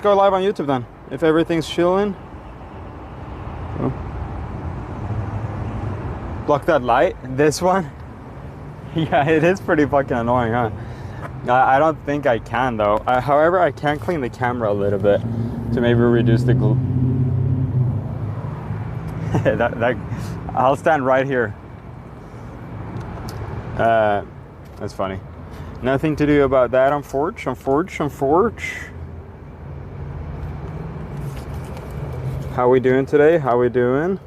Go live on YouTube then, if everything's chilling. Oh. Block that light. This one? Yeah, it is pretty fucking annoying, huh? I don't think I can though. However, I can clean the camera a little bit to maybe reduce the glue. I'll stand right here. That's funny. Nothing to do about that on Forge. How we doing today? How we doing?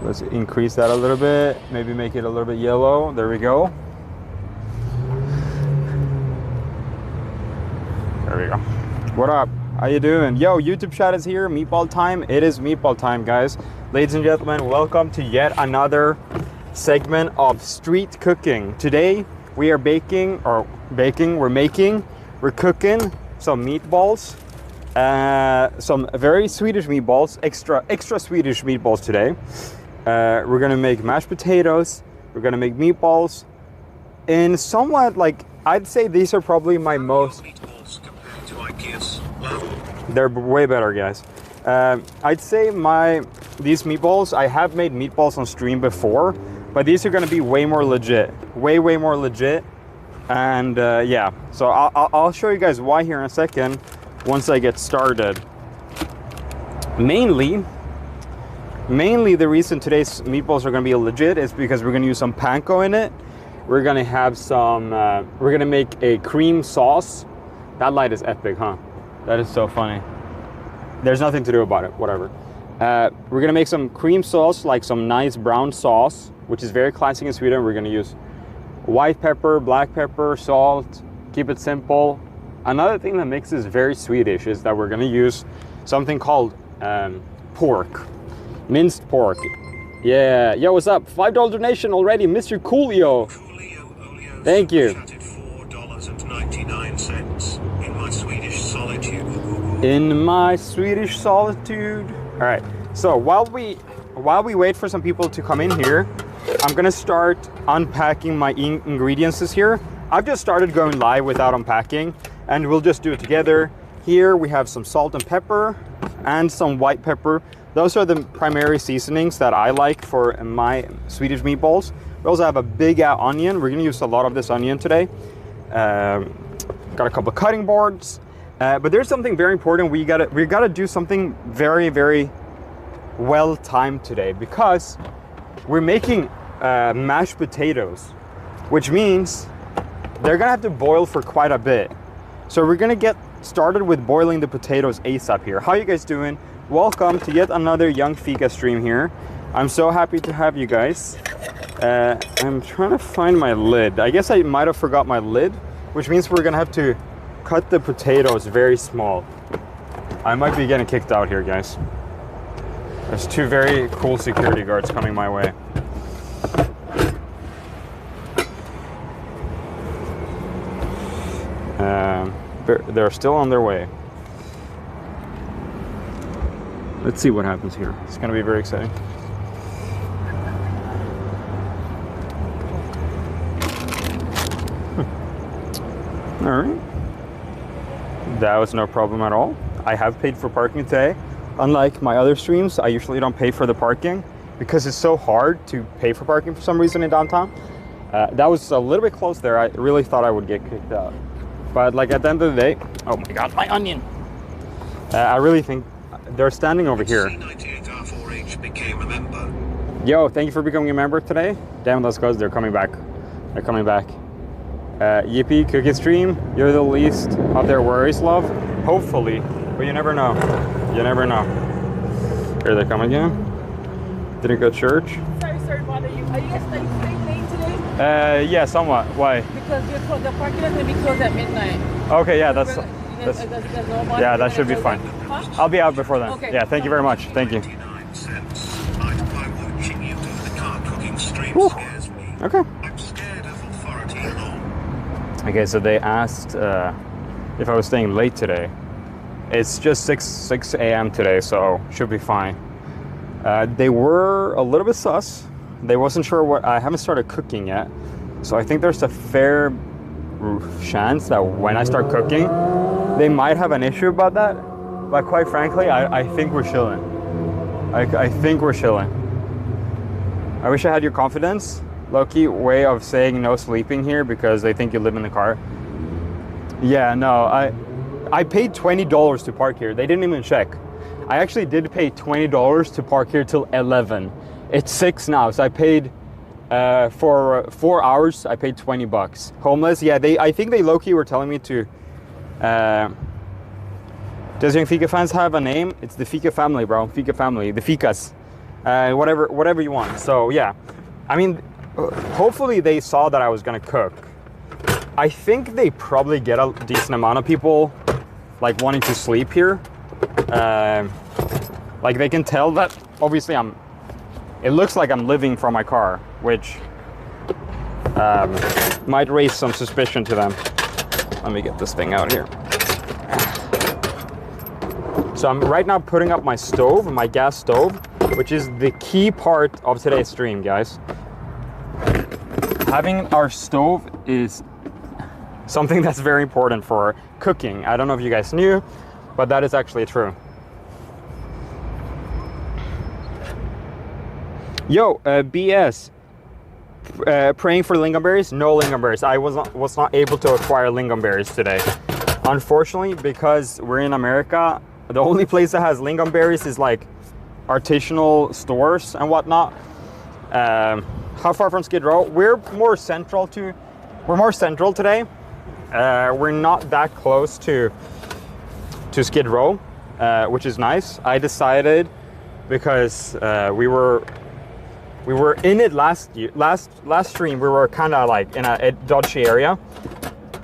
Let's increase that a little bit. Maybe make it a little bit yellow. There we go. There we go. What up? How you doing? Yo, YouTube chat is here. Meatball time. It is meatball time, guys. Ladies and gentlemen, welcome to yet another segment of street cooking. Today we are we're cooking some meatballs. Some very Swedish meatballs, extra Swedish meatballs today. We're gonna make mashed potatoes. We're gonna make meatballs. In somewhat like, I'd say these are probably my most. Meatballs compared to IKEA's. They're way better, guys. I'd say these meatballs. I have made meatballs on stream before, but these are gonna be way more legit, way more legit. And yeah, so I'll show you guys why here in a second. Once I get started. Mainly the reason today's meatballs are gonna be legit is because we're gonna use some panko in it. We're gonna have some, we're gonna make a cream sauce. That light is epic, huh? That is so funny. There's nothing to do about it, whatever. We're gonna make some cream sauce, like some nice brown sauce, which is very classic in Sweden. We're gonna use white pepper, black pepper, salt, keep it simple. Another thing that makes this very Swedish is that we're gonna use something called pork, minced pork. Yeah, yo, what's up? $5 donation already, Mr. Coolio. Thank you. $4.99 in my Swedish solitude. In my Swedish solitude. All right. So while we wait for some people to come in here, I'm gonna start unpacking my ingredients here. I've just started going live without unpacking. And we'll just do it together. Here we have some salt and pepper and some white pepper. Those are the primary seasonings that I like for my Swedish meatballs. We also have a big onion. We're gonna use a lot of this onion today. Got a couple of cutting boards. But there's something very important. We gotta do something very well timed today because we're making mashed potatoes, which means they're gonna have to boil for quite a bit. So we're gonna get started with boiling the potatoes ASAP here. How you guys doing? Welcome to yet another Yungfika stream here. I'm so happy to have you guys. I'm trying to find my lid. I guess I might have forgot my lid, which means we're gonna have to cut the potatoes very small. I might be getting kicked out here, guys. There's two very cool security guards coming my way. They're still on their way. Let's see what happens here. It's going to be very exciting. All right. That was no problem at all. I have paid for parking today. Unlike my other streams, I usually don't pay for the parking because it's so hard to pay for parking for some reason in downtown. That was a little bit close there. I really thought I would get kicked out. But like at the end of the day, oh my God, my onion. I really think they're standing over here. Yo, thank you for becoming a member today. Damn, those guys, they're coming back. They're coming back. Yippee, cookie stream. You're the least of their worries, love. Hopefully, but you never know. You never know. Here they come again. Didn't go to church. Sorry to bother you. Are you guys staying late today? Yeah, somewhat. Why? Because the parking is going to be closed at midnight. Okay, yeah, that's yeah, that should be fine. Huh? I'll be out before then. Okay. Yeah, thank you very much. Thank you. Whew. Okay. Okay, so they asked if I was staying late today. It's just 6 a.m. today, so should be fine. They were a little bit sus. They wasn't sure what. I haven't started cooking yet, so I think there's a fair chance that when I start cooking, they might have an issue about that. But quite frankly, I think we're chilling. I think we're chilling. I wish I had your confidence. Low-key way of saying no sleeping here because they think you live in the car. Yeah, no, I paid $20 to park here. They didn't even check. I actually did pay $20 to park here till 11. It's 6 now, so I paid for 4 hours. I paid 20 bucks. Homeless, yeah. I think they low-key were telling me to. Does Yungfika fans have a name? It's the Fika family, bro. Fika family, the Fikas, whatever you want. So yeah, I mean, hopefully they saw that I was gonna cook. I think they probably get a decent amount of people like wanting to sleep here. Like they can tell that obviously it looks like I'm living from my car, which might raise some suspicion to them. Let me get this thing out here. So I'm right now putting up my stove, my gas stove, which is the key part of today's stream, guys. Having our stove is something that's very important for cooking. I don't know if you guys knew, but that is actually true. Yo, BS. Praying for lingonberries? No lingonberries. I was not able to acquire lingonberries today. Unfortunately, because we're in America, the only place that has lingonberries is like artisanal stores and whatnot. How far from Skid Row? We're more central today. We're not that close to Skid Row, which is nice. I decided because we were in it last stream. We were kind of like in a dodgy area.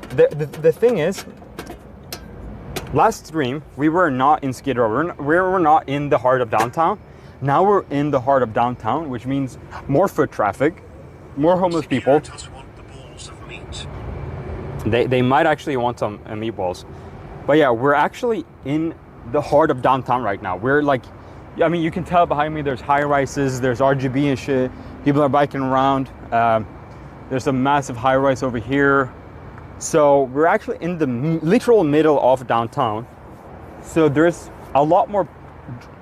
The thing is, last stream we were not in Skid Row. We were not in the heart of downtown. Now we're in the heart of downtown, which means more foot traffic, more homeless people. They might actually want some meatballs. But yeah, we're actually in the heart of downtown right now. We're like, I mean, you can tell behind me there's high rises, there's RGB and shit. People are biking around. There's a massive high rise over here. So we're actually in the literal middle of downtown. So there's a lot more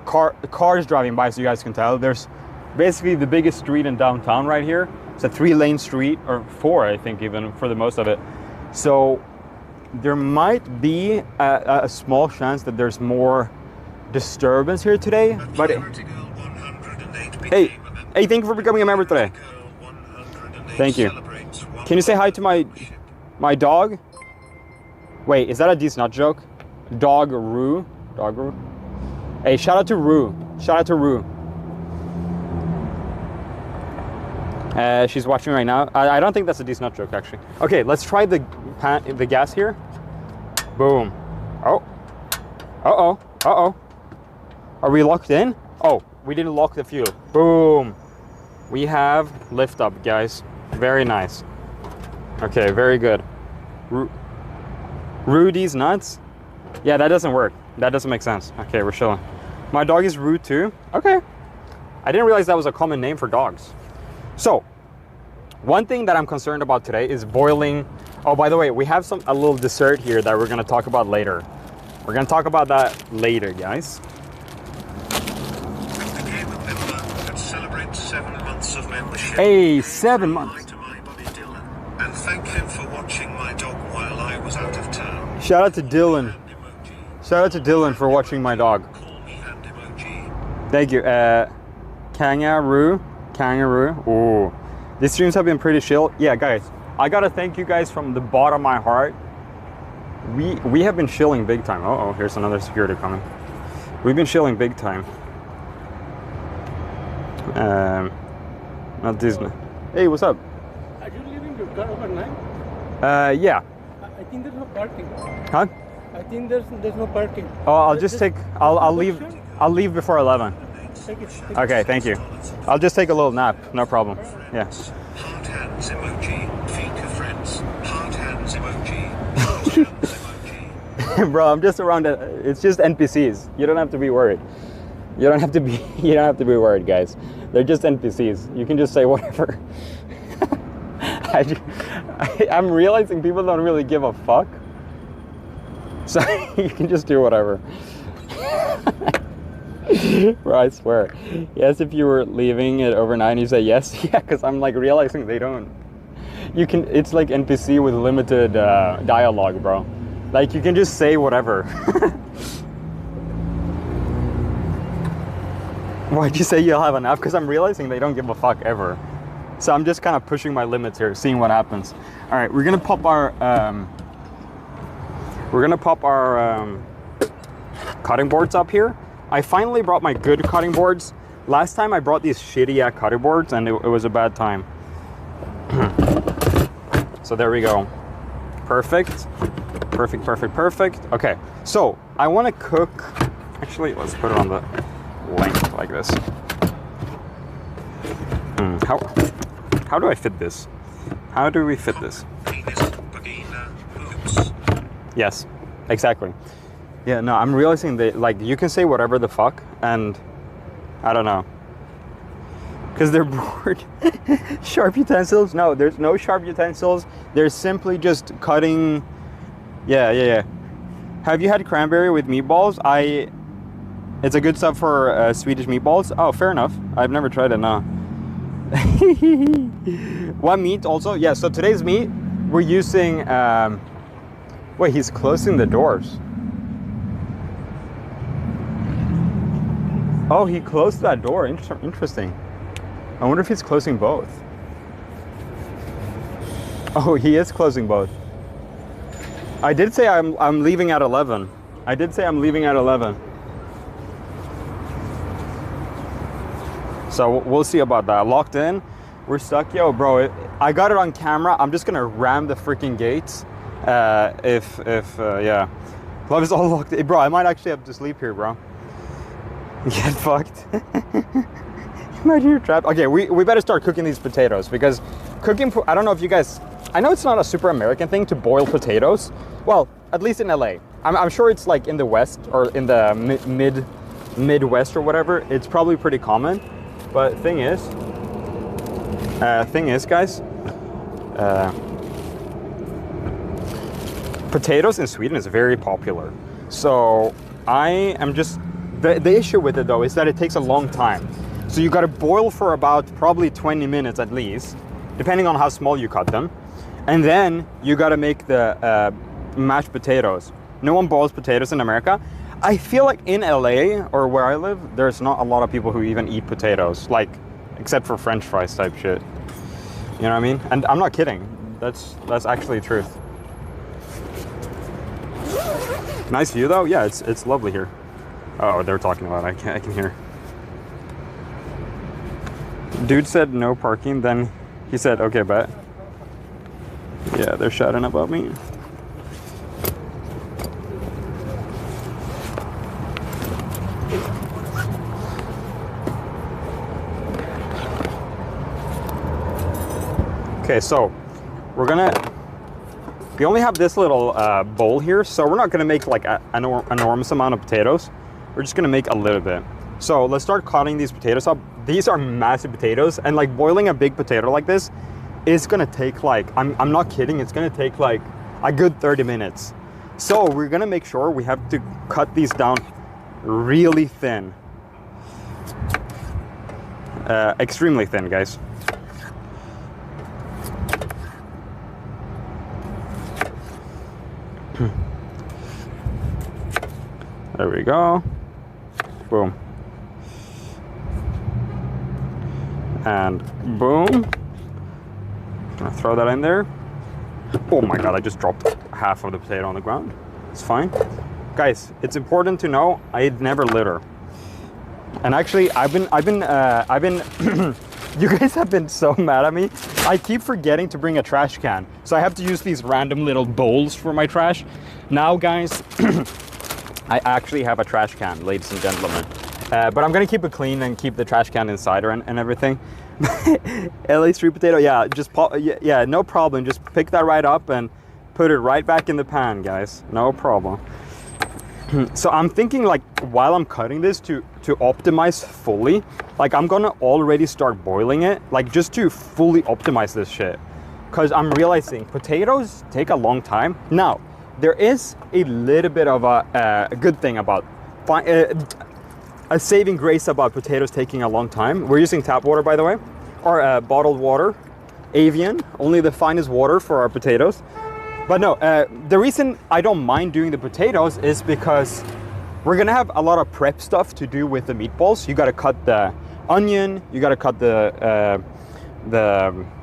cars driving by, so you guys can tell. There's basically the biggest street in downtown right here. It's a 3-lane street, or 4, I think, even for the most of it. So there might be a small chance that there's more disturbance here today. But hey, thank you for becoming a member today. Thank you. Can you say hi to my dog? Wait, is that a decent joke? Dog-roo? Dog-roo? Hey, shout out to Roo. Shout out to Roo. She's watching right now. I don't think that's a decent joke, actually. Okay, let's try the gas here. Boom. Oh. Uh-oh. Uh-oh. Are we locked in? Oh, we didn't lock the fuel. Boom. We have lift up, guys. Very nice. Okay, very good. Rudy's nuts? Yeah, that doesn't work. That doesn't make sense. Okay, we're chilling. My dog is Rude too. Okay. I didn't realize that was a common name for dogs. So, one thing that I'm concerned about today is boiling. Oh, by the way, we have a little dessert here that we're gonna talk about later. We're gonna talk about that later, guys. Celebrate 7 months of membership. Hey, 7 months. To my buddy Dylan, and thank him for watching my dog while I was out of town. Shout out to Dylan. Shout out to Dylan for watching my dog. Call me hand emoji. Thank you. Kangaroo. Ooh. These streams have been pretty chill. Yeah, guys, I gotta thank you guys from the bottom of my heart. We have been chilling big time. Uh-oh, here's another security coming. We've been chilling big time. Not Disney. Hey, what's up? Are you leaving your car overnight? Yeah. I think there's no parking. Huh? I think there's no parking. Oh, I'll leave before 11. Take it. Okay, thank you. I'll just take a little nap, no problem. Yeah. Heart hands emoji. Fika friends. Heart hands emoji. Heart hands emoji. Bro, I'm just around it's just NPCs. You don't have to be worried. You don't have to be worried, guys. They're just NPCs. You can just say whatever. I'm realizing people don't really give a fuck. So you can just do whatever. Bro, I swear. Yes, if you were leaving it overnight and you say yes, yeah, because I'm like realizing they don't. You can, it's like NPC with limited dialogue, bro. Like you can just say whatever. Why'd you say you'll have enough? Because I'm realizing they don't give a fuck ever. So I'm just kind of pushing my limits here, seeing what happens. All right, we're gonna pop our cutting boards up here. I finally brought my good cutting boards. Last time I brought these shitty cutting boards and it was a bad time. So there we go. Perfect. Perfect, perfect, perfect. Okay, so I want to cook. Actually, let's put it on the length like this. How do I fit this? How do we fit this? Yes, exactly. Yeah, no, I'm realizing that like you can say whatever the fuck, and I don't know, because they're bored. Sharp utensils? No, there's no sharp utensils. There's simply just cutting. Yeah. Have you had cranberry with meatballs? It's a good sub for Swedish meatballs. Oh, fair enough. I've never tried it. No. What meat also? Yeah. So today's meat we're using. Wait, he's closing the doors. Oh, he closed that door. Interesting. I wonder if he's closing both. Oh, he is closing both. I did say I'm leaving at 11. I did say I'm leaving at 11. So we'll see about that. Locked in. We're stuck. Yo, bro, I got it on camera. I'm just gonna ram the freaking gates. Yeah. Love is all locked in. Bro, I might actually have to sleep here, bro. Get fucked. Imagine you're trapped. Okay, we better start cooking these potatoes because cooking, I don't know if you guys, I know it's not a super American thing to boil potatoes. Well, at least in LA. I'm sure it's like in the West or in the Midwest or whatever. It's probably pretty common. But thing is, guys, potatoes in Sweden is very popular. So I am just, the issue with it though is that it takes a long time. So you got to boil for about probably 20 minutes at least, depending on how small you cut them. And then you got to make the mashed potatoes. No one boils potatoes in America. I feel like in LA or where I live, there's not a lot of people who even eat potatoes, like except for French fries type shit. You know what I mean? And I'm not kidding. That's actually the truth. Nice view though. Yeah, it's lovely here. Oh, they're talking about it. I can hear. Dude said no parking, then he said, okay, bet. Yeah, they're shouting about me. Okay, so we only have this little bowl here, so we're not gonna make like an enormous amount of potatoes. We're just gonna make a little bit. So let's start cutting these potatoes up. These are massive potatoes, and like boiling a big potato like this is gonna take like, I'm not kidding, it's gonna take like a good 30 minutes. So we're gonna make sure we have to cut these down really thin. Extremely thin, guys. There we go. Boom. And boom. Gonna throw that in there. Oh my god, I just dropped half of the potato on the ground. It's fine. Guys, it's important to know I'd never litter. And actually, I've been you guys have been so mad at me. I keep forgetting to bring a trash can. So I have to use these random little bowls for my trash. Now, guys, I actually have a trash can, ladies and gentlemen. But I'm gonna keep it clean and keep the trash can inside and everything. LA street potato, yeah, just yeah, no problem. Just pick that right up and put it right back in the pan, guys. No problem. So I'm thinking like while I'm cutting this to optimize fully, like I'm gonna already start boiling it, like just to fully optimize this shit. because I'm realizing potatoes take a long time. Now, there is a little bit of a good thing about a saving grace about potatoes taking a long time. We're using tap water, by the way, or bottled water, Avian, only the finest water for our potatoes. But no, the reason I don't mind doing the potatoes is because we're gonna have a lot of prep stuff to do with the meatballs. You gotta cut the onion, you gotta cut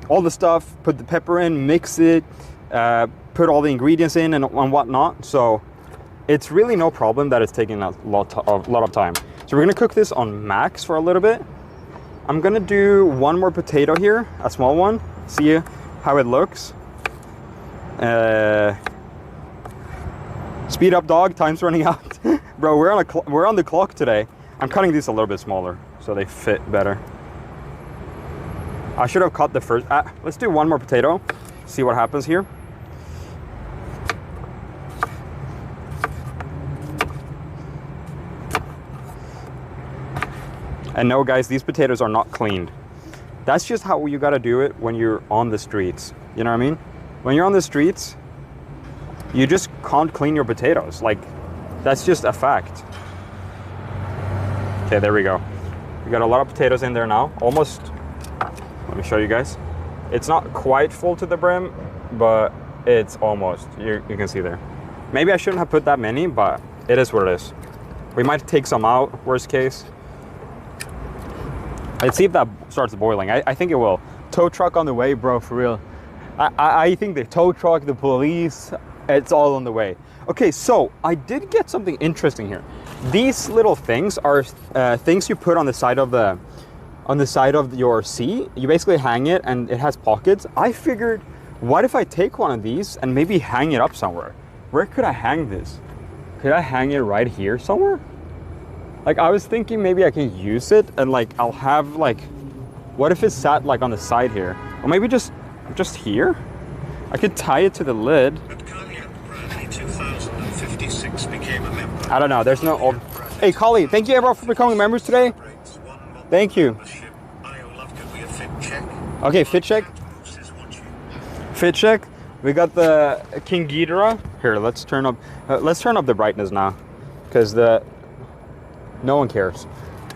all the stuff, put the pepper in, mix it, put all the ingredients in and whatnot. So it's really no problem that it's taking a lot of time. So we're gonna cook this on max for a little bit. I'm gonna do one more potato here, a small one, see how it looks. Speed up, dog, time's running out. Bro, we're on the clock today. I'm cutting these a little bit smaller so they fit better. I should have cut the first. Let's do one more potato, see what happens here. And no, guys, these potatoes are not cleaned. That's just how you gotta do it when you're on the streets. You know what I mean? When you're on the streets, you just can't clean your potatoes. Like, that's just a fact. Okay, there we go. We got a lot of potatoes in there now. Almost, let me show you guys. It's not quite full to the brim, but it's almost, you can see there. Maybe I shouldn't have put that many, but it is what it is. We might take some out, worst case. Let's see if that starts boiling. I think it will. Tow truck on the way, bro, for real. I think the tow truck, the police, it's all on the way. Okay, so I did get something interesting here. These little things are things you put on the side of your seat. You basically hang it and it has pockets. I figured, what if I take one of these and maybe hang it up somewhere? Where could I hang this? Could I hang it right here somewhere? Like, I was thinking maybe I can use it and like I'll have like, what if it sat like on the side here? Or maybe just here? I could tie it to the lid. Bradley 2056 became a member. I don't know, there's no... Hey, Collie, thank you everyone for becoming members today. Thank you. Okay, fit check. Fit check. We got the King Ghidorah. Here, let's turn up the brightness now, because no one cares.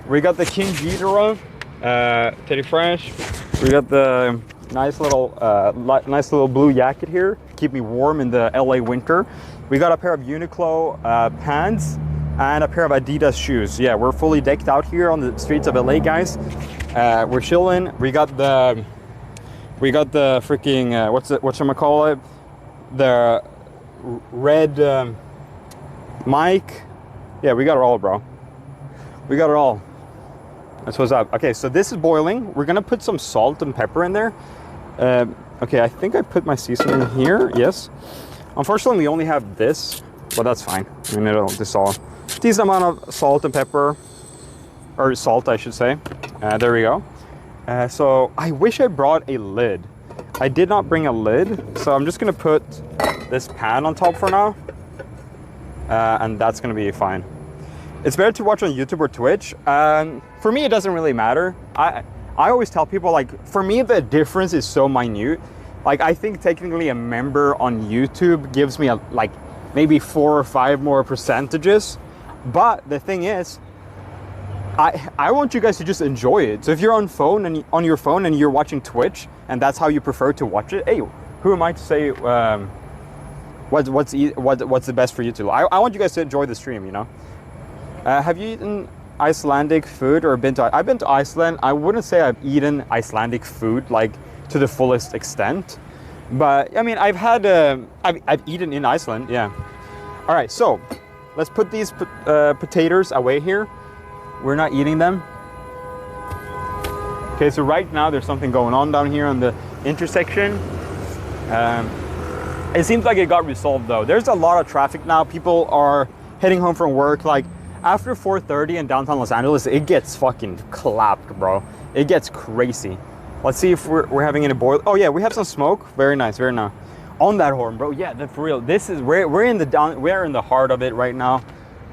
We got the King Ghidorah, Teddy Fresh. We got the nice little blue jacket here, keep me warm in the LA winter. We got a pair of Uniqlo pants and a pair of Adidas shoes. Yeah, we're fully decked out here on the streets of LA, guys. We're chilling. We got the freaking whatchamacallit, the red mic. Yeah, we got it all, bro. We got it all. That's what's up. Okay, so this is boiling. We're gonna put some salt and pepper in there. Okay, I think I put my seasoning here. Yes. Unfortunately, we only have this, but that's fine. I mean, it'll dissolve. Decent amount of salt and pepper, or salt, I should say. There we go. So I wish I brought a lid. I did not bring a lid, so I'm just gonna put this pan on top for now, and that's gonna be fine. It's better to watch on YouTube or Twitch. For me, it doesn't really matter. I always tell people, like, for me, the difference is so minute. Like, I think technically a member on YouTube gives me like maybe 4 or 5 more percentages. But the thing is, I want you guys to just enjoy it. So if you're on your phone and you're watching Twitch and that's how you prefer to watch it, hey, who am I to say what's the best for you to? I want you guys to enjoy the stream, you know. Have you eaten Icelandic food or been to? I've been to Iceland. I wouldn't say I've eaten Icelandic food like to the fullest extent, but I mean, I've had I've eaten in Iceland. Yeah. All right, so let's put these potatoes away here. We're not eating them. Okay, so right now there's something going on down here on the intersection. It seems like it got resolved though. There's a lot of traffic now. People are heading home from work. Like after 4:30 in downtown Los Angeles, it gets fucking clapped, bro. It gets crazy. Let's see if we're having any boil. Oh yeah, we have some smoke. Very nice, very nice. On that horn, bro. Yeah, for real. This is we're in the heart of it right now.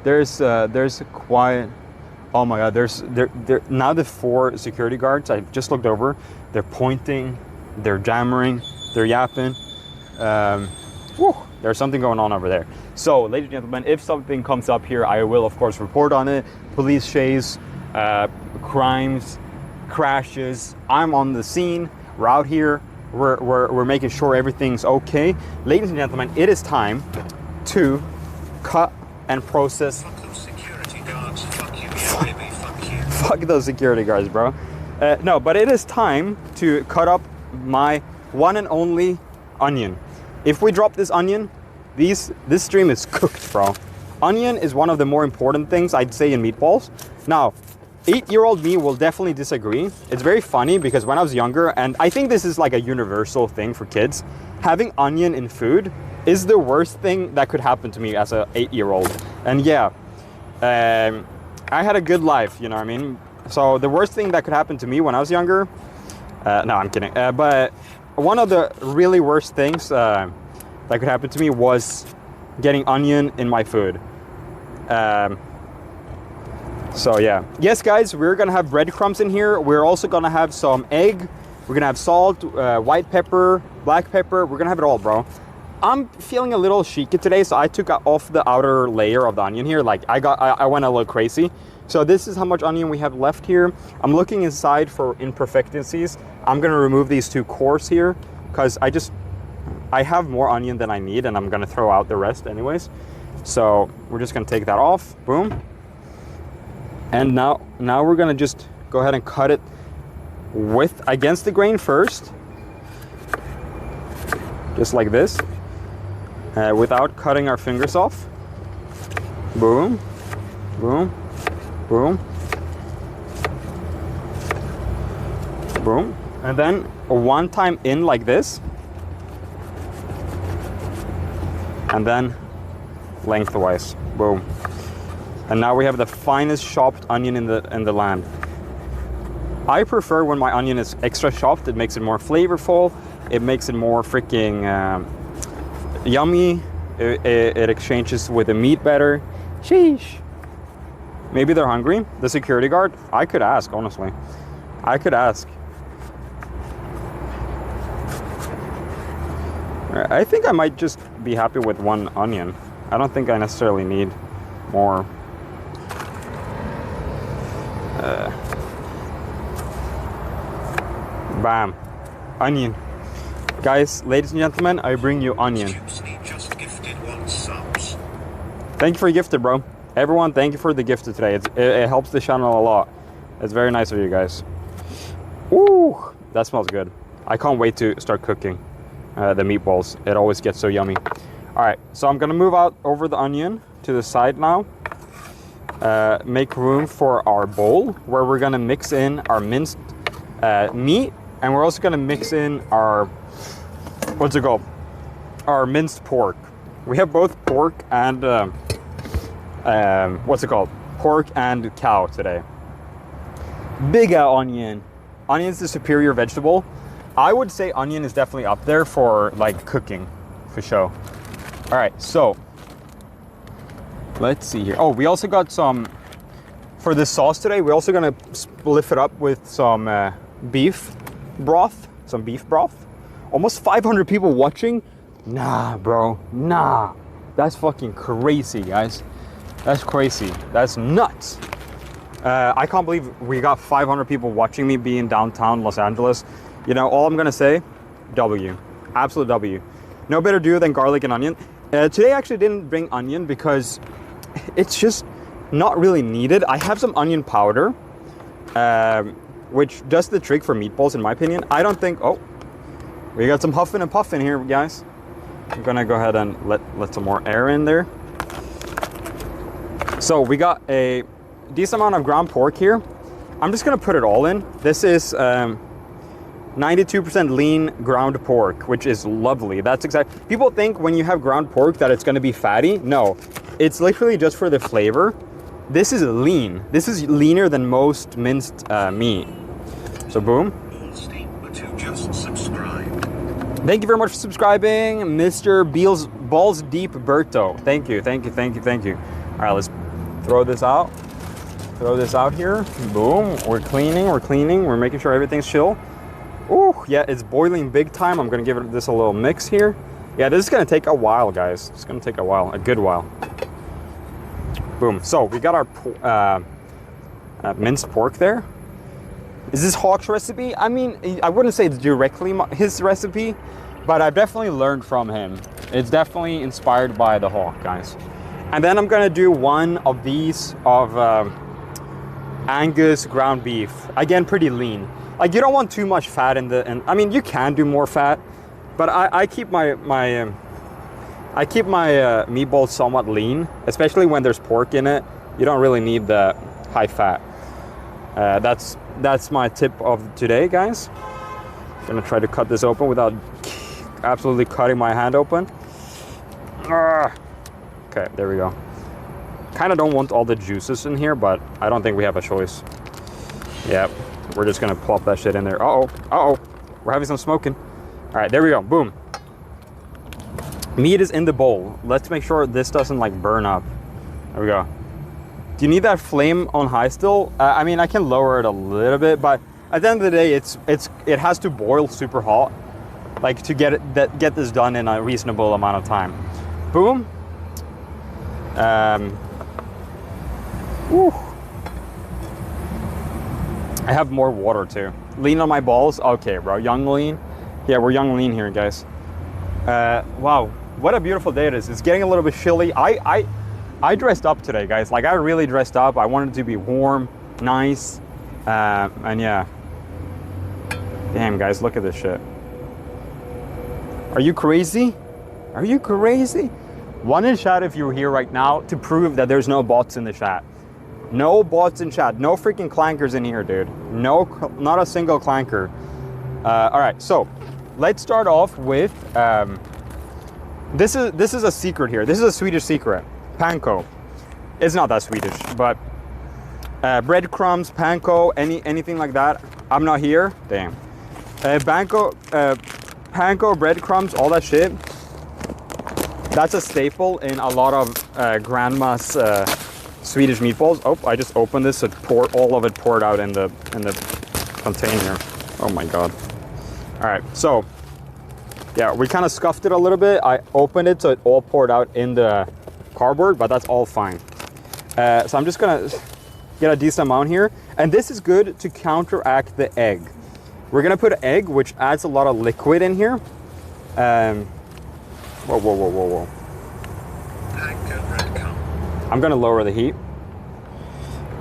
There's quiet. Oh my God, there's now the 4 security guards. I just looked over. They're pointing. They're jammering. They're yapping. Whew, there's something going on over there. So, ladies and gentlemen, if something comes up here, I will, of course, report on it. Police chase, crimes, crashes. I'm on the scene. We're out here. We're making sure everything's okay. Ladies and gentlemen, it is time to cut and process. Fuck those security guards. Fuck you, yeah, baby. Fuck you. Fuck those security guards, bro. No, but it is time to cut up my one and only onion. If we drop this onion, this stream is cooked, bro. Onion is one of the more important things, I'd say, in Meatballs. Now, 8-year-old me will definitely disagree. It's very funny because when I was younger, and I think this is like a universal thing for kids, having onion in food is the worst thing that could happen to me as an 8-year-old. And yeah, I had a good life, you know what I mean? So the worst thing that could happen to me when I was younger, no, I'm kidding. But one of the really worst things that could happen to me was getting onion in my food. So yeah. Yes, guys, we're gonna have breadcrumbs in here. We're also gonna have some egg. We're gonna have salt, white pepper, black pepper. We're gonna have it all, bro. I'm feeling a little cheeky today, so I took off the outer layer of the onion here. Like I went a little crazy. So this is how much onion we have left here. I'm looking inside for imperfections. I'm gonna remove these 2 cores here because I have more onion than I need, and I'm gonna throw out the rest anyways. So we're just gonna take that off. Boom. And now we're gonna just go ahead and cut it against the grain first, just like this, without cutting our fingers off. Boom, boom, boom, boom, and then one time in like this, and then lengthwise. Boom. And now we have the finest chopped onion in the land. I prefer when my onion is extra chopped. It makes it more flavorful. It makes it more freaking yummy. It exchanges with the meat better. Sheesh. Maybe they're hungry. The security guard. I could ask, honestly. I could ask. I think I might just be happy with 1 onion. I don't think I necessarily need more. Bam. Onion. Guys, ladies and gentlemen, I bring you onion. Just gifted 1 subs. Thank you for the gifted, bro. Everyone, thank you for the gifted today. It helps the channel a lot. It's very nice of you guys. Ooh, that smells good. I can't wait to start cooking the meatballs. It always gets so yummy. All right, so I'm gonna move out over the onion to the side now. Make room for our bowl where we're gonna mix in our minced meat, and we're also gonna mix in our, what's it called? Our minced pork. We have both pork and, what's it called? Pork and cow today. Big onion. Onion's the superior vegetable. I would say onion is definitely up there for like cooking, for sure. All right, so let's see here. Oh, we also got some, for this sauce today, we're also gonna split it up with some beef broth. Almost 500 people watching. Nah, bro, nah. That's fucking crazy, guys. That's crazy. That's nuts. I can't believe we got 500 people watching me be in downtown Los Angeles. You know, all I'm gonna say, W. Absolute W. No better do than garlic and onion. Today I actually didn't bring onion because it's just not really needed. I have some onion powder, which does the trick for meatballs in my opinion. I don't think, oh, we got some huffing and puffing here, guys. I'm gonna go ahead and let some more air in there. So we got a decent amount of ground pork here. I'm just gonna put it all in. This is 92% lean ground pork, which is lovely. That's exactly, people think when you have ground pork that it's gonna be fatty. No, it's literally just for the flavor. This is lean. This is leaner than most minced meat. So boom. Just subscribed. Thank you very much for subscribing, Mr. Balls Deep Berto. Thank you. All right, let's throw this out. Throw this out here. Boom. We're cleaning. We're making sure everything's chill. Oh, yeah, it's boiling big time. I'm gonna give this a little mix here. Yeah, this is gonna take a while, guys. It's gonna take a while, a good while. Boom. So we got our minced pork there. Is this Hawk's recipe? I mean, I wouldn't say it's directly his recipe, but I've definitely learned from him. It's definitely inspired by the Hawk, guys. And then I'm gonna do one of these of Angus ground beef. Again, pretty lean. Like, you don't want too much fat in the, and I mean, you can do more fat, but I keep my meatballs somewhat lean, especially when there's pork in it. You don't really need the high fat. That's my tip of today, guys. I'm gonna try to cut this open without absolutely cutting my hand open. Okay, there we go. Kind of don't want all the juices in here, but I don't think we have a choice. Yep, we're just gonna plop that shit in there. Uh-oh, we're having some smoking. All right, there we go, boom. Meat is in the bowl. Let's make sure this doesn't like burn up. There we go. Do you need that flame on high still? I mean, I can lower it a little bit, but at the end of the day, it has to boil super hot, like to get this done in a reasonable amount of time. Boom. Whew. I have more water too. Lean on my balls. Okay, bro. Young lean. Yeah, we're young lean here, guys. Wow, what a beautiful day it is. It's getting a little bit chilly. I dressed up today, guys. Like, I really dressed up. I wanted it to be warm, nice, and yeah. Damn, guys, look at this shit. Are you crazy? Are you crazy? One in chat if you're here right now to prove that there's no bots in the chat. No bots in chat. No freaking clankers in here, dude. No, not a single clanker. All right, so let's start off with this is a secret here. This is a Swedish secret. Panko. It's not that Swedish, but breadcrumbs, panko, anything like that. I'm not here. Damn. Panko, breadcrumbs, all that shit. That's a staple in a lot of grandma's Swedish meatballs. Oh, I just opened this, so all of it poured out in the container. Oh my god. All right, so yeah, we kind of scuffed it a little bit. I opened it so it all poured out in the cardboard, but that's all fine. So I'm just gonna get a decent amount here, and this is good to counteract the egg. We're gonna put egg, which adds a lot of liquid in here. Whoa. I'm gonna lower the heat.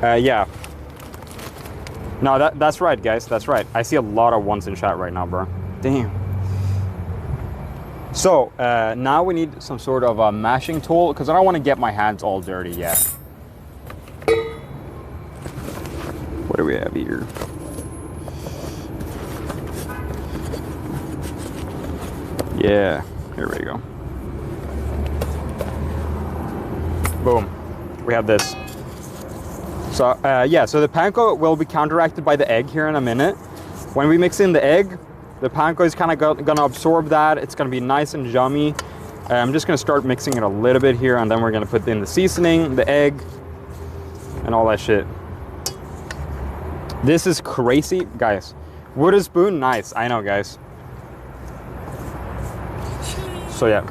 Yeah. No, that's right, guys. That's right. I see a lot of ones in chat right now, bro. Damn. So now we need some sort of a mashing tool because I don't want to get my hands all dirty yet. What do we have here? Yeah, here we go. Boom, we have this. So yeah, so the panko will be counteracted by the egg here in a minute. When we mix in the egg, the panko is kind of gonna absorb that. It's gonna be nice and yummy. I'm just gonna start mixing it a little bit here, and then we're gonna put in the seasoning, the egg, and all that shit. This is crazy, guys. Wooden spoon, nice. I know, guys. So yeah.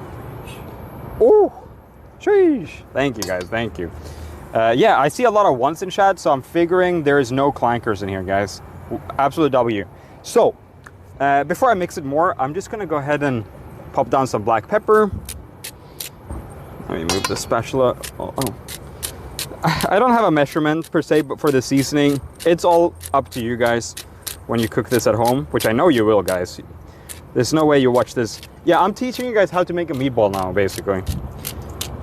Ooh, sheesh. Thank you, guys. Thank you. Yeah, I see a lot of ones in chat, so I'm figuring there is no clankers in here, guys. Absolute W. So, before I mix it more, I'm just gonna go ahead and pop down some black pepper. Let me move the spatula. Oh. I don't have a measurement per se, but for the seasoning, it's all up to you guys when you cook this at home, which I know you will, guys. There's no way you watch this. Yeah, I'm teaching you guys how to make a meatball now, basically.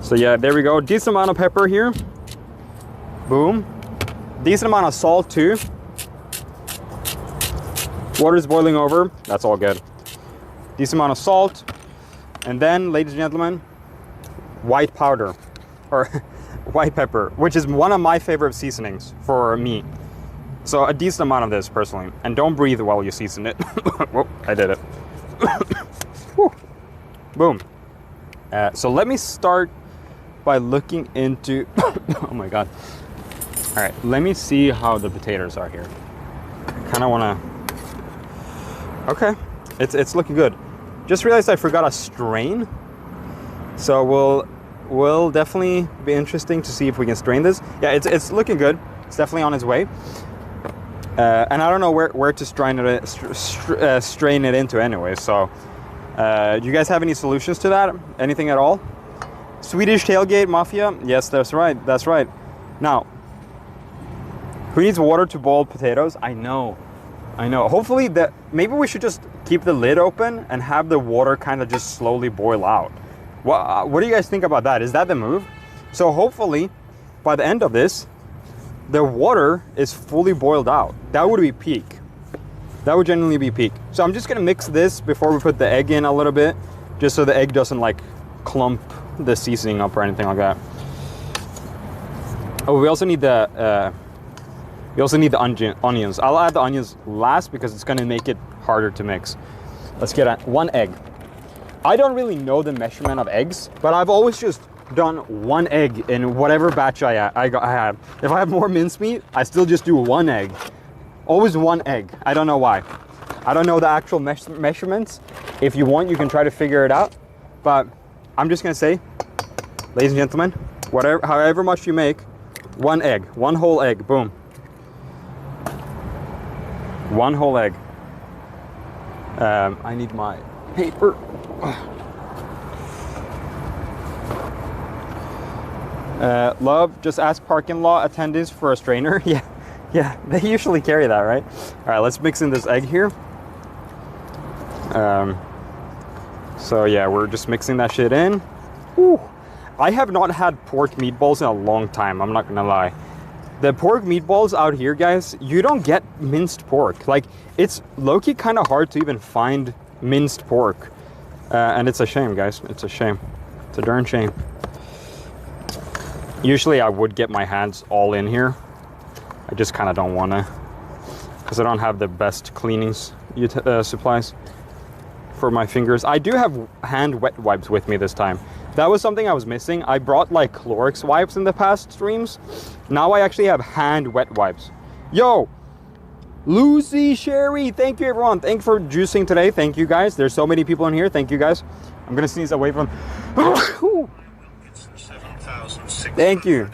So yeah, there we go. Decent amount of pepper here. Boom. Decent amount of salt too. Water's boiling over. That's all good. Decent amount of salt. And then, ladies and gentlemen, white powder. Or white pepper, which is one of my favorite seasonings for meat. So a decent amount of this, personally. And don't breathe while you season it. Whoop, I did it. Boom. So let me start by looking into... oh my god. All right, let me see how the potatoes are here. I kind of want to... Okay, it's looking good. Just realized I forgot a strain. So we'll definitely be interesting to see if we can strain this. Yeah, it's looking good. It's definitely on its way. And I don't know where to strain it into anyway. So, do you guys have any solutions to that? Anything at all? Swedish tailgate mafia? Yes, that's right. That's right. Now, who needs water to boil potatoes? I know. Hopefully maybe we should just keep the lid open and have the water kind of just slowly boil out. What do you guys think about that? Is that the move? So hopefully by the end of this, the water is fully boiled out. That would be peak. That would genuinely be peak. So I'm just gonna mix this before we put the egg in a little bit, just so the egg doesn't like clump the seasoning up or anything like that. Oh, we also need the onions. I'll add the onions last because it's gonna make it harder to mix. Let's get one egg. I don't really know the measurement of eggs, but I've always just done one egg in whatever batch I have. If I have more mincemeat, I still just do one egg. Always one egg. I don't know why. I don't know the actual measurements. If you want, you can try to figure it out. But I'm just gonna say, ladies and gentlemen, however much you make, one egg, one whole egg, boom. One whole egg. I need my paper. Love, just ask parking lot attendants for a strainer. Yeah, they usually carry that, right? All right, let's mix in this egg here. So yeah, we're just mixing that shit in. Ooh, I have not had pork meatballs in a long time, I'm not gonna lie. The pork meatballs out here, guys, you don't get minced pork. Like, it's low-key kind of hard to even find minced pork. And it's a shame, guys. It's a shame. It's a darn shame. Usually I would get my hands all in here. I just kind of don't want to, because I don't have the best cleaning supplies for my fingers. I do have hand wet wipes with me this time. That was something I was missing. I brought like Clorox wipes in the past streams. Now I actually have hand wet wipes. Yo, Lucy, Sherry, thank you everyone. Thank you for juicing today. Thank you guys. There's so many people in here. Thank you guys. I'm gonna sneeze away from. Thank you.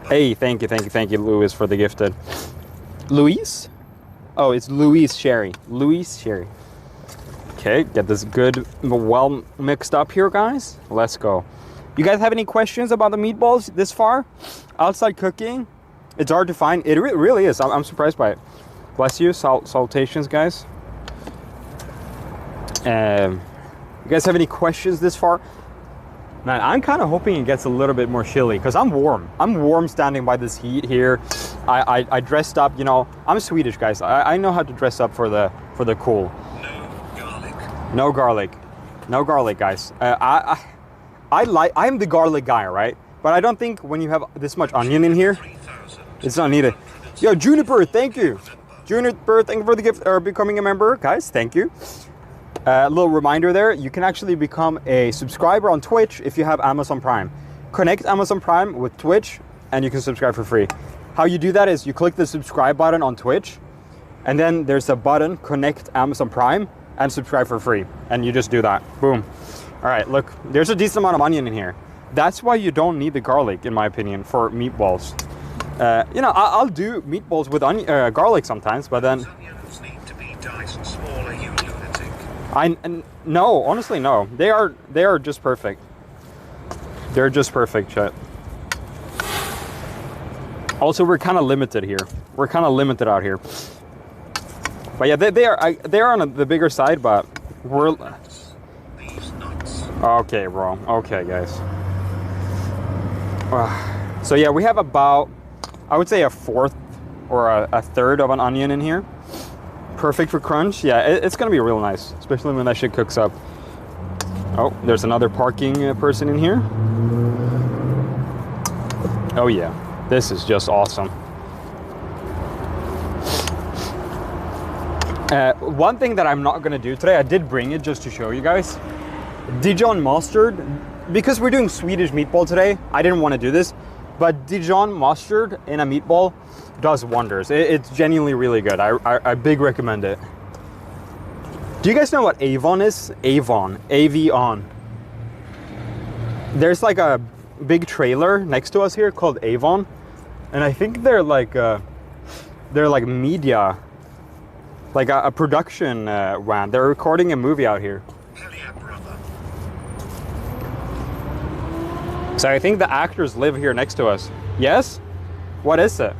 Hey, thank you, Louis, for the gifted. Louise? Oh, it's Louise Sherry. Louise Sherry. Okay, get this good, well mixed up here, guys. Let's go. You guys have any questions about the meatballs this far? Outside cooking, it's hard to find. It really is. I'm surprised by it. Bless you. Salutations, guys. You guys have any questions this far? Man, I'm kind of hoping it gets a little bit more chilly because I'm warm. I'm warm standing by this heat here. I dressed up, you know. I'm Swedish, guys. I know how to dress up for the cool. No garlic. No garlic, guys. I'm the garlic guy, right? But I don't think when you have this much onion in here, it's not needed. Yo, Juniper, thank you. Juniper, thank you for the gift or becoming a member, guys. Thank you. A little reminder there, you can actually become a subscriber on Twitch if you have Amazon Prime. Connect Amazon Prime with Twitch and you can subscribe for free. How you do that is you click the subscribe button on Twitch and then there's a button, connect Amazon Prime and subscribe for free. And you just do that, boom. All right, look, there's a decent amount of onion in here. That's why you don't need the garlic, in my opinion, for meatballs. You know, I'll do meatballs with garlic sometimes, but then... Onions need to be diced smaller, you lunatic. No, honestly, no. They are just perfect. They're just perfect, chat. Also, we're kind of limited here. We're kind of limited out here. But yeah, they are on the bigger side, but we're... These nuts. Okay, bro. Okay, guys. So yeah, we have about, I would say, a fourth or a third of an onion in here. Perfect for crunch. Yeah, it's gonna be real nice, especially when that shit cooks up. Oh, there's another parking person in here. Oh yeah, this is just awesome. One thing that I'm not gonna do today, I did bring it just to show you guys. Dijon mustard, because we're doing Swedish meatball today, I didn't want to do this, but Dijon mustard in a meatball does wonders. It's genuinely really good. I big recommend it. Do you guys know what Avon is? Avon. A-V-on. There's like a big trailer next to us here called Avon. And I think they're like media. Like a production van. They're recording a movie out here. Hell yeah, brother. So I think the actors live here next to us. Yes? What is it?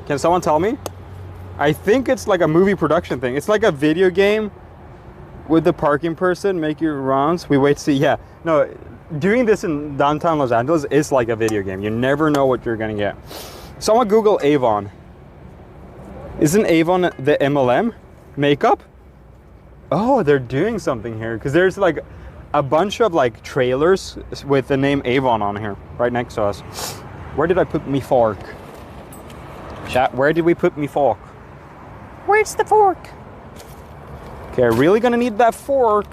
Can someone tell me? I think it's like a movie production thing. It's like a video game with the parking person, make your rounds. We wait to see. Yeah. No, doing this in downtown Los Angeles is like a video game. You never know what you're gonna get. Someone Google Avon. Isn't Avon the MLM? Makeup? Oh, they're doing something here. Because there's like a bunch of like trailers with the name Avon on here. Right next to us. Where did I put me fork? Chat, where did we put me fork? Where's the fork? Okay, really gonna need that fork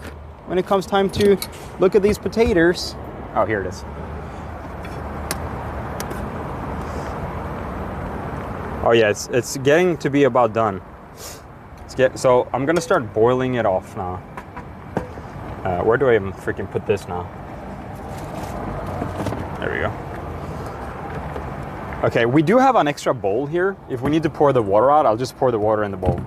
when it comes time to look at these potatoes. Oh, here it is. Oh yeah, it's getting to be about done. So I'm gonna start boiling it off now. Where do I even freaking put this now? There we go. Okay, we do have an extra bowl here. If we need to pour the water out, I'll just pour the water in the bowl.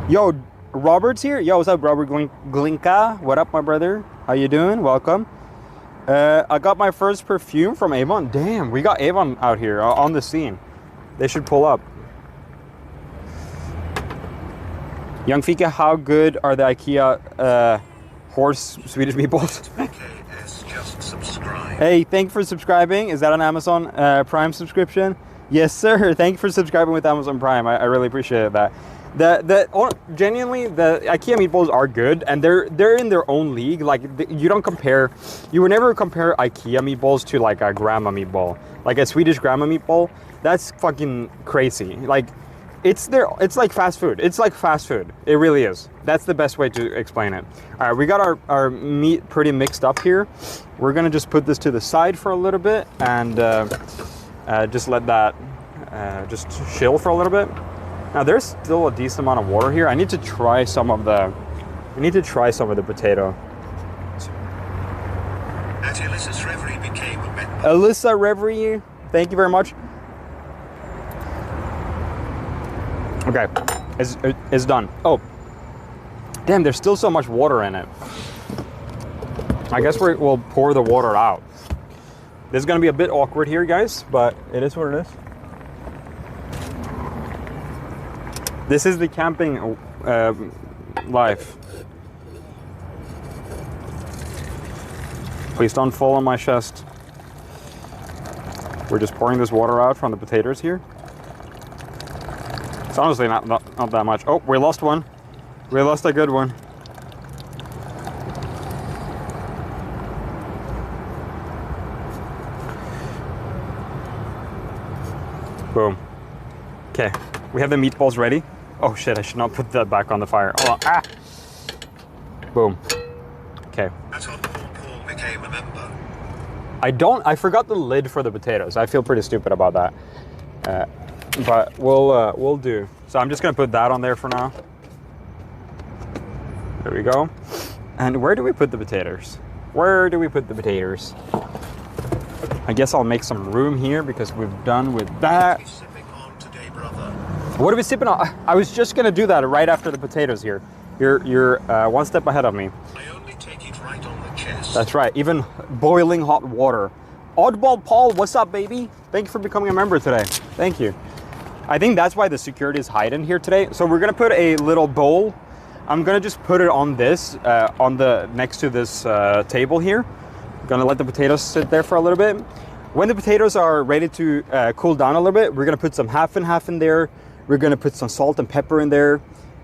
Yo, Robert's here. Yo, what's up, Robert Glinka? What up, my brother? How you doing? Welcome. I got my first perfume from Avon. Damn, we got Avon out here on the scene. They should pull up. Yungfika, how good are the IKEA horse Swedish meatballs? BKS just subscribe. Hey, thank you for subscribing. Is that an Amazon Prime subscription? Yes, sir. Thank you for subscribing with Amazon Prime. I really appreciate that. Genuinely, the IKEA meatballs are good, and they're in their own league. Like, you would never compare IKEA meatballs to like a grandma meatball, like a Swedish grandma meatball. That's fucking crazy. Like, it's like fast food. It's like fast food. It really is. That's the best way to explain it. All right, we got our meat pretty mixed up here. We're gonna just put this to the side for a little bit and just let that just chill for a little bit. Now there's still a decent amount of water here. I need to try some of the potato. At Alyssa's Reverie became a member. Alyssa Reverie, thank you very much. Okay, it's done. Oh, damn, there's still so much water in it. I guess we'll pour the water out. This is gonna be a bit awkward here, guys, but it is what it is. This is the camping life. Please don't fall on my chest. We're just pouring this water out from the potatoes here. It's honestly not that much. Oh, we lost one. We lost a good one. Boom. Okay, we have the meatballs ready. Oh shit, I should not put that back on the fire. Hold on. Ah! Boom. Okay. That's how Paul became a member. I forgot the lid for the potatoes. I feel pretty stupid about that. But we'll do. So I'm just gonna put that on there for now. There we go. And where do we put the potatoes? Where do we put the potatoes? I guess I'll make some room here because we've done with that. What are we sipping on today, brother? What are we sipping on? I was just gonna do that right after the potatoes here. You're one step ahead of me. I only take it right on the chest. That's right, even boiling hot water. Oddball Paul, what's up, baby? Thank you for becoming a member today. Thank you. I think that's why the security is hiding here today. So we're gonna put a little bowl. I'm gonna just put it on this, next to this table here. Gonna let the potatoes sit there for a little bit. When the potatoes are ready to cool down a little bit, we're gonna put some half and half in there. We're gonna put some salt and pepper in there,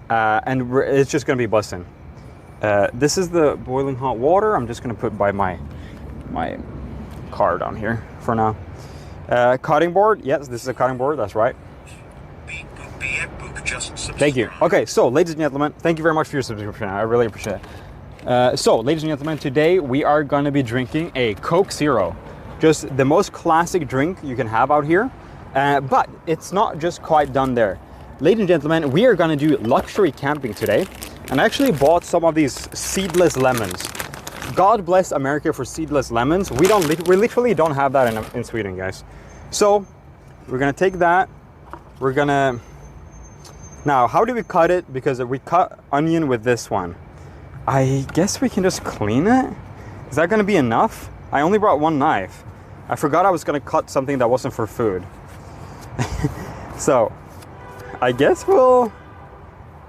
and it's just gonna be bussin'. This is the boiling hot water. I'm just gonna put by my car down here for now. Cutting board, yes, this is a cutting board, that's right. Thank you. Okay, so ladies and gentlemen, thank you very much for your subscription. I really appreciate it. So, ladies and gentlemen, today we are going to be drinking a Coke Zero. Just the most classic drink you can have out here. But it's not just quite done there. ladies and gentlemen, we are gonna do luxury camping today. And I actually bought some of these seedless lemons. God bless America for seedless lemons. We literally don't have that in Sweden, guys. So we're gonna take that. We're gonna, now how do we cut it? Because we cut onion with this one. I guess we can just clean it. Is that gonna be enough? I only brought one knife. I forgot I was gonna cut something that wasn't for food. So I guess we'll,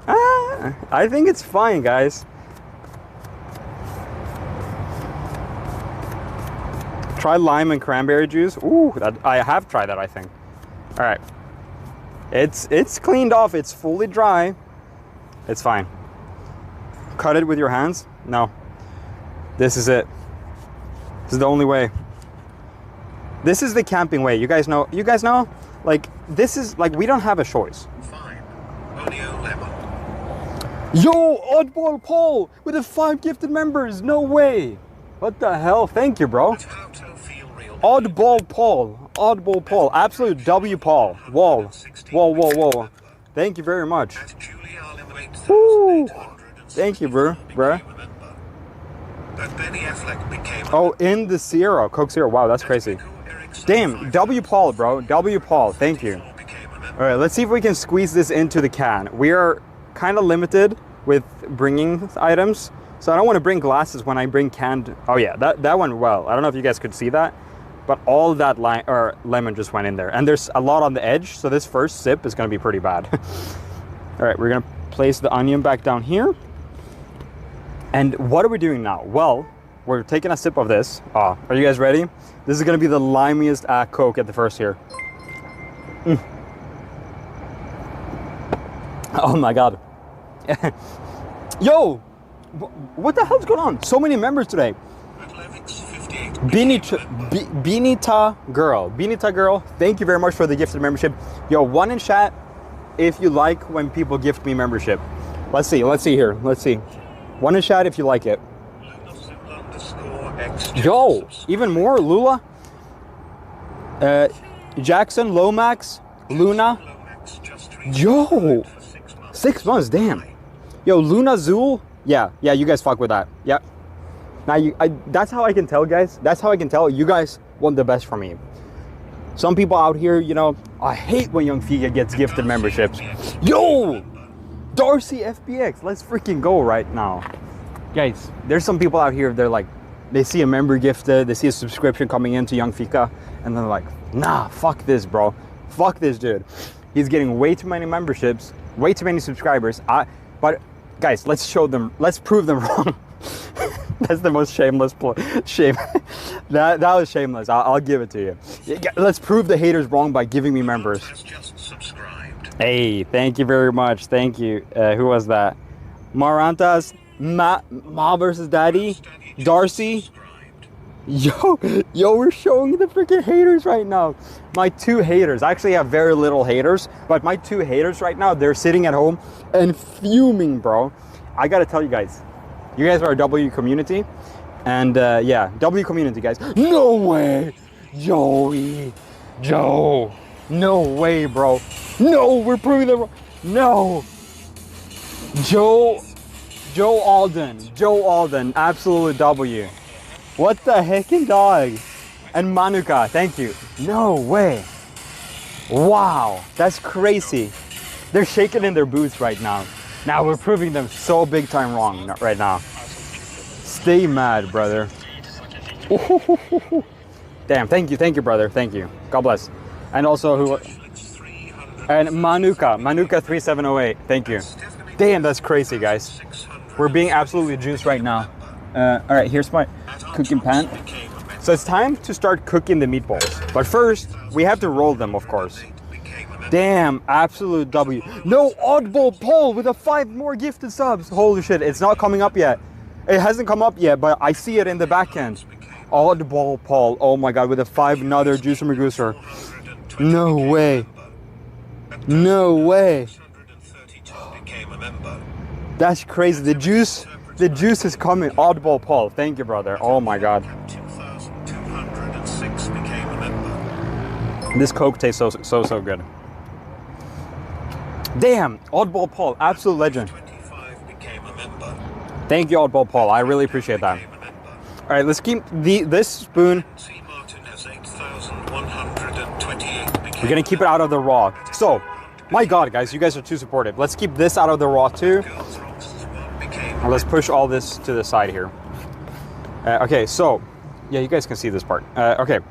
I think it's fine, guys. Try lime and cranberry juice. Ooh, I have tried that, I think. All right. It's cleaned off. It's fully dry. It's fine. Cut it with your hands. No. This is it. This is the only way. This is the camping way. You guys know? You guys know? Like, this is, like, we don't have a choice. Fine. Oleo lemon. Yo, Oddball Paul with the 5 gifted members. No way. What the hell? Thank you, bro. Oddball Paul. Oddball Paul. Absolute W Paul. Wall. Whoa. Thank you very much. Woo. Thank you, bro. Oh, in the Sierra. Coke Zero. Wow, that's crazy. Damn. W Paul, bro. W Paul. Thank you. All right, let's see if we can squeeze this into the can. We are kind of limited with bringing items. So I don't want to bring glasses when I bring canned. Oh yeah, that went well. I don't know if you guys could see that, but all that lemon just went in there. And there's a lot on the edge, so this first sip is going to be pretty bad. All right, we're going to place the onion back down here. And what are we doing now? Well, we're taking a sip of this. Are you guys ready? This is going to be the limiest Coke at the first here. Oh my God. Yo, what the hell's going on? So many members today. Binita girl, thank you very much for the gifted membership. Yo, one in chat if you like when people gift me membership. Let's see here. Let's see. One in chat if you like it. Yo, even more, Lula. Jackson, Lomax, Luna. Yo, 6 months, damn. Yo, Luna Zool. Yeah, you guys fuck with that. Yeah. Now, that's how I can tell, guys. That's how I can tell you guys want the best from me. Some people out here, you know, I hate when Yungfika gets gifted memberships. Yo, Darcy FBX, let's freaking go right now. Guys, there's some people out here, they're like, they see a member gifted, they see a subscription coming into Yungfika, and they're like, nah, fuck this, bro. Fuck this dude. He's getting way too many memberships, way too many subscribers. But guys, let's prove them wrong. That's the most shameless shame. that was shameless. I'll give it to you. Let's prove the haters wrong by giving me members. Hey, thank you very much. Thank you. Who was that? Marantas, Ma versus Daddy, Darcy. Yo, we're showing the freaking haters right now. My 2 haters. I actually have very little haters, but my 2 haters right now, they're sitting at home and fuming, bro. I gotta tell you guys, you guys are a W community, and yeah, W community, guys. No way, Joe, no way, bro. No, we're proving them wrong. No, Joe Alden, absolute W. What the heckin' dog? And Manuka, thank you. No way. Wow, that's crazy. They're shaking in their boots right now. Now we're proving them so big time wrong right now. Stay mad, brother. Damn, thank you, brother. Thank you. God bless. And also who? And Manuka 3708. Thank you. Damn, that's crazy, guys. We're being absolutely juiced right now. All right, here's my cooking pan. So it's time to start cooking the meatballs. But first, we have to roll them, of course. Damn, absolute W. No, Oddball Paul with 5 more gifted subs. Holy shit, it's not coming up yet. It hasn't come up yet, but I see it in the back end. Oddball Paul, oh my God, with 5 another Juicer Magooser. No way. No way. That's crazy. The juice is coming. Oddball Paul, thank you, brother. Oh my God. This Coke tastes so good. Damn, Oddball Paul, absolute legend. 25 became a member. Thank you, Oddball Paul. I really appreciate that. Became a member. All right, let's keep this spoon. C. Martin has 8,128 became We're gonna keep it out of the raw. So, my God, guys, you guys are too supportive. Let's keep this out of the raw too. Girls Rocks one became And let's push all this to the side here. Okay, so, yeah, you guys can see this part. Okay,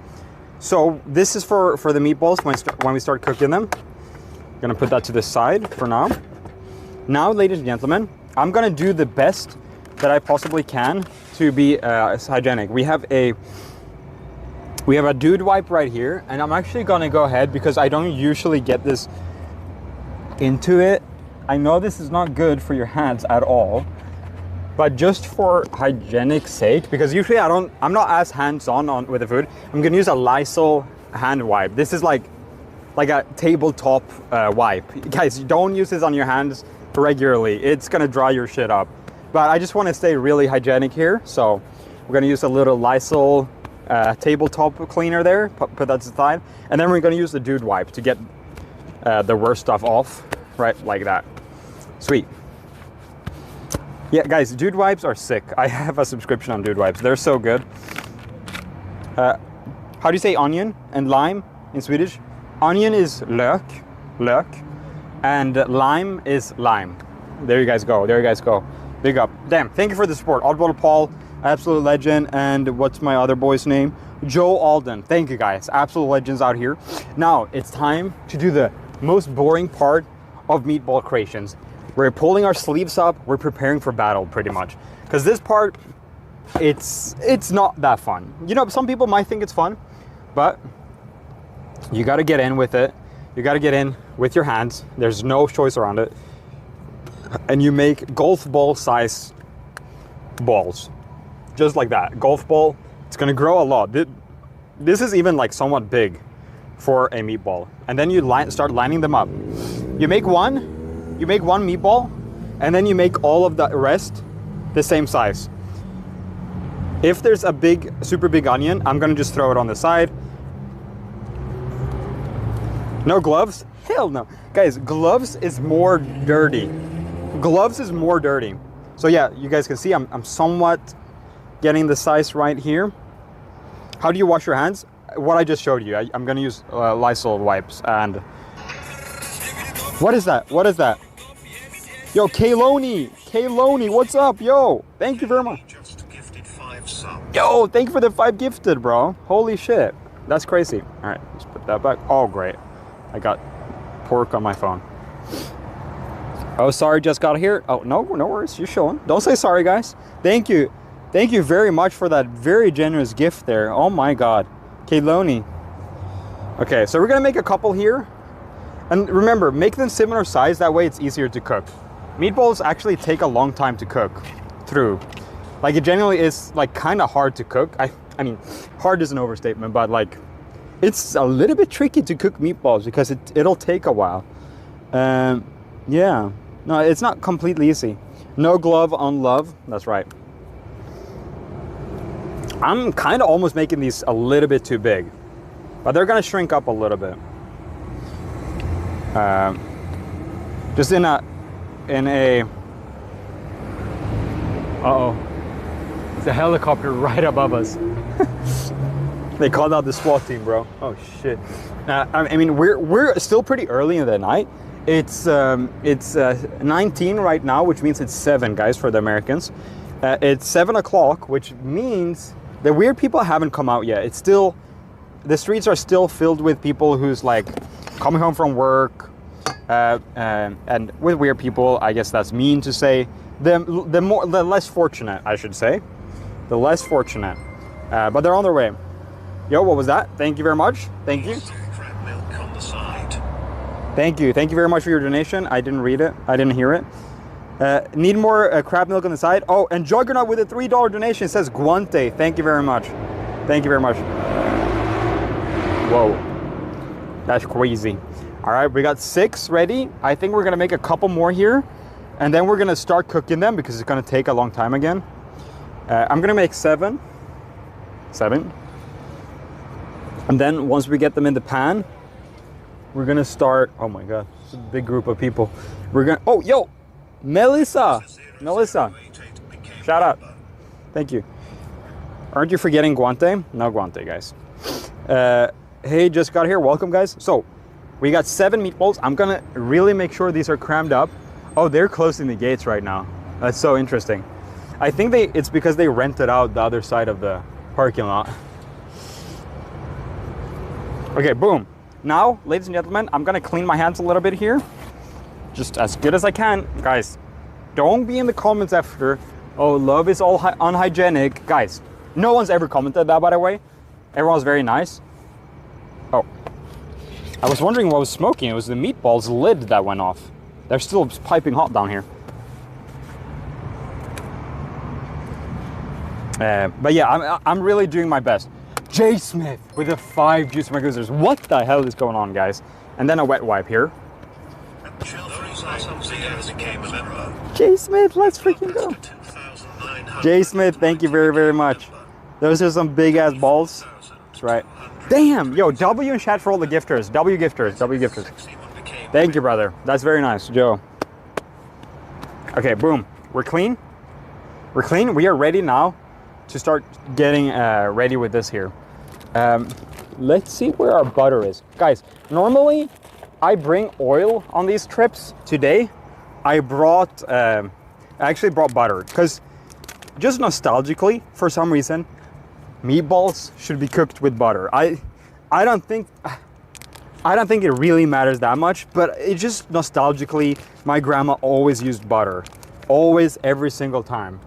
so this is for the meatballs when we start cooking them. Gonna put that to the side for now. Now, ladies and gentlemen, I'm gonna do the best that I possibly can to be hygienic. We have a dude wipe right here, and I'm actually gonna go ahead because I don't usually get this into it. I know this is not good for your hands at all, but just for hygienic sake, because usually I'm not as hands-on with the food. I'm gonna use a Lysol hand wipe. This is like a tabletop wipe. Guys, don't use this on your hands regularly. It's gonna dry your shit up. But I just wanna stay really hygienic here. So we're gonna use a little Lysol tabletop cleaner there, put that to the side. And then we're gonna use the dude wipe to get the worst stuff off, right, like that. Sweet. Yeah, guys, dude wipes are sick. I have a subscription on dude wipes. They're so good. How do you say onion and lime in Swedish? Onion is lök, and lime is lime. There you guys go, Big up. Damn, thank you for the support. Oddball Paul, absolute legend, and what's my other boy's name? Joe Alden. Thank you guys, absolute legends out here. Now, it's time to do the most boring part of meatball creations. We're pulling our sleeves up, we're preparing for battle pretty much. Because this part, it's not that fun. You know, some people might think it's fun, but you gotta get in with it. You gotta get in with your hands. There's no choice around it. And you make golf ball size balls. Just like that, golf ball. It's gonna grow a lot. This is even like somewhat big for a meatball. And then you start lining them up. You make one meatball, and then you make all of the rest the same size. If there's a super big onion, I'm gonna just throw it on the side. No gloves? Hell no. Guys, gloves is more dirty. Gloves is more dirty. So yeah, you guys can see I'm somewhat getting the size right here. How do you wash your hands? What I just showed you. I'm gonna use Lysol wipes. And what is that? What is that? Yo, Kayloni, what's up? Yo, thank you very much. just gifted 5 subs. Yo, thank you for the 5 gifted, bro. Holy shit, that's crazy. All right, let's put that back. Oh, great. I got pork on my phone. Oh, sorry, just got here. Oh, no worries, you're showing. Don't say sorry, guys. Thank you very much for that very generous gift there. Oh my God, Kayloni. Okay, so we're gonna make a couple here. And remember, make them similar size, that way it's easier to cook. Meatballs actually take a long time to cook through. Like, it generally is like kind of hard to cook. I mean, hard is an overstatement, but like, it's a little bit tricky to cook meatballs because it'll take a while. Yeah, no, it's not completely easy. No glove on love, that's right. I'm kind of almost making these a little bit too big, but they're gonna shrink up a little bit. Just in a, uh-oh, it's a helicopter right above us. They called out the SWAT team, bro. Oh shit. I mean, we're still pretty early in the night. It's 19 right now, which means it's 7, guys, for the Americans. It's 7 o'clock, which means the weird people haven't come out yet. It's still, the streets are still filled with people who's like coming home from work, and with weird people, I guess that's mean to say. The less fortunate, I should say. The less fortunate. But they're on their way. Yo, what was that? Thank you very much. Thank you. Crab milk on the side. Thank you. Thank you very much for your donation. I didn't read it. I didn't hear it. Need more crab milk on the side. Oh, and Juggernaut with a $3 donation says Guante. Thank you very much. Thank you very much. Whoa. That's crazy. All right, we got 6 ready. I think we're going to make a couple more here. And then we're going to start cooking them because it's going to take a long time again. I'm going to make 7. And then once we get them in the pan, We're gonna start. Oh my god, it's a big group of people. We're gonna. Oh, yo, Melissa. Melissa, shout out. Thank you. Aren't you forgetting Guante? No Guante, guys. Hey, just got here. Welcome, guys. So, we got 7 meatballs. I'm gonna really make sure these are crammed up. Oh, they're closing the gates right now. That's so interesting. I think it's because they rented out the other side of the parking lot. Okay, boom. Now, ladies and gentlemen, I'm gonna clean my hands a little bit here. Just as good as I can. Guys, don't be in the comments after, oh, love is all unhygienic. Guys, no one's ever commented that, by the way. Everyone's very nice. Oh, I was wondering what was smoking. It was the meatballs lid that went off. They're still piping hot down here. But yeah, I'm really doing my best. Jay Smith with the 5 juice magazers. What the hell is going on, guys? And then a wet wipe here. Jay Smith, let's freaking go. Jay Smith, thank you very, very much. Those are some big ass balls. That's right. Damn, yo, W in chat for all the gifters. W gifters, W gifters. Thank you, brother. That's very nice, Joe. Okay, boom. We're clean. We're clean. We are ready now to start getting ready with this here. Let's see where our butter is. Guys, normally I bring oil on these trips. Today, I actually brought butter because just nostalgically, for some reason, meatballs should be cooked with butter. I don't think it really matters that much, but it just nostalgically, my grandma always used butter. Always, every single time.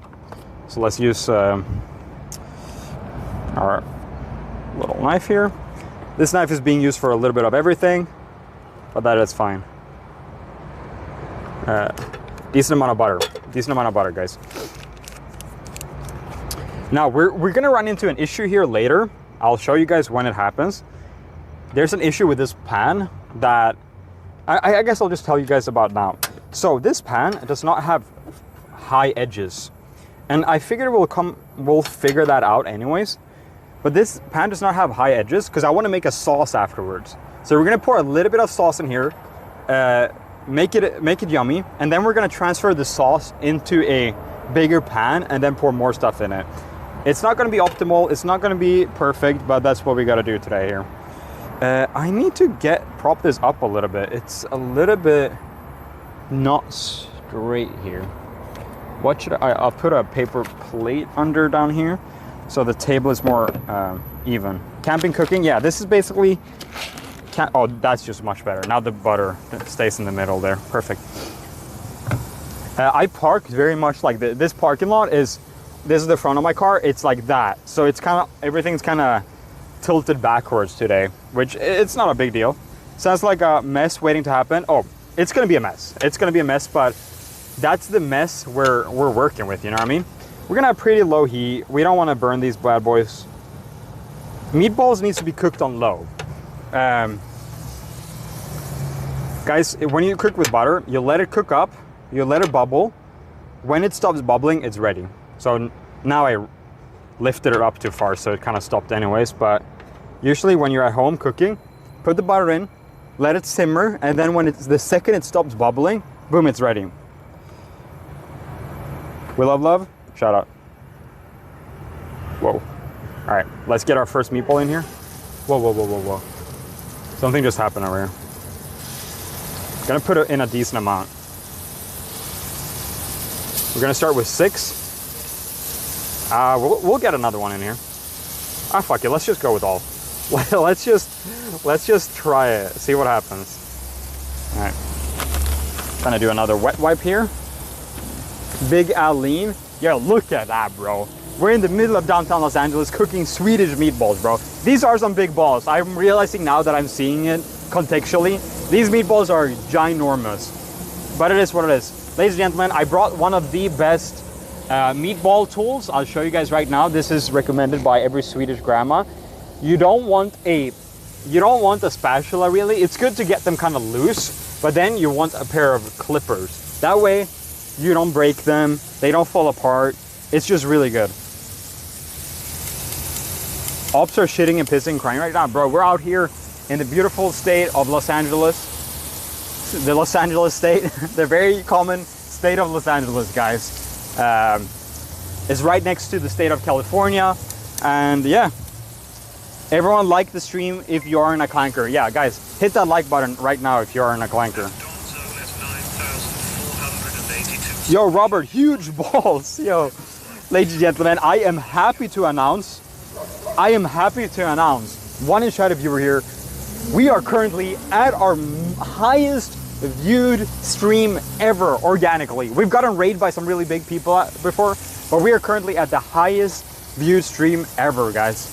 So let's use our little knife here. This knife is being used for a little bit of everything, but that is fine. Decent amount of butter. Decent amount of butter, guys. Now, we're gonna run into an issue here later. I'll show you guys when it happens. There's an issue with this pan that I guess I'll just tell you guys about now. So this pan does not have high edges. And I figured we'll figure that out anyways. But this pan does not have high edges because I want to make a sauce afterwards. So we're gonna pour a little bit of sauce in here, make it yummy, and then we're gonna transfer the sauce into a bigger pan and then pour more stuff in it. It's not gonna be optimal, it's not gonna be perfect, but that's what we gotta do today here. I need to prop this up a little bit. It's a little bit not straight here. What should I'll put a paper plate under down here so the table is more even. Camping cooking, yeah, this is basically, oh, that's just much better. Now the butter stays in the middle there, perfect. I park very much like this parking lot this is the front of my car, it's like that. So it's everything's kind of tilted backwards today, which it's not a big deal. Sounds like a mess waiting to happen. Oh, it's gonna be a mess. It's gonna be a mess, but that's the mess we're working with, you know what I mean? We're gonna have pretty low heat. We don't wanna burn these bad boys. Meatballs needs to be cooked on low. Guys, when you cook with butter, you let it cook up, you let it bubble. When it stops bubbling, it's ready. So now I lifted it up too far, so it kind of stopped anyways, but usually when you're at home cooking, put the butter in, let it simmer, and then the second it stops bubbling, boom, it's ready. We love, shout out. Whoa. All right, let's get our first meatball in here. Whoa. Something just happened over here. Gonna put it in a decent amount. We're gonna start with 6. We'll get another one in here. Ah, fuck it, let's just go with all. let's just try it, see what happens. All right, gonna do another wet wipe here. Big Aline. Yeah, look at that, bro. We're in the middle of downtown Los Angeles cooking Swedish meatballs, bro. These are some big balls. I'm realizing now that I'm seeing it contextually. These meatballs are ginormous, but it is what it is. Ladies and gentlemen, I brought one of the best meatball tools. I'll show you guys right now. This is recommended by every Swedish grandma. You don't want a spatula really. It's good to get them kind of loose, but then you want a pair of clippers. That way you don't break them, they don't fall apart. It's just really good. Ops are shitting and pissing, crying right now, bro. We're out here in the beautiful state of Los Angeles. The Los Angeles state, the very common state of Los Angeles, guys. It's right next to the state of California. And yeah, everyone like the stream if you are in a clanker. Yeah, guys, hit that like button right now if you are in a clanker. Yo, Robert, huge balls. Yo, ladies and gentlemen, I am happy to announce, one enchanted viewer here. We are currently at our highest viewed stream ever organically. We've gotten raided by some really big people before, but we are currently at the highest viewed stream ever, guys.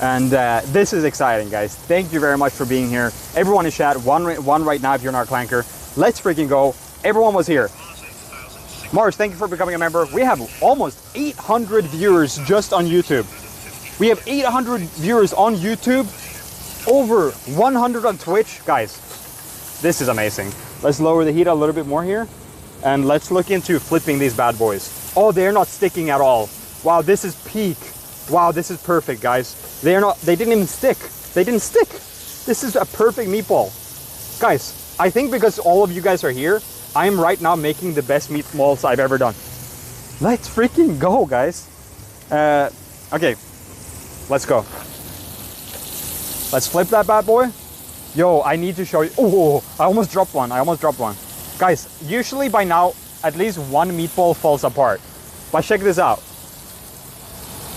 And this is exciting, guys. Thank you very much for being here. Everyone in chat, one right now if you're in our clanker. Let's freaking go. Everyone was here. Mars, thank you for becoming a member. We have almost 800 viewers just on YouTube. We have 800 viewers on YouTube, over 100 on Twitch. Guys, this is amazing. Let's lower the heat a little bit more here. And let's look into flipping these bad boys. Oh, they're not sticking at all. Wow, this is peak. Wow, this is perfect, guys. They didn't even stick. They didn't stick. This is a perfect meatball. Guys, I think because all of you guys are here, I am right now making the best meatballs I've ever done. Let's freaking go, guys. Okay, let's go. Let's flip that bad boy. Yo, I need to show you. Oh, I almost dropped one. Guys, usually by now, at least one meatball falls apart. But check this out.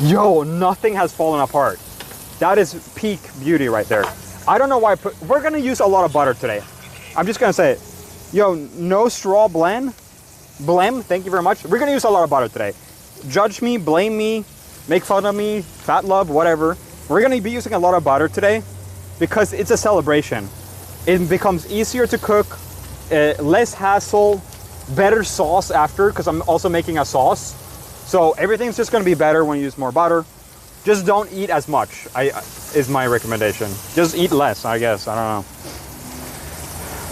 Yo, nothing has fallen apart. That is peak beauty right there. I don't know why we're gonna use a lot of butter today. I'm just gonna say it. Yo, no straw blem, thank you very much. We're gonna use a lot of butter today. Judge me, blame me, make fun of me, fat love, whatever. We're gonna be using a lot of butter today because it's a celebration. It becomes easier to cook, less hassle, better sauce after, because I'm also making a sauce. So everything's just gonna be better when you use more butter. Just don't eat as much, is my recommendation. Just eat less, I guess, I don't know.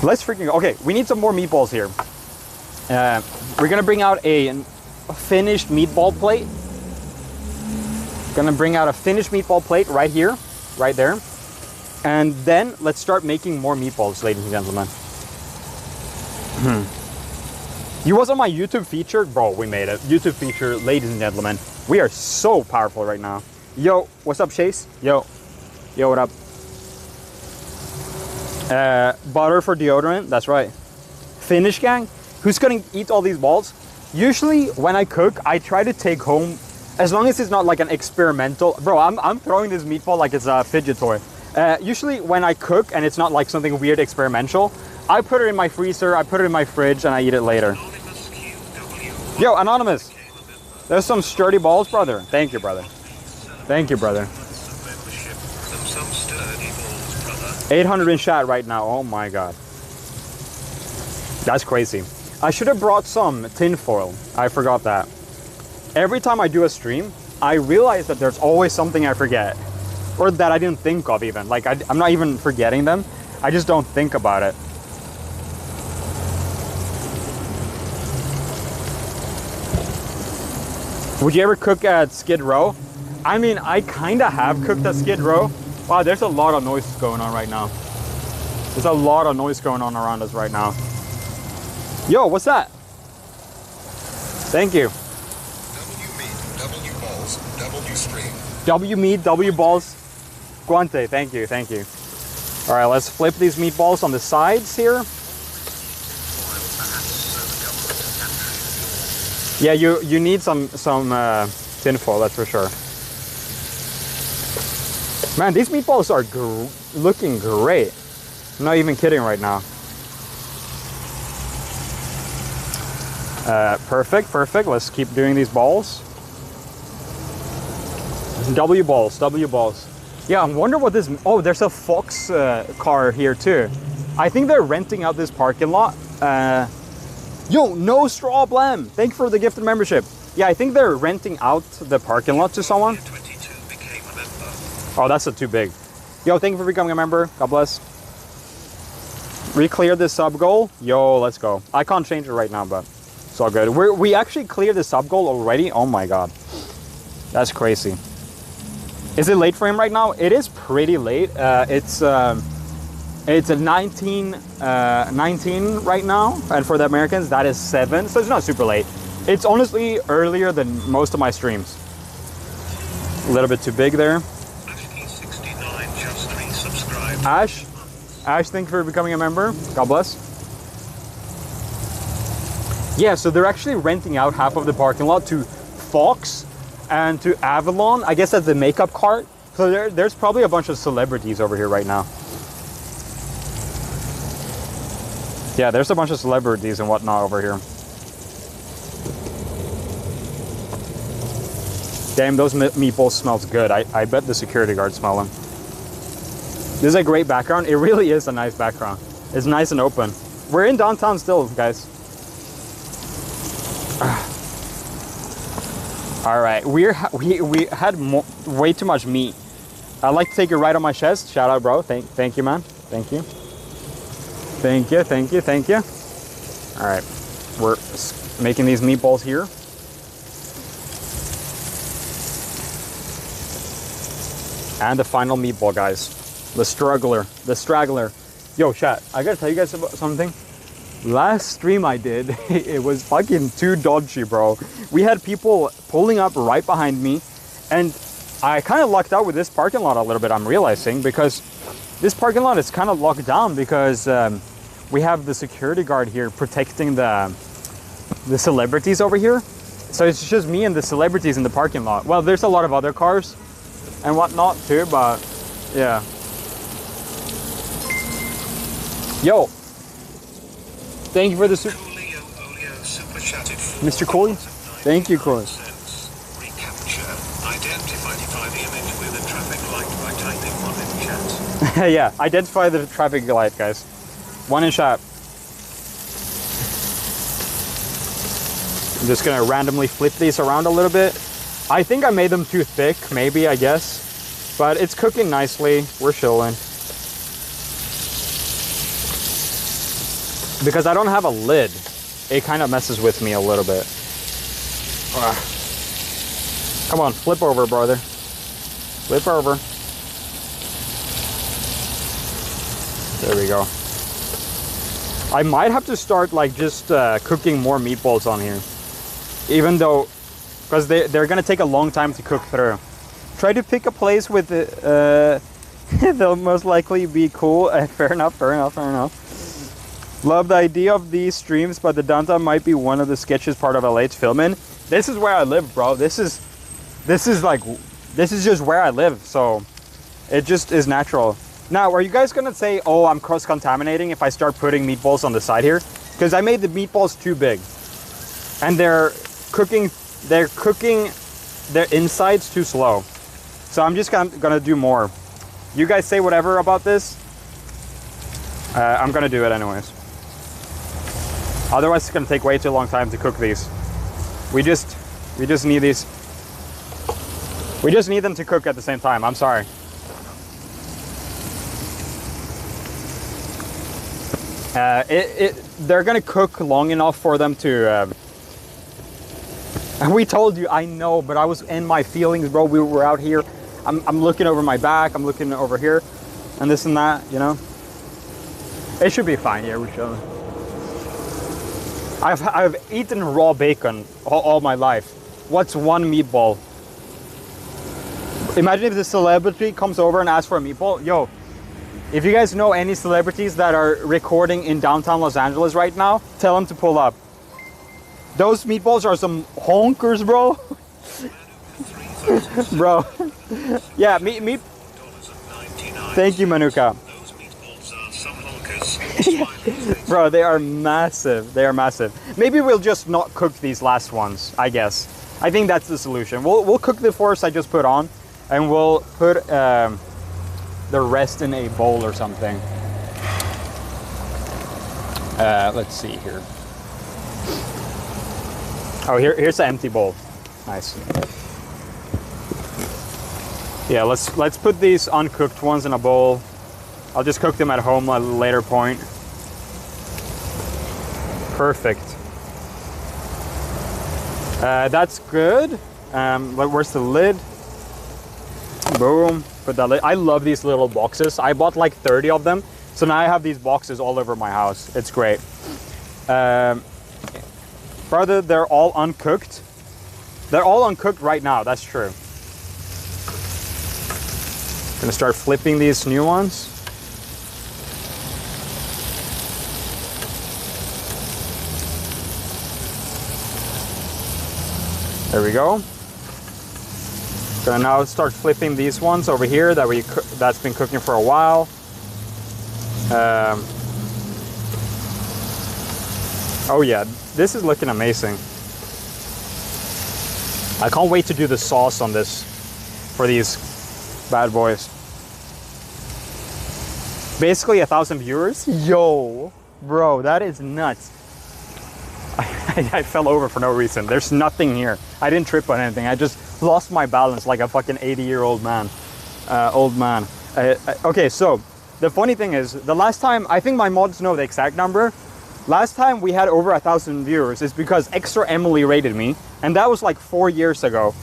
Let's freaking go. Okay, we need some more meatballs here. We're gonna bring out a finished meatball plate. Gonna bring out a finished meatball plate right here, right there. And then let's start making more meatballs, ladies and gentlemen. You was on my YouTube feature? Bro, we made it. YouTube feature, ladies and gentlemen. We are so powerful right now. Yo, what's up, Chase? Yo, what up? Butter for deodorant, that's right. Finish, gang? Who's gonna eat all these balls? Usually when I cook, I try to take home, as long as it's not like an experimental, bro, I'm throwing this meatball like it's a fidget toy. Usually when I cook and it's not like something weird experimental, I put it in my freezer, I put it in my fridge, and I eat it later. Yo, Anonymous, there's some sturdy balls, brother. Thank you, brother. Thank you, brother. 800 in chat right now. Oh my god. That's crazy. I should have brought some tin foil. I forgot that. Every time I do a stream, I realize that there's always something I forget. Or that I didn't think of even. Like, I'm not even forgetting them. I just don't think about it. Would you ever cook at Skid Row? I mean, I kind of have cooked at Skid Row. Wow, there's a lot of noise going on right now. There's a lot of noise going on around us right now. Yo, what's that? Thank you. W balls, W stream. W meat, W balls. Guante, thank you. All right, let's flip these meatballs on the sides here. Yeah, you need some tin foil, that's for sure. Man, these meatballs are looking great. I'm not even kidding right now. Perfect. Let's keep doing these balls. W balls. Yeah, I wonder what this... Oh, there's a Fox car here too. I think they're renting out this parking lot. Yo, no straw blam. Thank you for the gifted membership. Yeah, I think they're renting out the parking lot to someone. Oh, that's too big. Yo, thank you for becoming a member. God bless. Re-clear this sub goal. Yo, let's go. I can't change it right now, but it's all good. We actually cleared the sub goal already. Oh my god. That's crazy. Is it late for him right now? It is pretty late. It's It's a 19 right now, and for the Americans that is 7, so it's not super late. It's honestly earlier than most of my streams. A little bit too big there. Ashkey69 just 3 subscribed. Ash, thank you for becoming a member. God bless. Yeah, so they're actually renting out half of the parking lot to Fox and to Avalon. I guess that's the makeup cart. So there's probably a bunch of celebrities over here right now. Yeah, there's a bunch of celebrities and whatnot over here. Damn, those meatballs smells good. I bet the security guards smell them. This is a great background. It really is a nice background. It's nice and open. We're in downtown still, guys. All right, we had way too much meat. I'd like to take it right on my chest. Shout out, bro. Thank you, man. Thank you. Thank you, thank you, thank you. All right, we're making these meatballs here. And the final meatball, guys. The straggler. Yo, chat, I gotta tell you guys about something. Last stream I did, it was fucking too dodgy, bro. We had people pulling up right behind me, and I kind of lucked out with this parking lot a little bit, I'm realizing, because this parking lot is kind of locked down because we have the security guard here protecting the celebrities over here. So it's just me and the celebrities in the parking lot. Well, there's a lot of other cars and whatnot too, but yeah. Yo, thank you for the super chatted. Mr. Cooley, thank you, Cooley. Recapture. Identify the image with a traffic light by typing 1 in chat. Yeah, identify the traffic light, guys. 1 in chat. I'm just gonna randomly flip these around a little bit. I think I made them too thick, maybe, I guess. But it's cooking nicely. We're chilling. Because I don't have a lid, it kind of messes with me a little bit. Come on, flip over, brother. Flip over. There we go. I might have to start like just cooking more meatballs on here. Even though, because they're gonna take a long time to cook through. Try to pick a place with they'll most likely be cool. Fair enough. Love the idea of these streams, but the downtown might be one of the sketchiest part of LA to film in. This is where I live, bro. This is just where I live, so it just is natural. Now, are you guys gonna say, oh, I'm cross-contaminating if I start putting meatballs on the side here? Because I made the meatballs too big. And they're cooking their insides too slow. So I'm just gonna do more. You guys say whatever about this. I'm gonna do it anyways. Otherwise, it's gonna take way too long time to cook these. We just need these. We just need them to cook at the same time. I'm sorry. They're gonna cook long enough for them to. We told you, I know, but I was in my feelings, bro. We were out here. I'm looking over my back. I'm looking over here, and this and that. You know. It should be fine. Yeah, we're chilling. I've eaten raw bacon all my life. What's one meatball? Imagine if the celebrity comes over and asks for a meatball. Yo, if you guys know any celebrities that are recording in downtown Los Angeles right now, tell them to pull up. Those meatballs are some honkers, bro. Bro. Yeah, meat. Thank you, Manuka. Bro, they are massive. They are massive. Maybe we'll just not cook these last ones, I guess. I think that's the solution. We'll cook the force I just put on, and we'll put the rest in a bowl or something. Let's see here. Oh, here's the empty bowl. Nice. Yeah, let's put these uncooked ones in a bowl. I'll just cook them at home at a later point. Perfect. That's good. Where's the lid? Boom. Put that lid. I love these little boxes. I bought like 30 of them So now I have these boxes all over my house. It's great. Further, they're all uncooked. They're all uncooked right now, that's true. Gonna start flipping these new ones. There we go. Gonna now start flipping these ones over here that's been cooking for a while. Oh yeah, this is looking amazing. I can't wait to do the sauce on this for these bad boys. Basically 1,000 viewers. Yo, bro, that is nuts. I fell over for no reason. There's nothing here. I didn't trip on anything. I just lost my balance like a fucking 80-year-old man. Okay, so the funny thing is, the last time, I think my mods know the exact number. Last time we had over 1,000 viewers is because Extra Emily rated me, and that was like 4 years ago.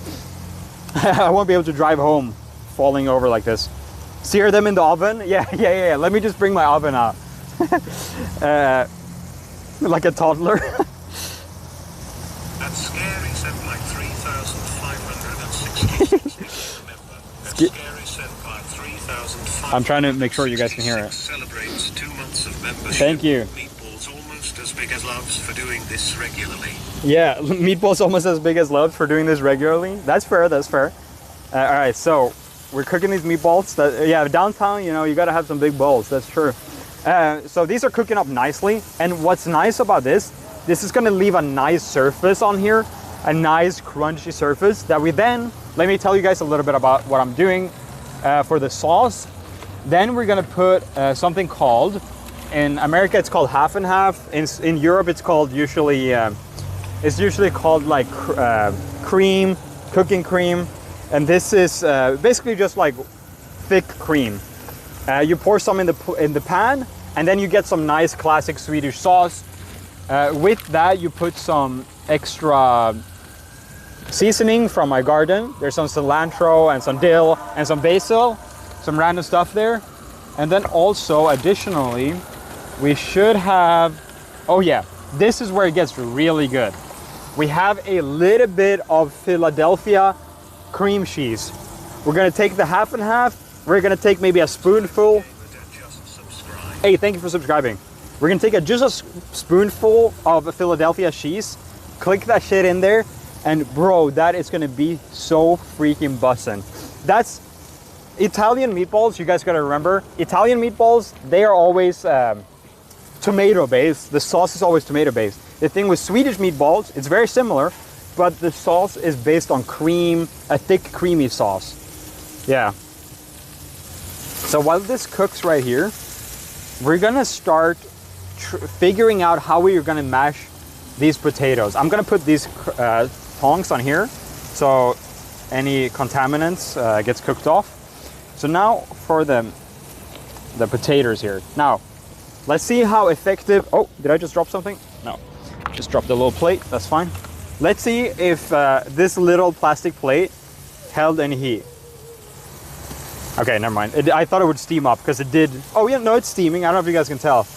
I won't be able to drive home falling over like this. Sear them in the oven? Yeah. Let me just bring my oven out. Like a toddler. That's scary sent by 3,566. Remember, that's scary sent by 3,500. I'm trying to make sure you guys can hear it. Celebrates 2 months of membership. Thank you. Meatballs almost as big as Loves for doing this regularly. Yeah, Meatballs almost as big as Loves for doing this regularly. That's fair, that's fair. All right, so we're cooking these meatballs. Yeah, downtown, you know, you gotta have some big bowls, that's true. So these are cooking up nicely. And what's nice about this is gonna leave a nice surface on here, a nice crunchy surface that we then, let me tell you guys a little bit about what I'm doing for the sauce. Then we're gonna put something called, in America it's called half and half. In Europe it's called usually called like cream, cooking cream. And this is basically just like thick cream. You pour some in the pan, and then you get some nice classic Swedish sauce. With that, you put some extra seasoning from my garden. There's some cilantro and some dill and some basil, some random stuff there. And then also, additionally, we should have, oh yeah, this is where it gets really good. We have a little bit of Philadelphia cream cheese. We're gonna take the half and half. We're gonna take maybe a spoonful. Hey, thank you for subscribing. We're gonna take just a spoonful of Philadelphia cheese, click that shit in there, and bro, that is gonna be so freaking bussin'. That's Italian meatballs. You guys gotta remember, Italian meatballs, they are always tomato based. The sauce is always tomato based. The thing with Swedish meatballs, it's very similar, but the sauce is based on cream, a thick creamy sauce. Yeah. So while this cooks right here, we're gonna start figuring out how we are gonna mash these potatoes. I'm gonna put these tongs on here so any contaminants gets cooked off. So now for the potatoes here. Now, let's see how effective, oh, did I just drop something? No, just dropped a little plate, that's fine. Let's see if this little plastic plate held any heat. Okay, never mind. I thought it would steam up because it did. Oh yeah, no, it's steaming. I don't know if you guys can tell.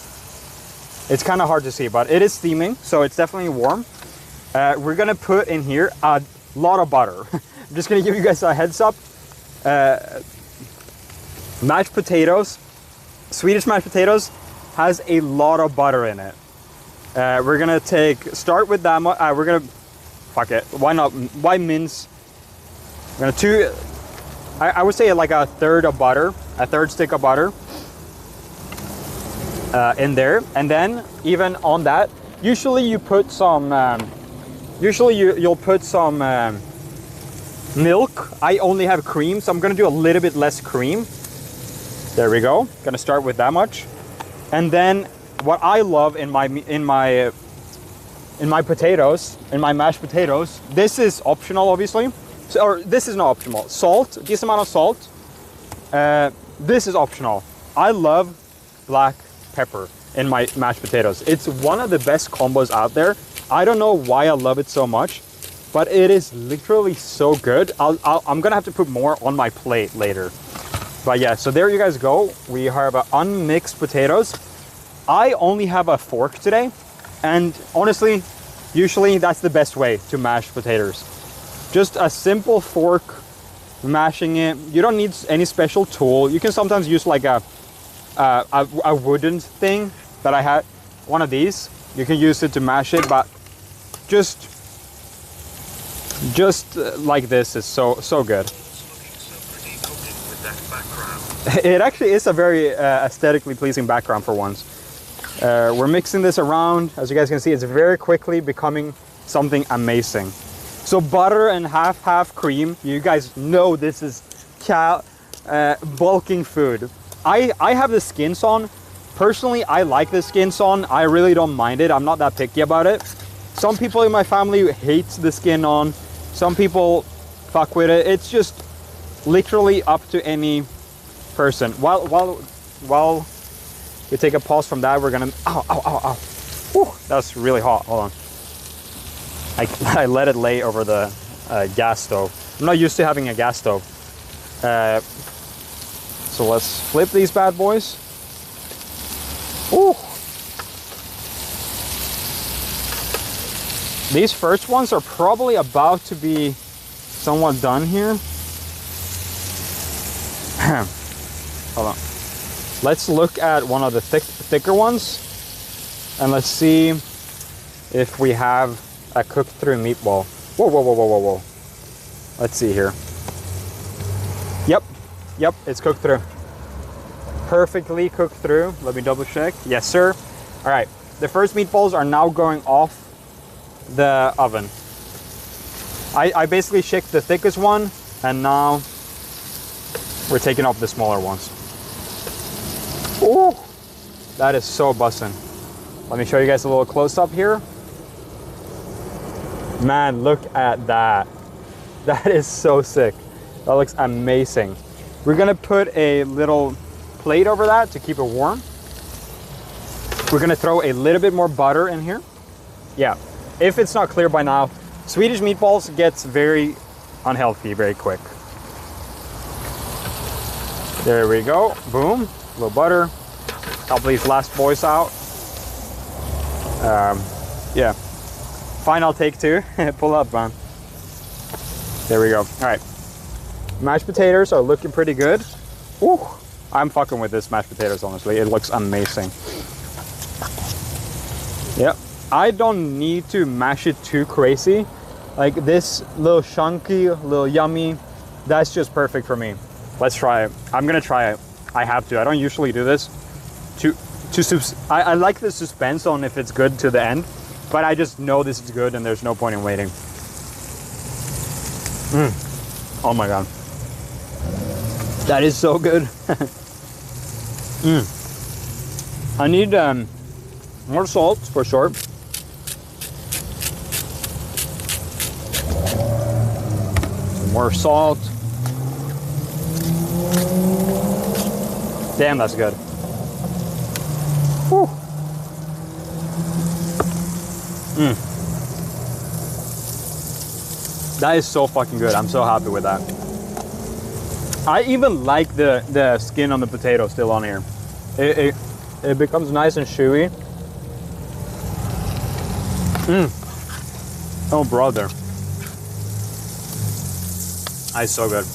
It's kind of hard to see, but it is steaming, so it's definitely warm. We're gonna put in here a lot of butter. I'm just gonna give you guys a heads up. Mashed potatoes, Swedish mashed potatoes, has a lot of butter in it. We're gonna start with that much. We're gonna, fuck it. Why not? Why mince? We're gonna I would say like a third of butter, a third stick of butter in there, and then even on that, usually you put some. You'll put some milk. I only have cream, so I'm gonna do a little bit less cream. There we go. Gonna start with that much, and then what I love in my potatoes, in my mashed potatoes. This is optional, obviously. Or this is not optional. Salt, this amount of salt. This is optional. I love black pepper in my mashed potatoes. It's one of the best combos out there. I don't know why I love it so much, but it is literally so good. I'm gonna have to put more on my plate later. But yeah, so there you guys go. We have unmixed potatoes. I only have a fork today, and honestly, usually that's the best way to mash potatoes. Just a simple fork, mashing it. You don't need any special tool. You can sometimes use like a wooden thing that I had, one of these. You can use it to mash it, but just like this is so good. It actually is a very aesthetically pleasing background for once. We're mixing this around. As you guys can see, it's very quickly becoming something amazing. So butter and half cream. You guys know this is bulking food. I have the skins on. Personally, I like the skins on. I really don't mind it. I'm not that picky about it. Some people in my family hate the skin on. Some people fuck with it. It's just literally up to any person. While we take a pause from that, we're gonna ow. Whew, that's really hot. Hold on. I let it lay over the gas stove. I'm not used to having a gas stove. So let's flip these bad boys. Ooh. These first ones are probably about to be somewhat done here. Hold on. Let's look at one of the thicker ones, and let's see if we have a cooked through meatball. Whoa. Let's see here. Yep, it's cooked through. Perfectly cooked through. Let me double check. Yes, sir. All right, the first meatballs are now going off the oven. I basically checked the thickest one, and now we're taking off the smaller ones. Ooh, that is so bussin'. Let me show you guys a little close up here. Man, look at that. That is so sick. That looks amazing. We're gonna put a little plate over that to keep it warm. We're gonna throw a little bit more butter in here. Yeah, if it's not clear by now, Swedish meatballs gets very unhealthy very quick. There we go, boom, a little butter. Help these last boys out. Yeah, final take two. Pull up, man. There we go. All right, mashed potatoes are looking pretty good. Ooh, I'm fucking with this mashed potatoes, honestly. It looks amazing. Yep, I don't need to mash it too crazy. Like this little chunky, little yummy, that's just perfect for me. Let's try it. I'm gonna try it. I have to. I don't usually do this. I like the suspense on if it's good to the end, but I just know this is good and there's no point in waiting. Oh my god, that is so good. I need more salt for sure. More salt. Damn, that's good. Whew. That is so fucking good. I'm so happy with that. I even like the skin on the potato still on here. It becomes nice and chewy. Oh brother, that's so good.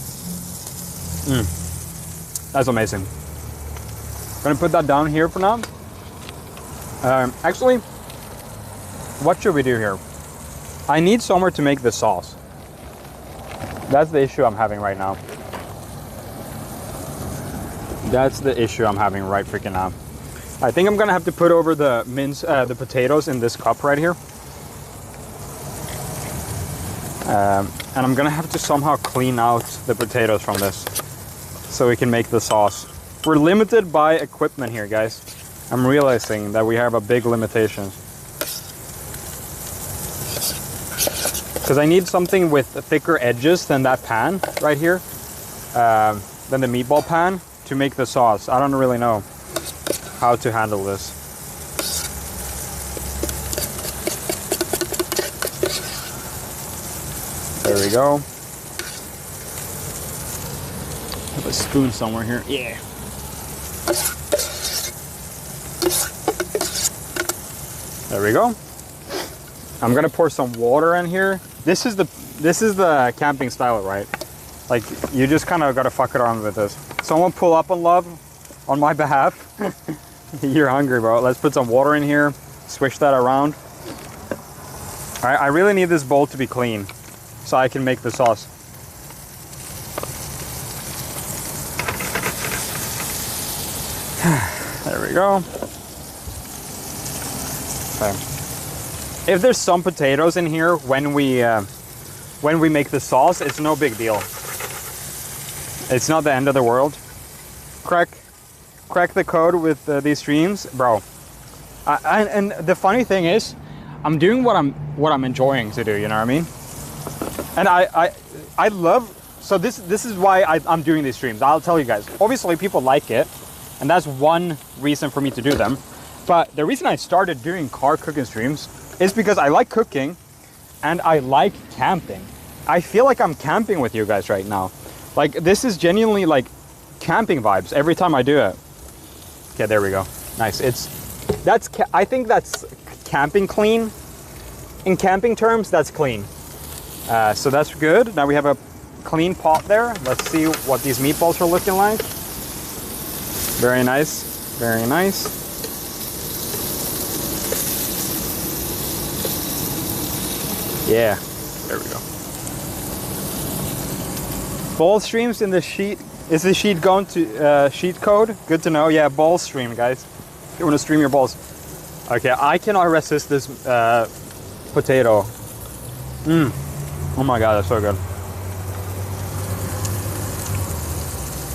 That's amazing. Gonna put that down here for now. Actually, what should we do here? I need somewhere to make the sauce. That's the issue I'm having right now. That's the issue I'm having right freaking now. I think I'm gonna have to put over the the potatoes in this cup right here. And I'm gonna have to somehow clean out the potatoes from this so we can make the sauce. We're limited by equipment here, guys. I'm realizing that we have a big limitation. Because I need something with thicker edges than that pan right here, than the meatball pan to make the sauce. I don't really know how to handle this. There we go. a spoon somewhere here. Yeah. There we go. I'm gonna pour some water in here. This is the camping style, right? Like, you just kind of gotta fuck it around with this. Someone pull up on love on my behalf. You're hungry, bro. Let's put some water in here. Swish that around. All right, I really need this bowl to be clean so I can make the sauce. There we go. Okay. If there's some potatoes in here when we make the sauce, it's no big deal. It's not the end of the world. Crack the code with these streams, bro. And the funny thing is, I'm doing what I'm enjoying to do. You know what I mean? And I love. So this is why I'm doing these streams. I'll tell you guys. Obviously, people like it, and that's one reason for me to do them. But the reason I started doing car cooking streams is because I like cooking, and I like camping. I feel like I'm camping with you guys right now. Like, this is genuinely like camping vibes every time I do it. Okay, there we go. Nice. I think that's camping clean. In camping terms, that's clean. So that's good. Now we have a clean pot there. Let's see what these meatballs are looking like. Very nice. Very nice. Yeah, there we go. Ball streams in the sheet. Is the sheet going to sheet code? Good to know. Yeah, ball stream, guys. If you want to stream your balls. Okay, I cannot resist this potato. Oh my god, that's so good.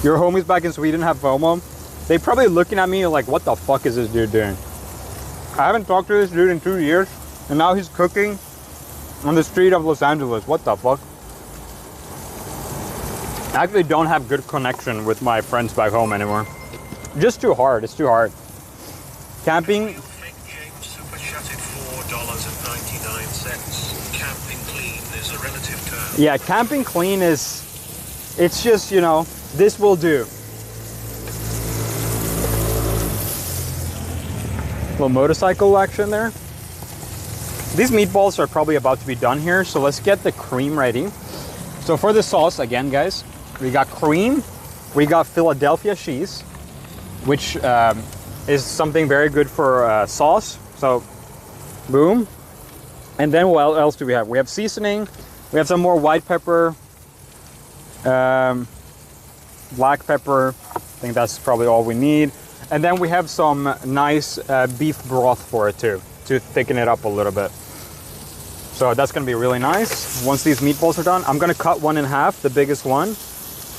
Your homies back in Sweden have FOMO. They probably looking at me like, what the fuck is this dude doing? I haven't talked to this dude in 2 years, and now he's cooking on the street of Los Angeles. What the fuck? I actually don't have good connection with my friends back home anymore. Just too hard. It's too hard. Camping. James super chatted $4.99. Camping clean is a relative term. Yeah, camping clean is. It's just, you know, this will do. Little motorcycle action there. These meatballs are probably about to be done here, so let's get the cream ready. So for the sauce, again, guys, we got cream, we got Philadelphia cheese, which is something very good for sauce. So, boom. And then what else do we have? We have seasoning, we have some more white pepper, black pepper. I think that's probably all we need. And then we have some nice beef broth for it too, to thicken it up a little bit. So that's gonna be really nice. Once these meatballs are done, I'm gonna cut one in half, the biggest one,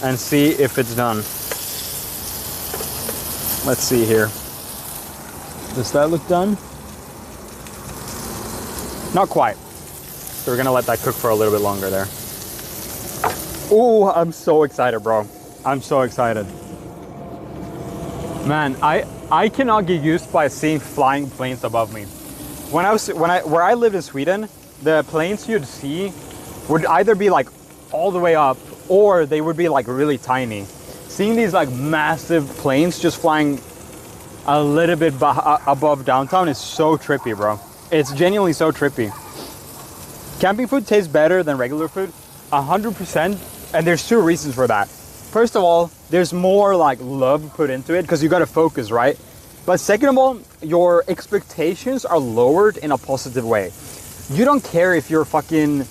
and see if it's done. Let's see here. Does that look done? Not quite. So we're gonna let that cook for a little bit longer there. Oh, I'm so excited, bro. I'm so excited. Man, I cannot get used by seeing flying planes above me. Where I lived in Sweden, the planes you'd see would either be like all the way up, or they would be like really tiny. Seeing these like massive planes just flying a little bit above downtown is so trippy, bro. It's genuinely so trippy. Camping food tastes better than regular food, 100%, and there's two reasons for that. First of all, there's more like love put into it because you gotta focus, right? But second of all, your expectations are lowered in a positive way. You don't care if your fucking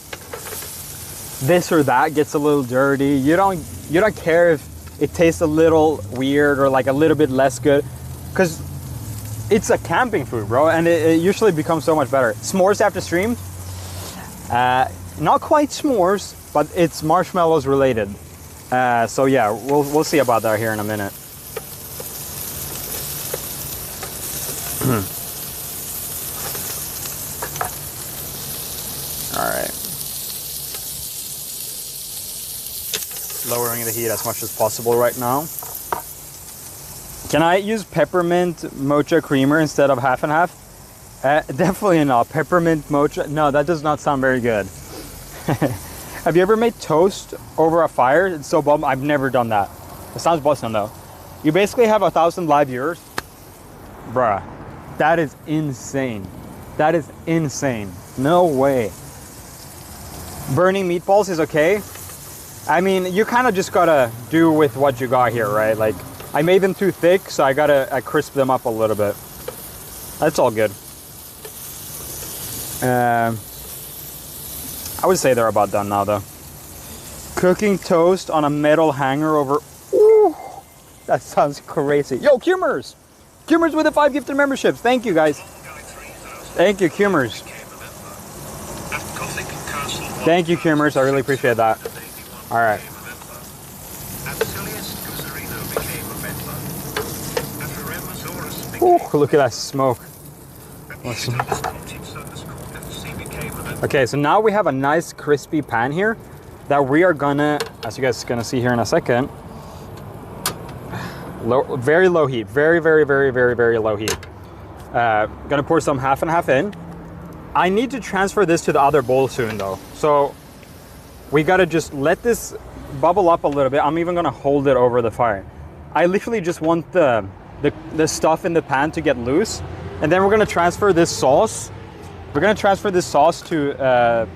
this or that gets a little dirty. You don't care if it tastes a little weird or like a little bit less good, because it's a camping food, bro, and it usually becomes so much better. S'mores after stream, not quite s'mores, but it's marshmallows related. So yeah, we'll see about that here in a minute. All right. Lowering the heat as much as possible right now. Can I use peppermint mocha creamer instead of half and half? Definitely not. Peppermint mocha. No, that does not sound very good. Have you ever made toast over a fire? It's so bomb. I've never done that. It sounds busting though. You basically have 1,000 live viewers. Bruh, that is insane. That is insane. No way. Burning meatballs is okay. I mean, you kind of just gotta do with what you got here, right? Like, I made them too thick, so I gotta crisp them up a little bit. That's all good. I would say they're about done now, though. Cooking toast on a metal hanger over... Ooh, that sounds crazy. Yo, Cumers! Cumers with the 5 gifted memberships. Thank you, guys. Thank you, Cumers. Thank you, Cumers. I really appreciate that. All right. Ooh, look at that smoke. Okay, so now we have a nice crispy pan here that we are gonna, as you guys are gonna see here in a second, very low heat, very low heat. Gonna pour some half and half in. I need to transfer this to the other bowl soon though. So we gotta just let this bubble up a little bit. I'm even gonna hold it over the fire. I literally just want the stuff in the pan to get loose. And then we're gonna transfer this sauce. We're gonna transfer this sauce to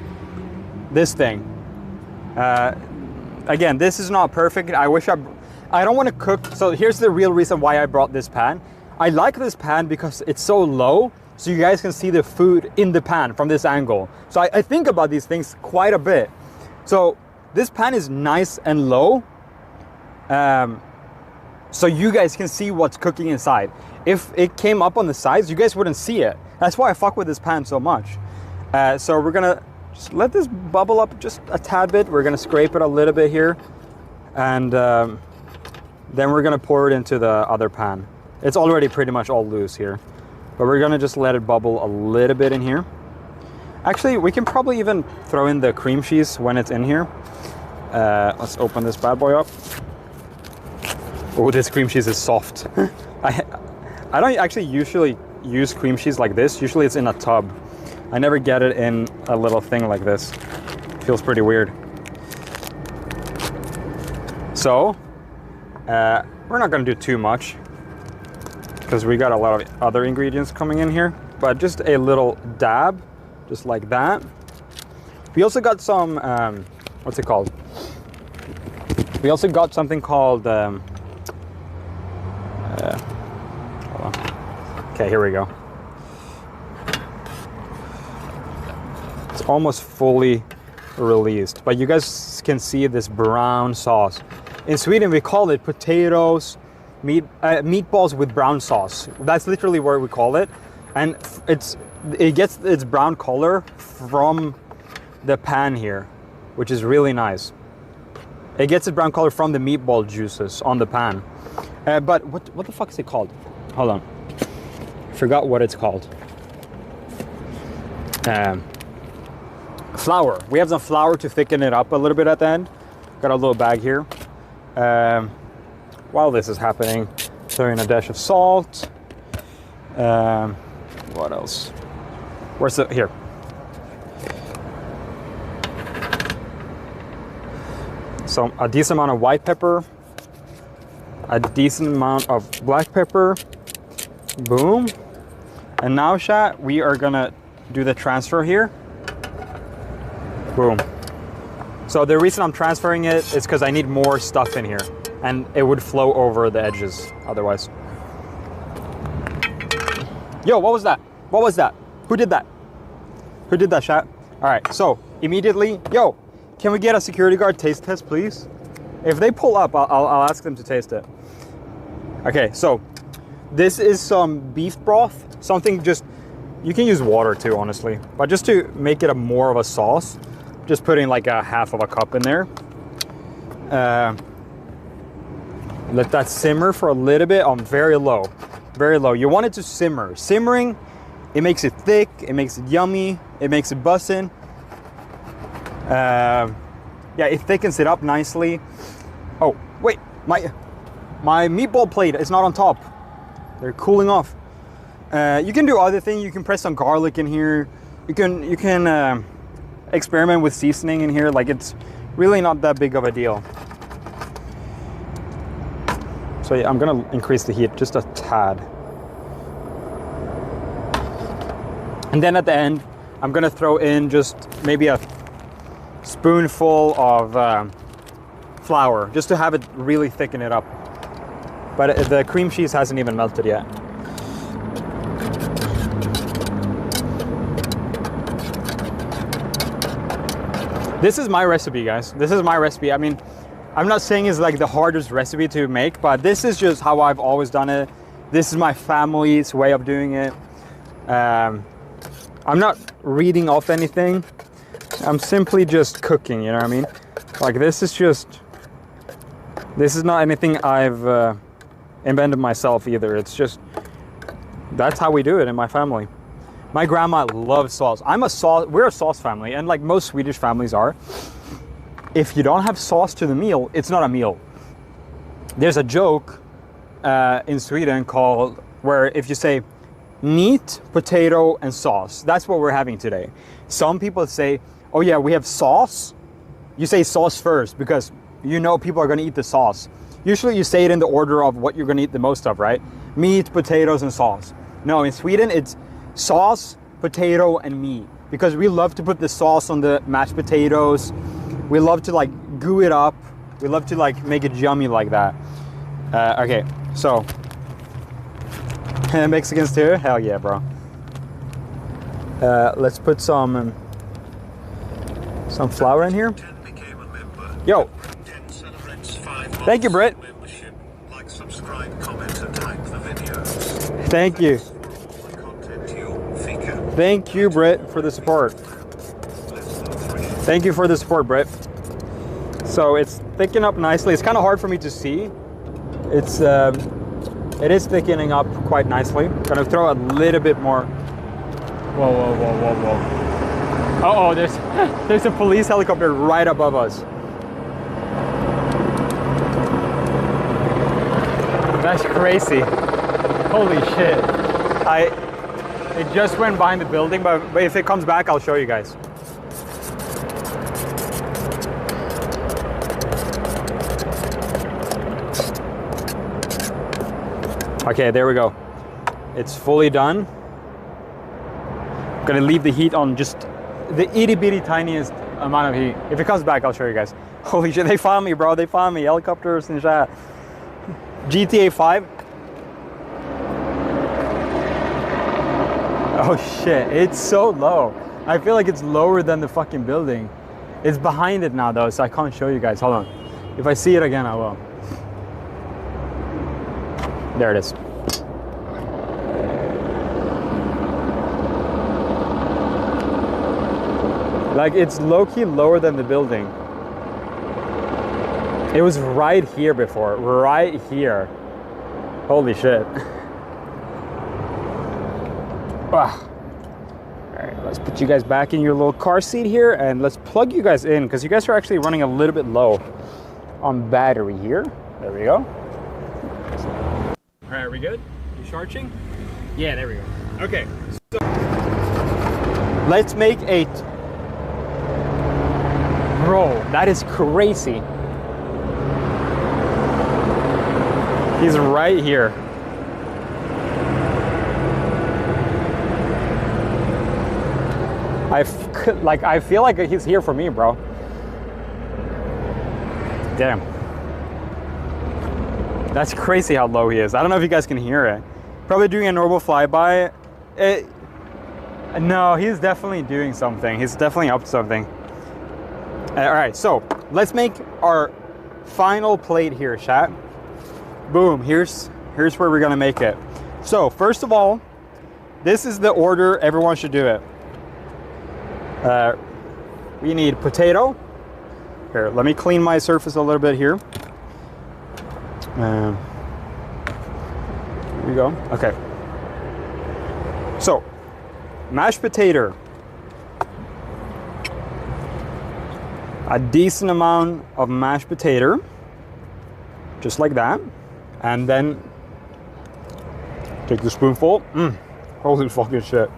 this thing. Again, this is not perfect. I don't want to cook. So here's the real reason why I brought this pan. I like this pan because it's so low, so you guys can see the food in the pan from this angle. So I think about these things quite a bit. So this pan is nice and low, so you guys can see what's cooking inside. If it came up on the sides, you guys wouldn't see it. That's why I fuck with this pan so much. So we're gonna just let this bubble up just a tad bit. We're gonna scrape it a little bit here, and then we're gonna pour it into the other pan. It's already pretty much all loose here, but we're gonna just let it bubble a little bit in here. Actually, we can probably even throw in the cream cheese when it's in here. Let's open this bad boy up. Oh, this cream cheese is soft. I don't actually usually use cream cheese like this. Usually it's in a tub. I never get it in a little thing like this. Feels pretty weird. So, we're not gonna do too much because we got a lot of other ingredients coming in here, but just a little dab, just like that. We also got some, what's it called? We also got something called, hold on. Okay, here we go. It's almost fully released, but you guys can see this brown sauce. In Sweden, we call it potatoes, meatballs with brown sauce. That's literally what we call it. And it gets its brown color from the pan here, which is really nice. It gets its brown color from the meatball juices on the pan. But what the fuck is it called? Hold on. Forgot what it's called. Flour. We have some flour to thicken it up a little bit at the end. Got a little bag here. While this is happening, throw in a dash of salt. What else? Where's the, here. So a decent amount of white pepper, a decent amount of black pepper. Boom. And now, chat, we are gonna do the transfer here. Boom. So the reason I'm transferring it is because I need more stuff in here, and it would flow over the edges otherwise. Yo, what was that? What was that? Who did that? Who did that, chat? All right, so immediately, yo, can we get a security guard taste test, please? If they pull up, I'll ask them to taste it. Okay, so this is some beef broth. Something just, you can use water too, honestly. But just to make it more of a sauce, just putting like a half of a cup in there. Let that simmer for a little bit on very low. Very low. You want it to simmer. Simmering, it makes it thick, it makes it yummy, it makes it bussin'. Yeah, it thickens it up nicely. Oh, wait, my meatball plate is not on top. They're cooling off. You can do other things. You can press some garlic in here. You can experiment with seasoning in here. Like, it's really not that big of a deal. So yeah, I'm gonna increase the heat just a tad. And then at the end, I'm gonna throw in just maybe a spoonful of flour, just to have it really thicken it up. But the cream cheese hasn't even melted yet. This is my recipe, guys. This is my recipe. I mean, I'm not saying it's like the hardest recipe to make, but this is just how I've always done it. This is my family's way of doing it. I'm not reading off anything. I'm simply just cooking, you know what I mean? Like this is not anything I've invented myself either. It's just, that's how we do it in my family. My grandma loves sauce. We're a sauce family, and like most Swedish families are. If you don't have sauce to the meal, it's not a meal. There's a joke in Sweden called, where if you say meat, potato, and sauce, that's what we're having today. Some people say, oh yeah, we have sauce. You say sauce first because you know people are gonna eat the sauce. Usually you say it in the order of what you're gonna eat the most of, right? Meat, potatoes, and sauce. No, in Sweden it's sauce, potato, and meat, because we love to put the sauce on the mashed potatoes. We love to like goo it up. We love to like make it yummy like that. Okay, so Mexicans too? Hell yeah, bro. Let's put some flour in here. Yo. Thank you, Britt. Like, subscribe, comment, and like the videos. Thank you. Thank you, Britt, for the support. Thank you for the support, Britt. So it's thickening up nicely. It's kind of hard for me to see. It is thickening up quite nicely. Gonna throw a little bit more. Whoa, whoa, whoa, whoa, whoa. Uh-oh, there's a police helicopter right above us. That's crazy. Holy shit. It just went behind the building, but if it comes back, I'll show you guys. Okay, there we go. It's fully done. I'm gonna leave the heat on just the itty bitty tiniest amount of heat. If it comes back, I'll show you guys. Holy shit, they found me, bro. They found me. Helicopters and shit. GTA 5. Oh shit, it's so low. I feel like it's lower than the fucking building. It's behind it now though, so I can't show you guys. Hold on. If I see it again, I will. There it is. Like, it's low-key lower than the building. It was right here before, right here. Holy shit. All right, let's put you guys back in your little car seat here, and let's plug you guys in, because you guys are actually running a little bit low on battery here. There we go. All right, are we good? You charging? Yeah, there we go. Okay, so let's make 8. Bro, that is crazy. He's right here. I feel like he's here for me, bro. Damn. That's crazy how low he is. I don't know if you guys can hear it. Probably doing a normal flyby. No, he's definitely doing something. He's definitely up to something. All right, so let's make our final plate here, chat. Boom, here's where we're gonna make it. So first of all, this is the order everyone should do it. We need potato. Here, let me clean my surface a little bit here. Here we go. Okay. So, mashed potato. A decent amount of mashed potato. Just like that. And then take the spoonful. Holy fucking shit.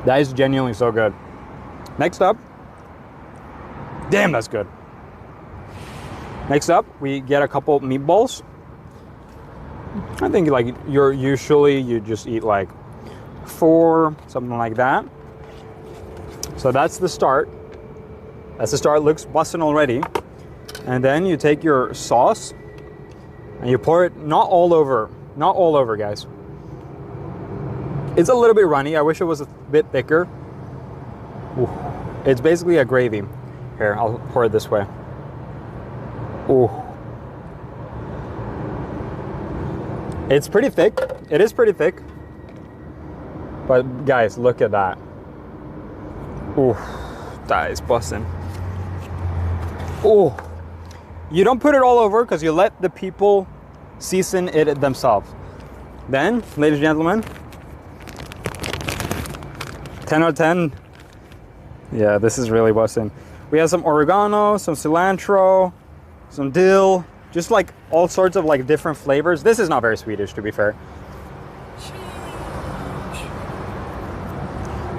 That is genuinely so good. Next up. Damn, that's good. Next up, we get a couple meatballs. I think like you just eat like 4, something like that. So that's the start. That's the start. It looks bussin' already. And then you take your sauce and you pour it not all over, guys. It's a little bit runny. I wish it was a bit thicker. Ooh. It's basically a gravy. Here, I'll pour it this way. Ooh. It's pretty thick. It is pretty thick. But guys, look at that. Ooh, that is bussin'. Ooh. You don't put it all over because you let the people season it themselves. Then, ladies and gentlemen, 10 out of 10. Yeah, this is really bussin'. We have some oregano, some cilantro, some dill, just like all sorts of like different flavors. This is not very Swedish, to be fair.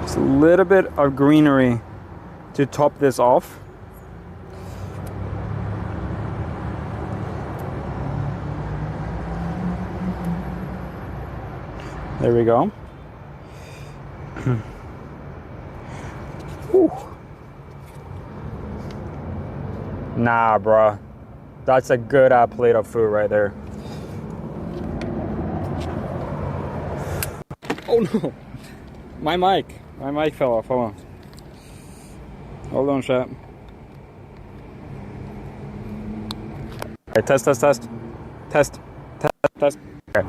Just a little bit of greenery to top this off. There we go. Nah, bruh. That's a good plate of food right there. Oh no! My mic fell off. Hold on. Hold on, chat. Okay, test. Okay.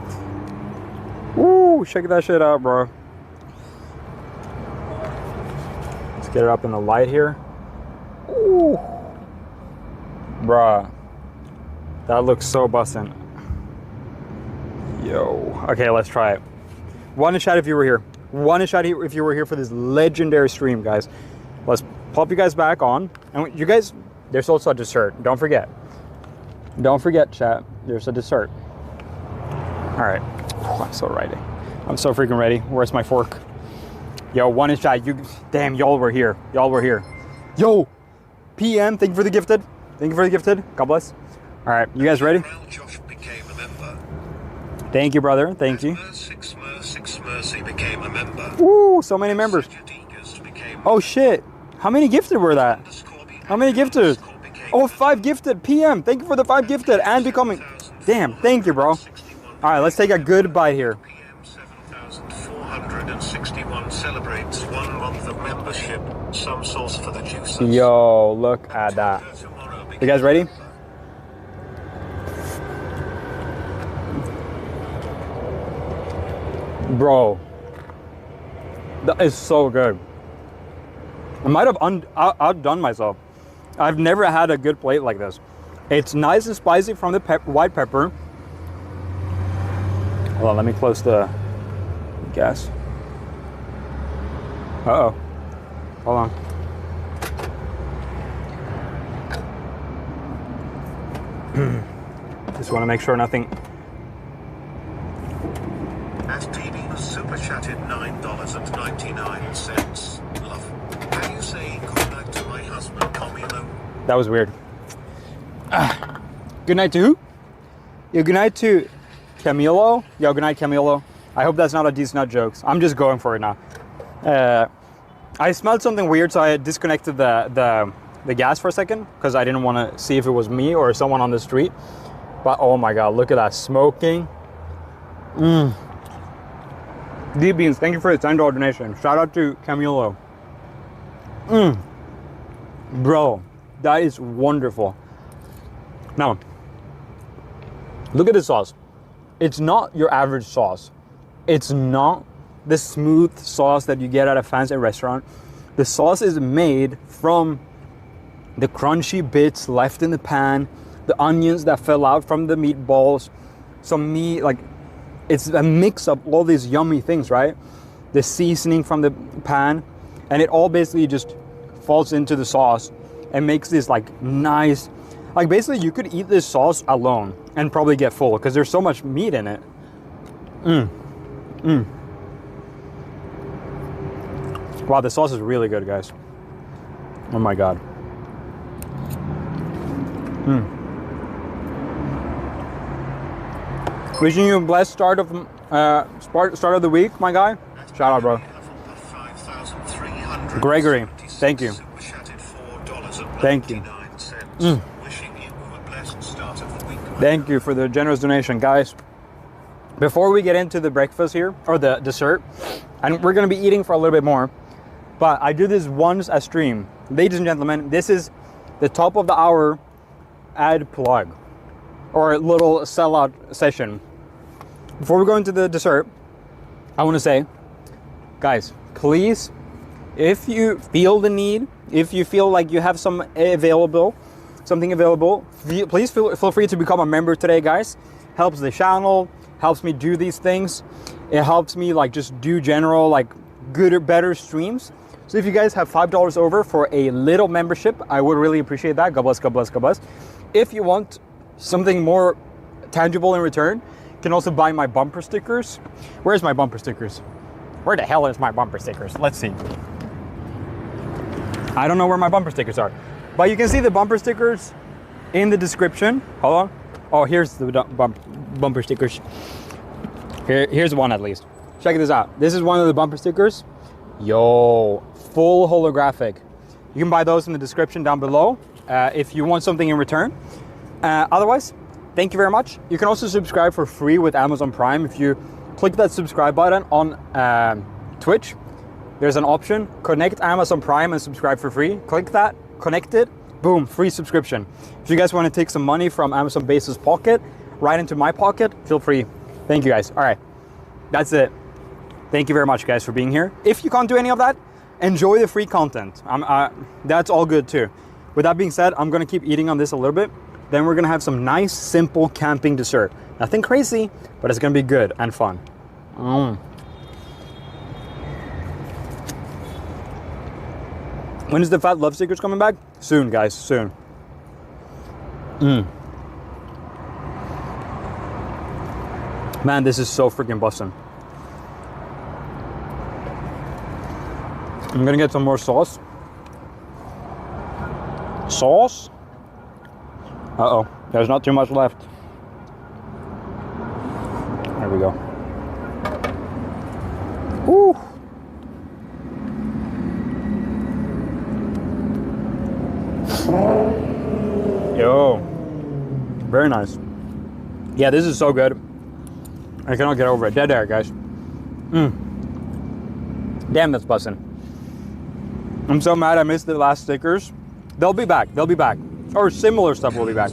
Woo! Check that shit out, bro. Let's get it up in the light here. Ooh. Bruh. That looks so bussin'. Yo. Okay, let's try it. One in chat if you were here. One in chat if you were here for this legendary stream, guys. Let's pop you guys back on. And you guys, there's also a dessert. Don't forget. Don't forget, chat. There's a dessert. Alright. I'm so ready. I'm so freaking ready. Where's my fork? Yo, one in chat. Damn, y'all were here. Y'all were here. Yo! PM, thank you for the gifted. Thank you for the gifted. God bless. All right, you guys ready? Josh became a member. Thank you, brother. Thank you. Six Mercy became a member. Woo, so many members. Oh shit! How many gifted were that? How many gifted? Oh, 5 gifted. PM, thank you for the 5 gifted and becoming. Damn, thank you, bro. All right, let's take a good bite here. PM 7461 celebrates 1 month of membership. Some sauce for the juices. Yo, look at that. You guys ready? Bro, that is so good. I might have outdone myself. I've never had a good plate like this. It's nice and spicy from the white pepper. Hold on, let me close the gas. Uh-oh. Hold on. Just want to make sure nothing. FTB super chatted $9.99. Love. How do you say good night to my husband, Camilo? That was weird. Good night to who? Yo, good night to Camilo. Yo, good night, Camilo. I hope that's not a These Nut Jokes. I'm just going for it now. I smelled something weird, so I disconnected the gas for a second because I didn't want to see if it was me or someone on the street. But oh my god, look at that smoking. D Beans, thank you for the $10 donation. Shout out to Camilo. Bro, that is wonderful. Now, look at the sauce. It's not your average sauce. It's not the smooth sauce that you get at a fancy restaurant. The sauce is made from the crunchy bits left in the pan, the onions that fell out from the meatballs, some meat, like it's a mix of all these yummy things, right? The seasoning from the pan, and it all basically just falls into the sauce and makes this like nice, like basically you could eat this sauce alone and probably get full because there's so much meat in it. Wow, the sauce is really good, guys. Oh my god. Wishing you a blessed start of the week, my guy. Shout out, bro. Gregory, thank you. Thank you. Wishing you a blessed start of the week. Thank you for the generous donation, guys. Before we get into the breakfast here, or the dessert, and we're gonna be eating for a little bit more, but I do this once a stream. Ladies and gentlemen, this is the top of the hour ad plug, or a little sellout session. Before we go into the dessert, I wanna say, guys, please, if you feel the need, if you feel like you have something available, please feel free to become a member today, guys. Helps the channel, helps me do these things. It helps me like just do general like good or better streams. So if you guys have $5 over for a little membership, I would really appreciate that. God bless, God bless, God bless. If you want something more tangible in return, you can also buy my bumper stickers. Where's my bumper stickers? Where the hell is my bumper stickers? Let's see. I don't know where my bumper stickers are, but you can see the bumper stickers in the description. Hold on. Oh, here's the bumper stickers. Here's one at least. Check this out. This is one of the bumper stickers. Yo, full holographic. You can buy those in the description down below if you want something in return. Otherwise, thank you very much. You can also subscribe for free with Amazon Prime. If you click that subscribe button on Twitch, there's an option, connect Amazon Prime and subscribe for free. Click that, connect it, boom, free subscription. If you guys want to take some money from Amazon Base's pocket right into my pocket, feel free. Thank you guys. All right, that's it. Thank you very much, guys, for being here. If you can't do any of that, enjoy the free content. That's all good too. With that being said, I'm gonna keep eating on this a little bit. Then we're gonna have some nice, simple camping dessert. Nothing crazy, but it's gonna be good and fun. When is the Fat Love Stickers coming back? Soon, guys, soon. Man, this is so freaking bussin'. I'm gonna get some more sauce. Sauce? Uh-oh, there's not too much left. There we go. Woo! Yo, very nice. Yeah, this is so good. I cannot get over it. Dead air, guys. Damn, that's bussin'. I'm so mad I missed the last stickers. They'll be back. They'll be back. Or similar stuff will be back.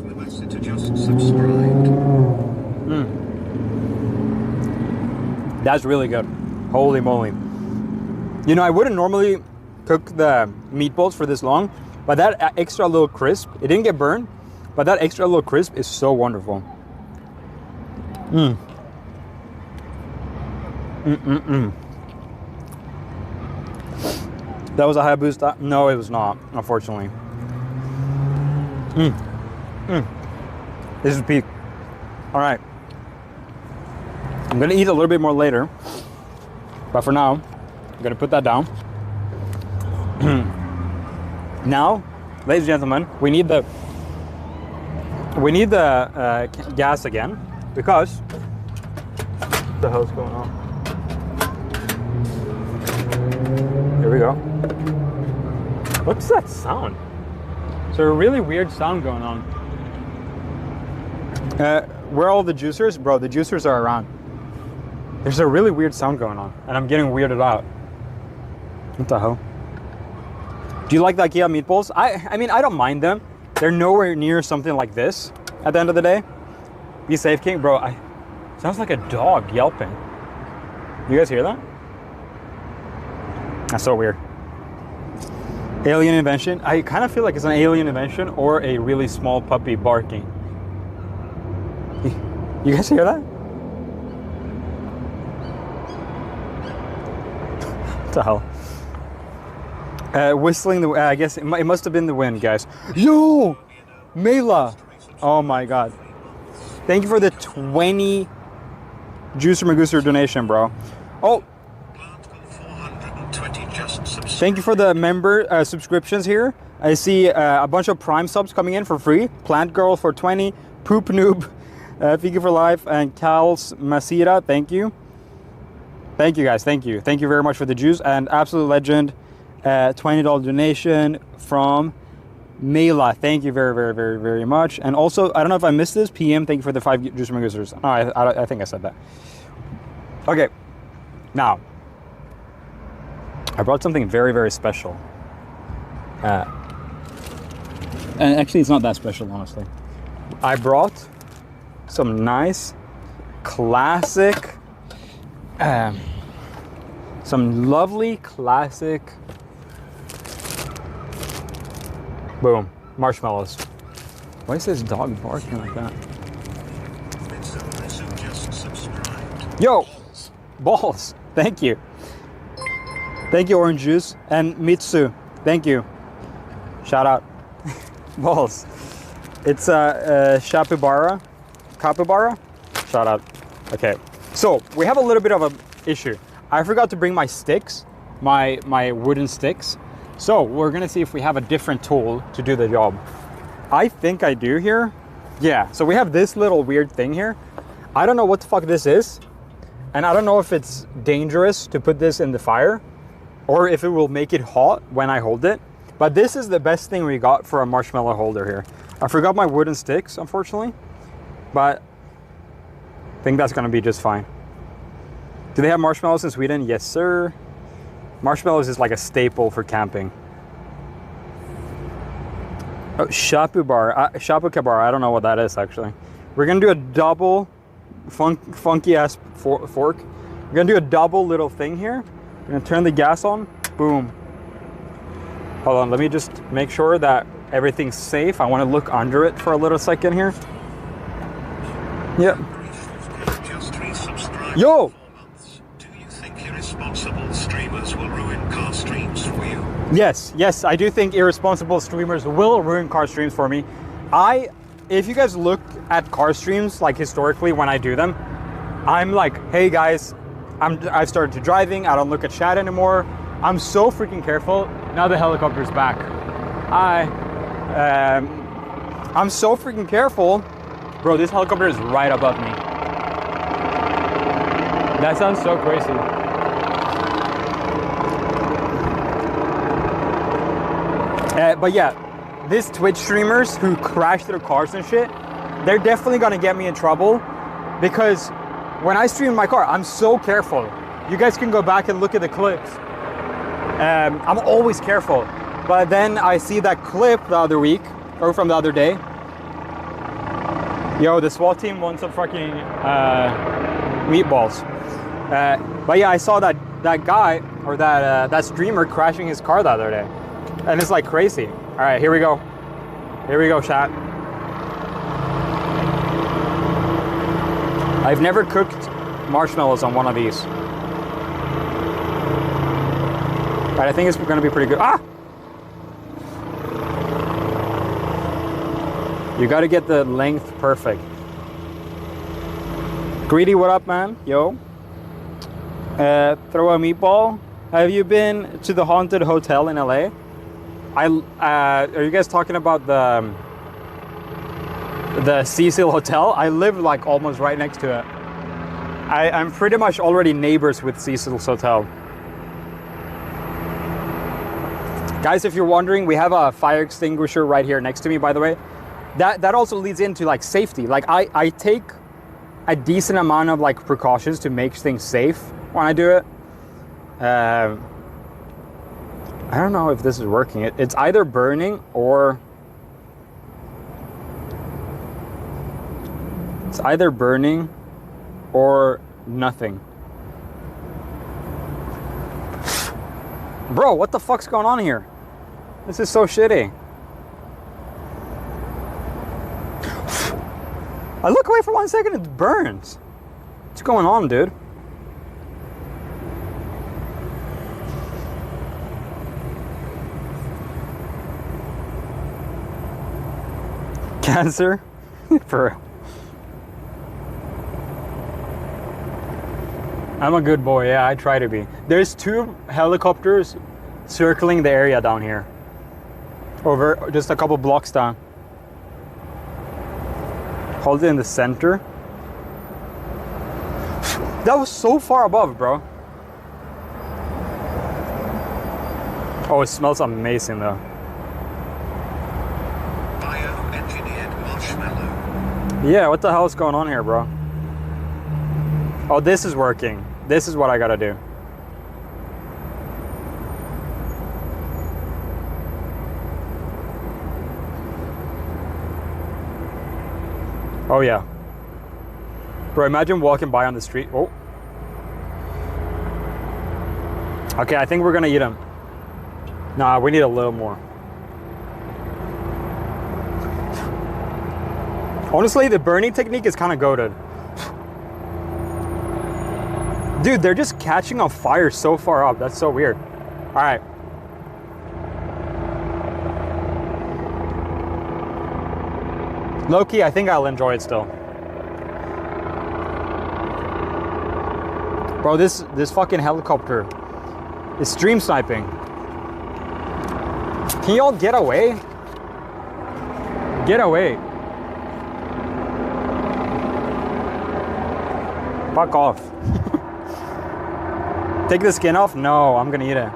That's really good. Holy moly. You know, I wouldn't normally cook the meatballs for this long, but that extra little crisp, it didn't get burned, but that extra little crisp is so wonderful. That was a Hayabusa? No, it was not, unfortunately. This is peak. All right. I'm gonna eat a little bit more later, but for now, I'm gonna put that down. Now, ladies and gentlemen, we need the gas again, because what the hell's going on? Here we go. What's that sound? There's a really weird sound going on. Where are all the juicers? Bro, the juicers are around. There's a really weird sound going on, and I'm getting weirded out. What the hell? Do you like the IKEA meatballs? I mean, I don't mind them. They're nowhere near something like this at the end of the day. Be safe, King. Bro, sounds like a dog yelping. You guys hear that? That's so weird. Alien invention. I kind of feel like it's an alien invention or a really small puppy barking. You guys hear that? What the hell? Whistling the, I guess it must have been the wind, guys. Yo! Mela! Oh my god. Thank you for the 20 Juicer Magooser donation, bro. Oh! Thank you for the member subscriptions here. I see a bunch of Prime subs coming in for free. Plant Girl for 20, Poop Noob Fika for life and Cal's Masira, thank you. Thank you guys, thank you. Thank you very much for the juice. And absolute legend, $20 donation from Mela. Thank you very much. And also, I don't know if I missed this, PM, thank you for the 5 juice users. Oh, I think I said that. Okay, now, I brought something very special. And actually, it's not that special, honestly. I brought some nice, classic, some lovely, classic, boom, marshmallows. Why is this dog barking like that? Yo, balls, thank you. Thank you, Orange Juice. And Mitsu, thank you. Shout out. Balls. It's Capybara. Shout out. Okay. So we have a little bit of an issue. I forgot to bring my sticks, my wooden sticks. So we're gonna see if we have a different tool to do the job. I think I do here. Yeah. So we have this little weird thing here. I don't know what the fuck this is, and I don't know if it's dangerous to put this in the fire, or if it will make it hot when I hold it. But this is the best thing we got for a marshmallow holder here. I forgot my wooden sticks, unfortunately, but I think that's gonna be just fine. Do they have marshmallows in Sweden? Yes, sir. Marshmallows is like a staple for camping. Oh, Shapukabara, I don't know what that is actually. We're gonna do a double funky ass fork. We're gonna do a double little thing here. We're gonna turn the gas on, boom. Hold on, let me just make sure that everything's safe. I want to look under it for a little second here. Yep. Yo! Do you think irresponsible streamers will ruin car streams for you? Yes, I do think irresponsible streamers will ruin car streams for me. If you guys look at car streams, like historically when I do them, I'm like, hey guys, I've started to driving, I don't look at chat anymore. I'm so freaking careful. Now the helicopter's back. I'm so freaking careful. Bro, this helicopter is right above me. That sounds so crazy. But yeah, these Twitch streamers who crash their cars and shit, they're definitely gonna get me in trouble, because when I stream my car, I'm so careful. You guys can go back and look at the clips. I'm always careful, but then I see that clip the other week, or from the other day. Yo, the SWAT team won some fucking meatballs. But yeah, I saw that guy, or that streamer crashing his car the other day. And it's like crazy. All right, here we go. Here we go, chat. I've never cooked marshmallows on one of these. But I think it's gonna be pretty good. Ah! You gotta get the length perfect. Greedy, what up, man? Yo. Throw a meatball. Have you been to the haunted hotel in LA? Are you guys talking about the Cecil Hotel? I live like almost right next to it. I'm pretty much already neighbors with Cecil's Hotel. Guys, if you're wondering, we have a fire extinguisher right here next to me, by the way. That also leads into like safety. Like I take a decent amount of like precautions to make things safe when I do it. I don't know if this is working. It's either burning or... It's either burning or nothing. Bro, what the fuck's going on here? This is so shitty. I look away for 1 second, it burns. What's going on, dude? Cancer? For real. I'm a good boy, yeah, I try to be. There's 2 helicopters circling the area down here. Over just a couple blocks down. Hold it in the center. That was so far above, bro. Oh, it smells amazing though. Bioengineered marshmallow. Yeah, what the hell is going on here, bro? Oh, this is working. This is what I gotta do. Oh yeah. Bro, imagine walking by on the street. Oh. Okay, I think we're gonna eat them. Nah, we need a little more. Honestly, the burning technique is kind of goated. Dude, they're just catching on fire so far up. That's so weird. All right. Low-key, I think I'll enjoy it still. Bro, this fucking helicopter is stream sniping. Can y'all get away? Get away. Fuck off. Take the skin off? No, I'm gonna eat it.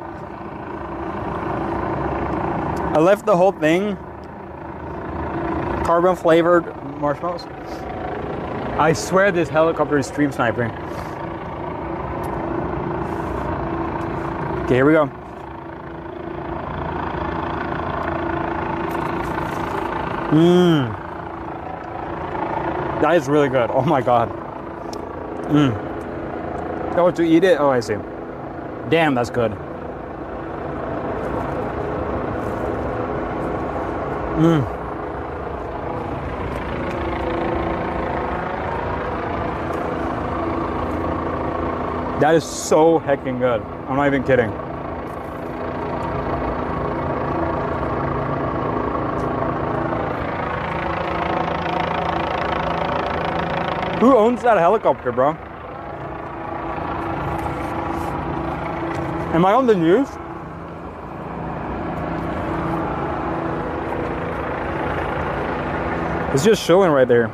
I left the whole thing. Carbon flavored marshmallows. I swear this helicopter is stream sniping. Okay, here we go. Mmm. That is really good. Oh my god. Mmm. Oh, to eat it? Oh, I see. Damn, that's good. Mmm. That is so heckin' good. I'm not even kidding. Who owns that helicopter, bro? Am I on the news? It's just showing right there.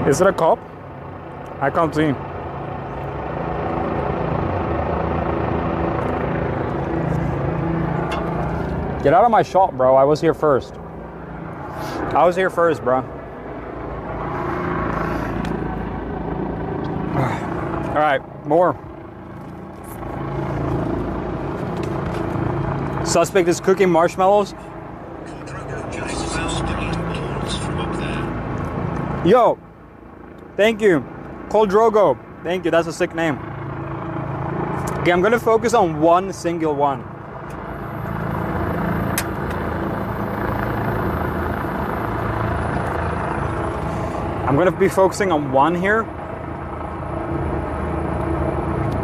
Is it a cop? I can't see. Get out of my shot, bro. I was here first. I was here first, bro. All right, more. Suspect is cooking marshmallows. Just smells the meatballs from up there. Yo, thank you. Cold Drogo. Thank you, that's a sick name. Okay, I'm gonna focus on one single one. I'm gonna be focusing on one here.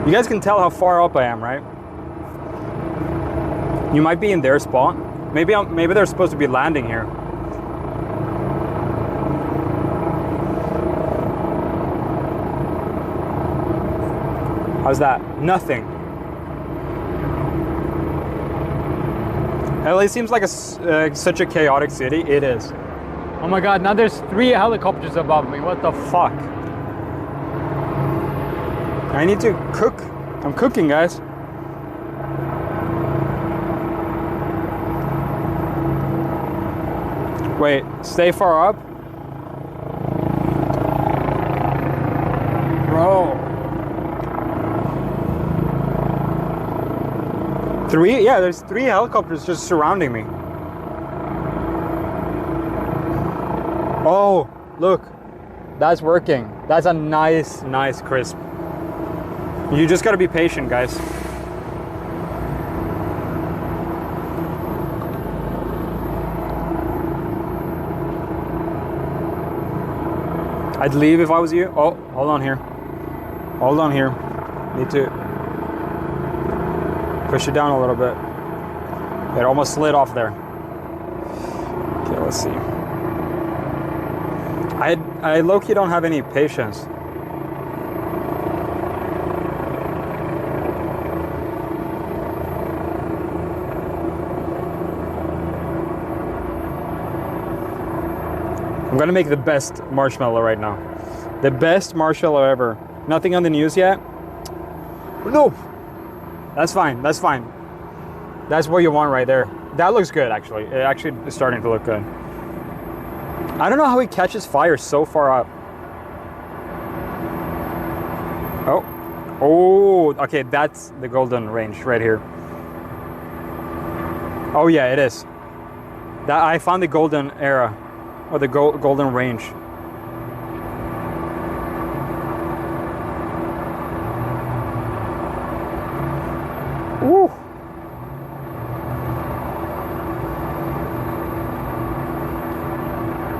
You guys can tell how far up I am, right? You might be in their spot. Maybe they're supposed to be landing here. How's that? Nothing. LA seems like such a chaotic city. It is. Oh my god, now there's 3 helicopters above me. What the fuck? I need to cook. I'm cooking, guys. Wait, stay far up? Bro. 3? Yeah, there's 3 helicopters just surrounding me. Oh, look. That's working. That's a nice crisp. You just gotta be patient, guys. I'd leave if I was you. Oh, hold on here. Hold on here. Need to push it down a little bit. It almost slid off there. Okay, let's see. I low-key don't have any patience. I'm gonna make the best marshmallow right now. The best marshmallow ever. Nothing on the news yet? No. That's fine, that's fine. That's what you want right there. That looks good, actually. It actually is starting to look good. I don't know how he catches fire so far up. Oh. Oh, okay, that's the golden range right here. Oh yeah, it is. That I found the golden era, or the golden range. Woo.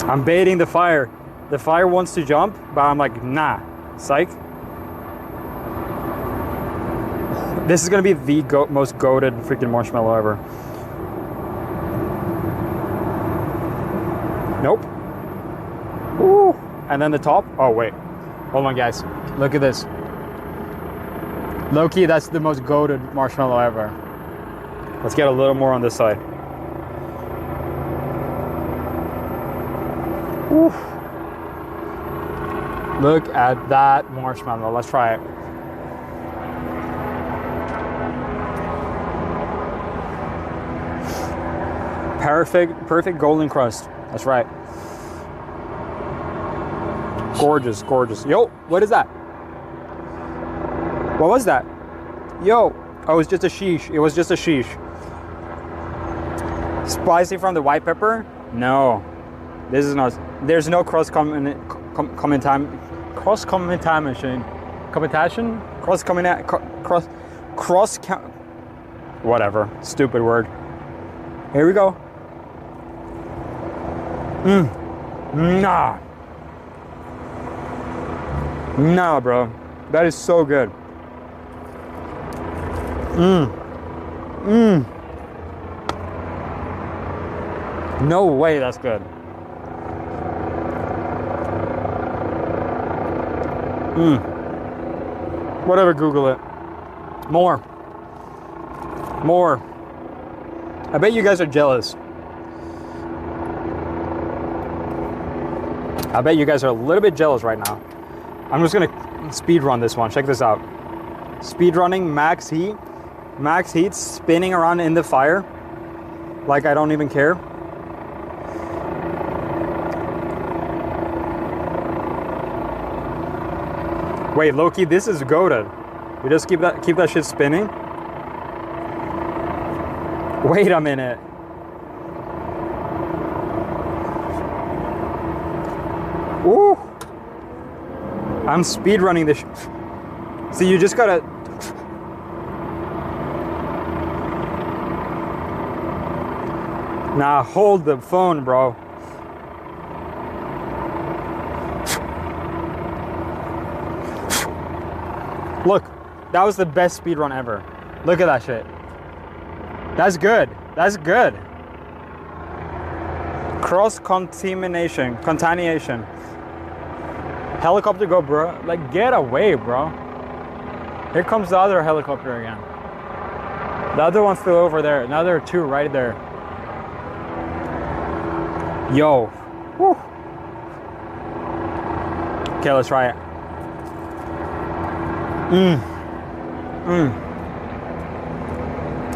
I'm baiting the fire. The fire wants to jump, but I'm like, nah, psych. This is gonna be the most goated freaking marshmallow ever. Nope. Ooh. And then the top. Oh wait, hold on, guys. Look at this. Low-key, that's the most goated marshmallow ever. Let's get a little more on this side. Ooh. Look at that marshmallow. Let's try it. Perfect golden crust. That's right. Gorgeous, gorgeous. Yo, what is that? What was that? Yo, oh, it was just a sheesh. It was just a sheesh. Spicy from the white pepper? No, this is not. There's no cross-commentation. Whatever. Stupid word. Here we go. Nah. Nah, bro. That is so good. No way that's good. Whatever, Google it. More. I bet you guys are jealous. I bet you guys are a little bit jealous right now. I'm just gonna speed run this one. Check this out. Speed running max heat. Max heat, spinning around in the fire. Like I don't even care. Wait, Loki, this is goated. We just keep that shit spinning. Wait a minute. Ooh. I'm speed running this. See, you just gotta. Nah, hold the phone, bro. Look, that was the best speed run ever. Look at that shit. That's good. That's good. Contamination. Helicopter go, bro. Like, get away, bro. Here comes the other helicopter again. The other one flew over there. Now there are two right there. Yo. Woo. Okay, let's try it.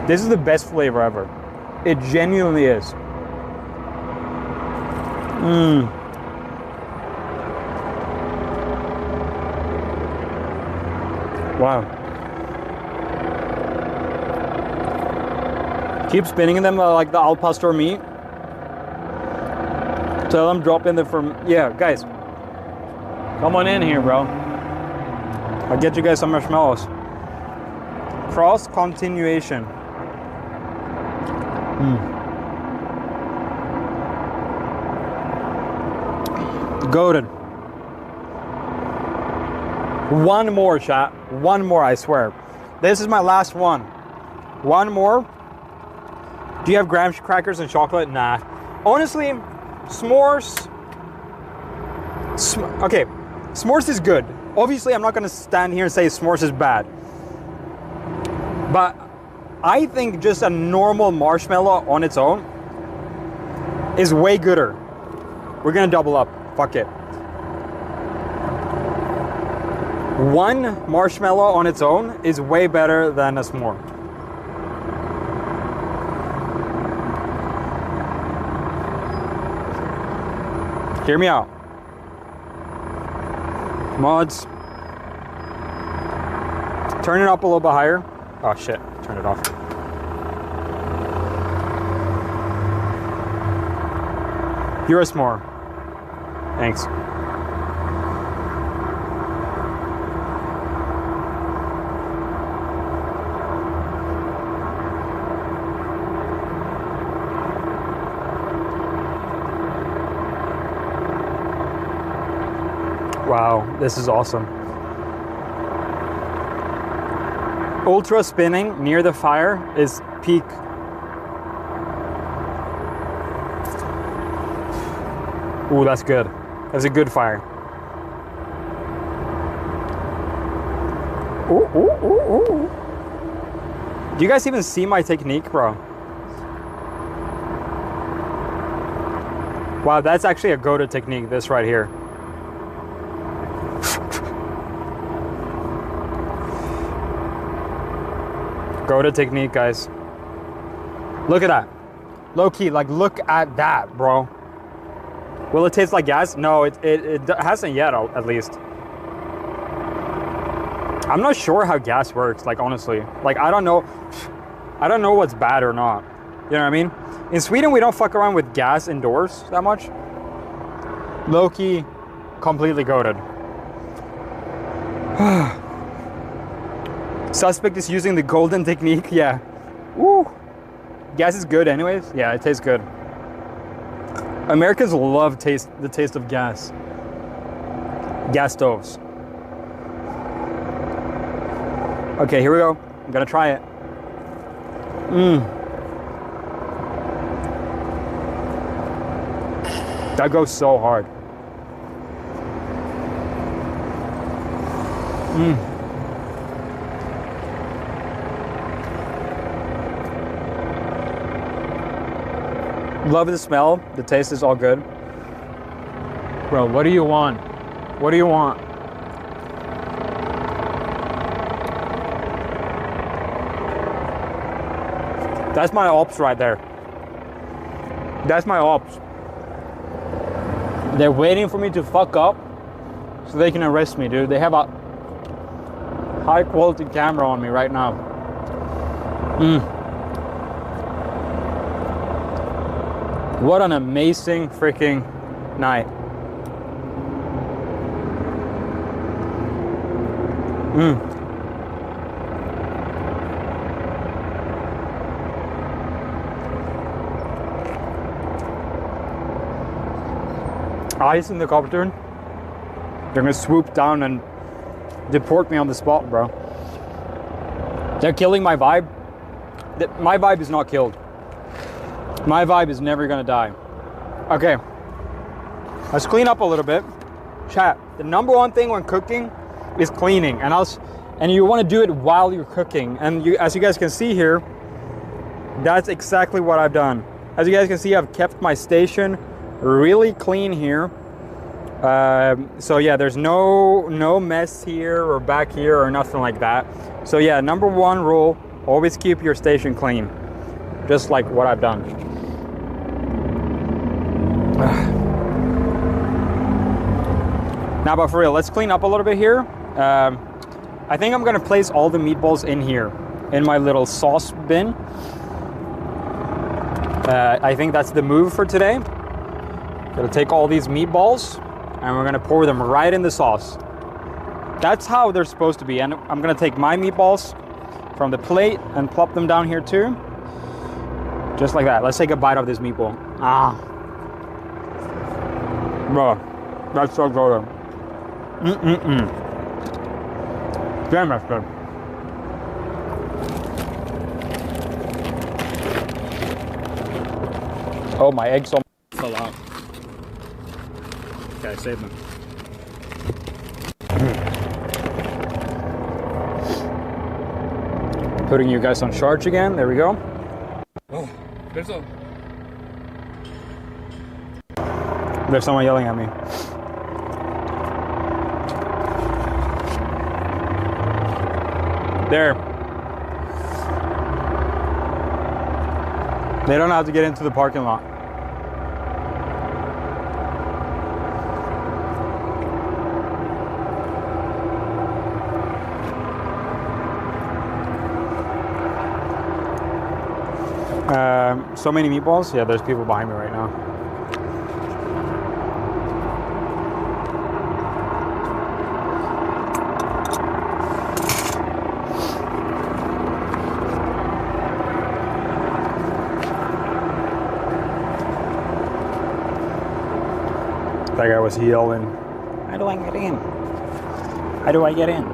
This is the best flavor ever. It genuinely is. Wow. Keep spinning them like the al pastor meat. Tell them drop in the yeah, guys. Come on in here, bro. I'll get you guys some marshmallows. Cross continuation. Goated. One more, chat. One more, I swear. This is my last one. One more. Do you have graham crackers and chocolate? Nah. Honestly, s'mores. Okay, s'mores is good. Obviously, I'm not gonna stand here and say s'mores is bad. But I think just a normal marshmallow on its own is way gooder. We're gonna double up. Fuck it. One marshmallow on its own is way better than a s'more. Hear me out. Mods. Turn it up a little bit higher. Oh shit, turn it off. You're a s'more. Thanks. Wow, this is awesome. Ultra spinning near the fire is peak. Ooh, that's good. That's a good fire. Ooh, ooh, ooh, ooh. Do you guys even see my technique, bro? Wow, that's actually a go-to technique, this right here. Go-to technique, guys. Look at that. Low key, like look at that, bro. Will it taste like gas? No, it hasn't yet, at least. I'm not sure how gas works, like honestly. Like I don't know what's bad or not. You know what I mean? In Sweden, we don't fuck around with gas indoors that much. Low key, completely goated. Suspect is using the golden technique. Yeah. Woo. Gas is good anyways. Yeah, it tastes good. Americans love the taste of gas. Gas stoves. Okay, here we go. I'm gonna try it. That goes so hard. Love the smell. The taste is all good. Bro, what do you want? What do you want? That's my ops right there. That's my ops. They're waiting for me to fuck up so they can arrest me, dude. They have a high quality camera on me right now. What an amazing freaking night. Ice in the copter. They're gonna swoop down and deport me on the spot, bro. They're killing my vibe. My vibe is not killed. My vibe is never gonna die. Okay, let's clean up a little bit. Chat, the number one thing when cooking is cleaning, and you wanna do it while you're cooking. And as you guys can see here, that's exactly what I've done. As you guys can see, I've kept my station really clean here. So yeah, there's no mess here or back here or nothing like that. So yeah, number one rule, always keep your station clean. Just like what I've done. Now, but for real, let's clean up a little bit here. I think I'm gonna place all the meatballs in here, in my little sauce bin. I think that's the move for today. Gonna take all these meatballs and we're gonna pour them right in the sauce. That's how they're supposed to be. And I'm gonna take my meatballs from the plate and plop them down here too. Just like that. Let's take a bite of this meatball. Bro, that's so good. Damn, that's good. Oh, my eggs almost fell out. Okay, I saved them. Putting you guys on charge again. There we go. Oh, there's a... There's someone yelling at me. There. They don't know how to get into the parking lot. So many meatballs. Yeah, there's people behind me right now. That guy was yelling, "How do I get in? How do I get in?"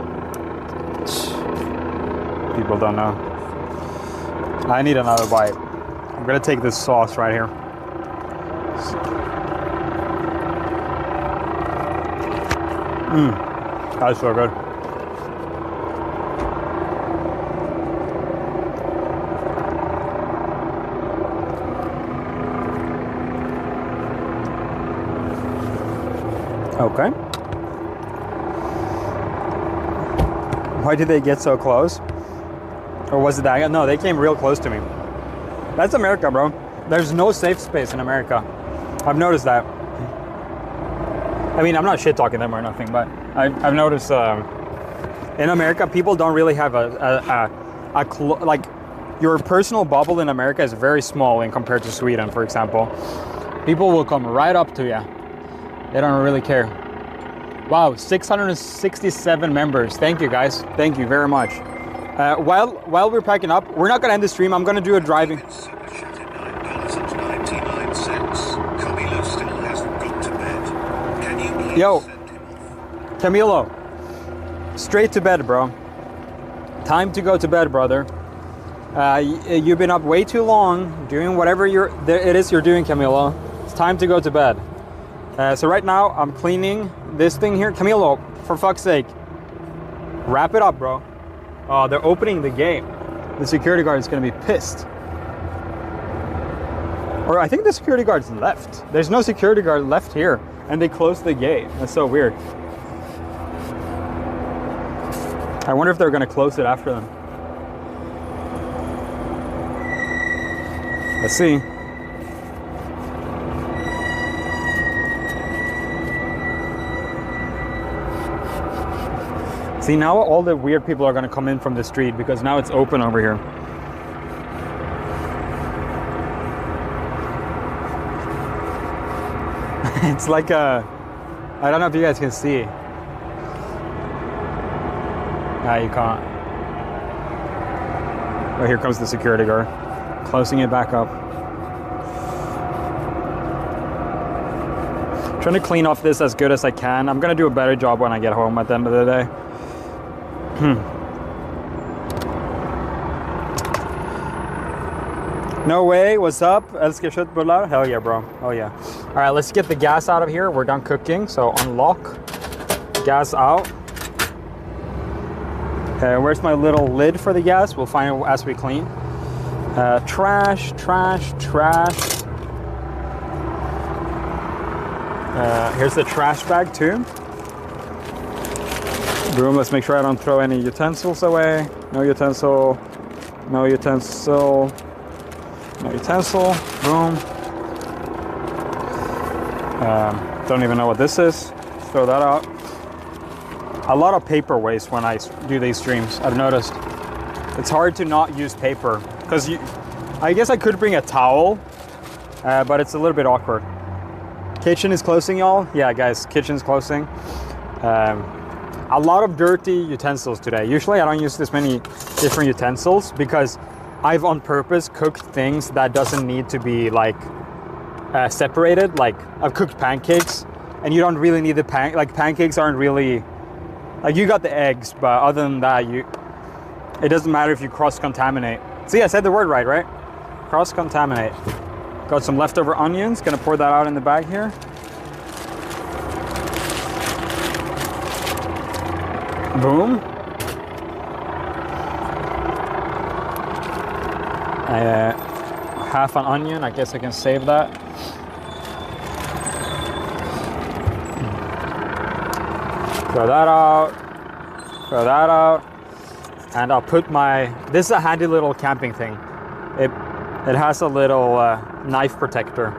People don't know. I need another bite. I'm gonna take this sauce right here. That's so good. Okay. Why did they get so close? Or was it that? No, they came real close to me. That's America, bro. There's no safe space in America. I've noticed that. I mean, I'm not shit talking them or nothing, but I've noticed in America, people don't really have like your personal bubble in America is very small in compared to Sweden, for example. People will come right up to you. They don't really care. Wow, 667 members. Thank you, guys. Thank you very much. While we're packing up, we're not gonna end the stream. I'm gonna do a driving. Super chat at $9.99. Camilo still hasn't gone to bed. Can you please Yo. send him off? Camilo, straight to bed, bro. Time to go to bed, brother. You've been up way too long doing whatever it is you're doing, Camilo. It's time to go to bed. So right now, I'm cleaning this thing here. Camilo, for fuck's sake, wrap it up, bro. Oh, they're opening the gate. The security guard is gonna be pissed. Or I think the security guard's left. There's no security guard left here, and they closed the gate. That's so weird. I wonder if they're gonna close it after them. Let's see. See, now all the weird people are gonna come in from the street because now it's open over here. It's like a, I don't know if you guys can see. Nah, you can't. Oh, here comes the security guard. Closing it back up. Trying to clean off this as good as I can. I'm gonna do a better job when I get home at the end of the day. No way, what's up? Älskar köttbullar? Hell yeah, bro. Oh yeah. All right, let's get the gas out of here. We're done cooking, so unlock. Gas out. Where's my little lid for the gas? We'll find it as we clean. Trash, trash, trash. Here's the trash bag too. Boom, let's make sure I don't throw any utensils away. No utensil, no utensil, no utensil, boom. Don't even know what this is. Let's throw that out. A lot of paper waste when I do these streams, I've noticed. It's hard to not use paper, because I guess I could bring a towel, but it's a little bit awkward. Kitchen is closing, y'all. Yeah, guys, kitchen's closing. A lot of dirty utensils today. Usually I don't use this many different utensils because I've on purpose cooked things that doesn't need to be like separated. Like I've cooked pancakes and you don't really need the pancakes aren't really, like you got the eggs, but other than that, it doesn't matter if you cross-contaminate. See, I said the word right? Cross-contaminate. Got some leftover onions, gonna pour that out in the bag here. Boom. Half an onion, I guess I can save that. Throw that out. Throw that out. And I'll put my, this is a handy little camping thing. It has a little knife protector.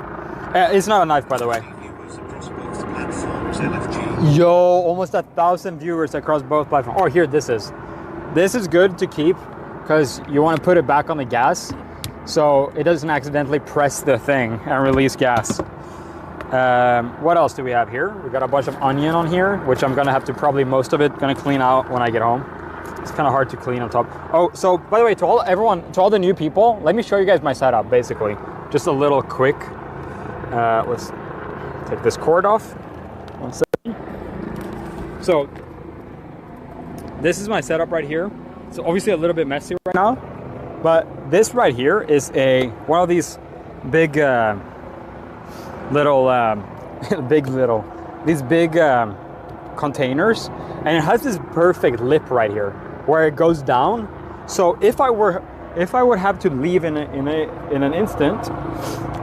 It's not a knife, by the way. Viewers across both platforms, LFG. Yo, almost 1,000 viewers across both platforms. Oh, here, this is. This is good to keep because you want to put it back on the gas so it doesn't accidentally press the thing and release gas. What else do we have here? We got a bunch of onion on here, which I'm gonna have to probably most of it gonna clean out when I get home. It's kind of hard to clean on top. Oh, so by the way, to all the new people, let me show you guys my setup. Basically, just a little quick. Let's take this cord off. 1 second. So this is my setup right here. It's obviously a little bit messy right now, but this right here is one of these big big containers, and it has this perfect lip right here where it goes down. So if I would have to leave in an instant,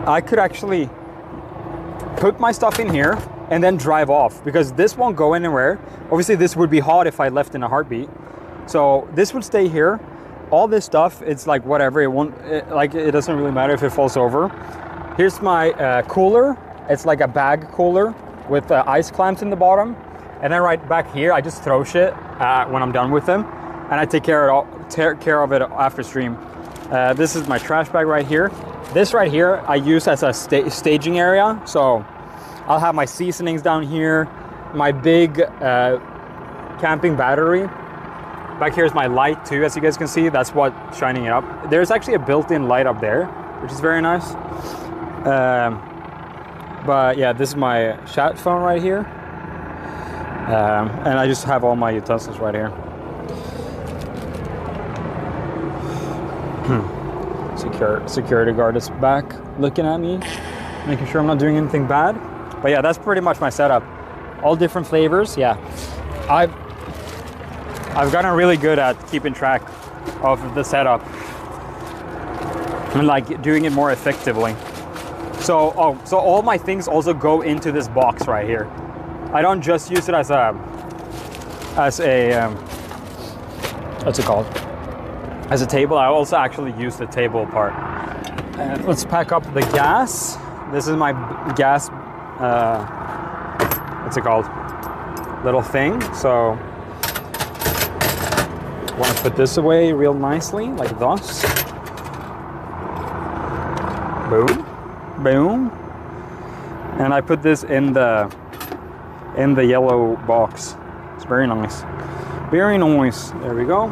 I could actually put my stuff in here and then drive off, because this won't go anywhere. Obviously this would be hot if I left in a heartbeat, so this would stay here. All this stuff, it's like whatever, it doesn't really matter if it falls over. Here's my cooler. It's like a bag cooler with ice clamps in the bottom. And then right back here, I just throw shit when I'm done with them. And I take care of it after stream. This is my trash bag right here. This right here, I use as a staging area. So I'll have my seasonings down here, my big camping battery. Back here is my light too, as you guys can see. That's what's shining it up. There's actually a built-in light up there, which is very nice. But yeah, this is my chat phone right here. And I just have all my utensils right here. Security guard is back looking at me, making sure I'm not doing anything bad. But yeah, that's pretty much my setup. All different flavors. Yeah, I've gotten really good at keeping track of the setup and like doing it more effectively. So all my things also go into this box right here. I don't just use it as a what's it called? As a table. I also actually use the table part. Let's pack up the gas. This is my gas, what's it called? Little thing. So I want to put this away real nicely, like thus. Boom, boom. And I put this in the yellow box. It's very nice. Very nice. There we go.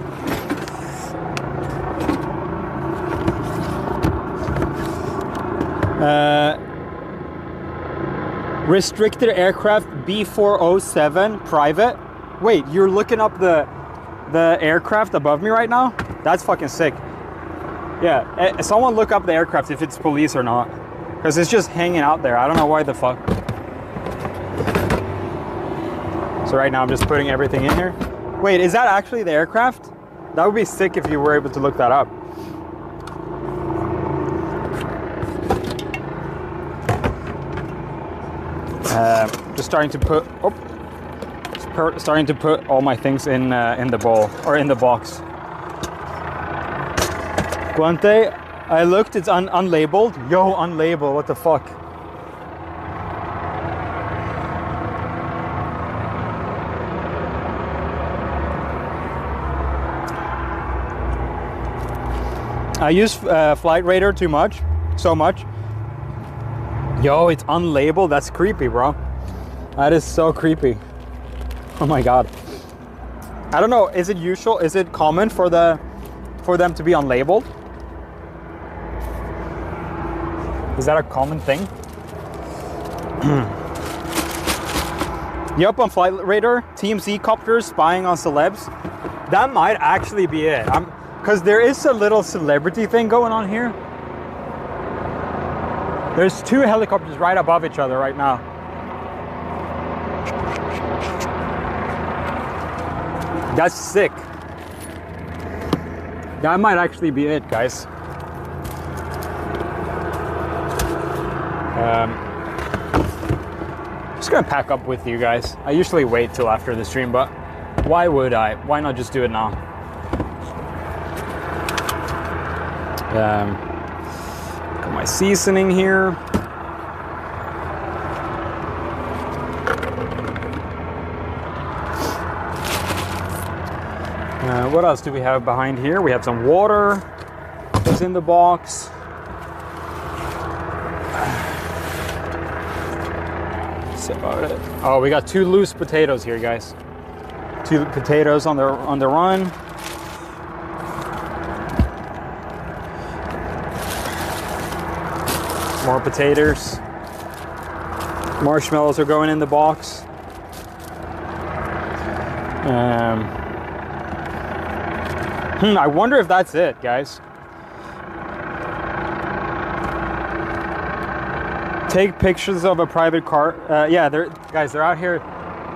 Restricted aircraft B407 private. Wait, you're looking up the aircraft above me right now? That's fucking sick. Yeah, someone look up the aircraft if it's police or not, because it's just hanging out there. I don't know why the fuck. So right now I'm just putting everything in here. Wait, is that actually the aircraft? That would be sick if you were able to look that up. Just starting to put all my things in the bowl, or in the box. Guante, I looked, it's unlabeled. Yo, unlabeled, what the fuck? I use Flight Radar too much, so much. Yo, it's unlabeled. That's creepy, bro. That is so creepy. Oh my god. I don't know. Is it usual? Is it common for them to be unlabeled? Is that a common thing? Yup, on Flight Radar, TMZ copters spying on celebs. That might actually be it. Because there is a little celebrity thing going on here. There's two helicopters right above each other right now. That's sick. That might actually be it, guys. Just gonna pack up with you guys. I usually wait till after the stream, but why would I? Why not just do it now? Got my seasoning here. What else do we have behind here? We have some water that's in the box. That's about it. Oh, we got 2 loose potatoes here, guys. 2 potatoes on the run. More potatoes. Marshmallows are going in the box. I wonder if that's it, guys. Take pictures of a private car. Yeah, they're out here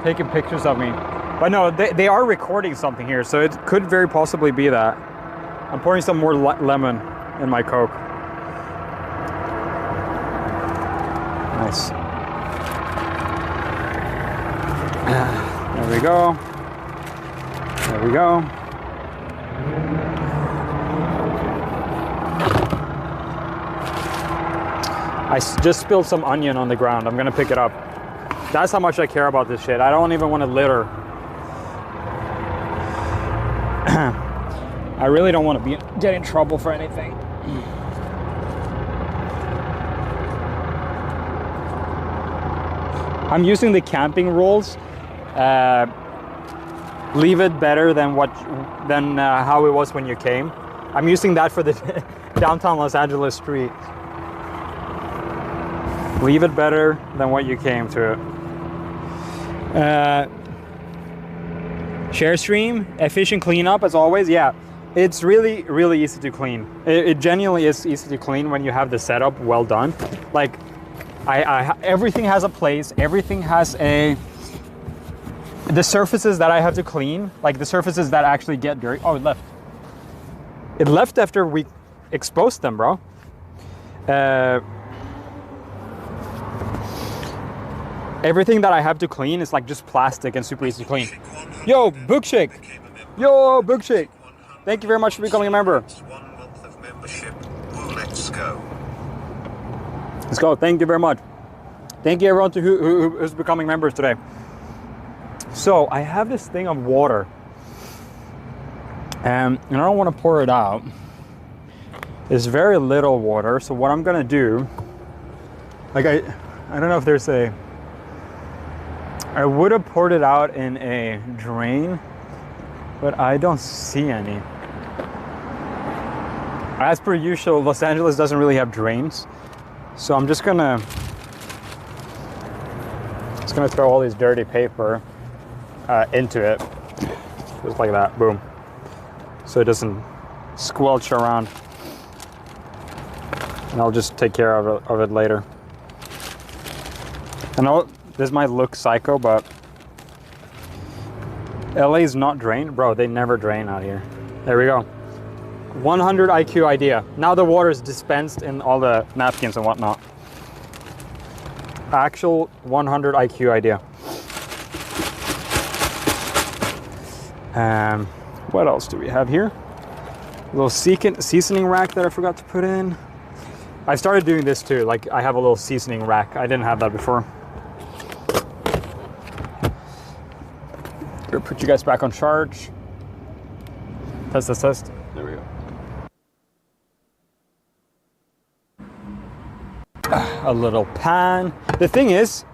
taking pictures of me. But no, they are recording something here, so it could very possibly be that. I'm pouring some more lemon in my Coke. Nice. There we go. There we go. I just spilled some onion on the ground. I'm gonna pick it up. That's how much I care about this shit. I don't even want to litter. I really don't want to get in trouble for anything. I'm using the camping rules. Leave it better than how it was when you came. I'm using that for the downtown Los Angeles street. Leave it better than what you came to. Share stream, efficient cleanup as always. Yeah, it's really, really easy to clean. It genuinely is easy to clean when you have the setup well done. Like, everything has a place. Everything has the surfaces that I have to clean, like the surfaces that actually get dirty. Oh, it left. It left after we exposed them, bro. Everything that I have to clean is like just plastic and super easy to clean. Yo, Bookshake. Yo, Bookshake. Thank you very much for becoming a member. 1 month of membership. Let's go. Let's go. Thank you very much. Thank you everyone who's becoming members today. So I have this thing of water, and I don't want to pour it out. There's very little water, so what I'm gonna do, like I don't know if there's I would have poured it out in a drain, but I don't see any. As per usual, Los Angeles doesn't really have drains, so I'm just gonna throw all this dirty paper into it, just like that, boom, so it doesn't squelch around, and I'll just take care of it later. I know this might look psycho, but LA is not drained, bro. They never drain out here. There we go. 100 IQ idea. Now the water is dispensed in all the napkins and whatnot. Actual 100 IQ idea. What else do we have here? A little seasoning rack that I forgot to put in. I started doing this too. Like, I have a little seasoning rack. I didn't have that before. Here, put you guys back on charge. Test. There we go. A little pan. The thing is,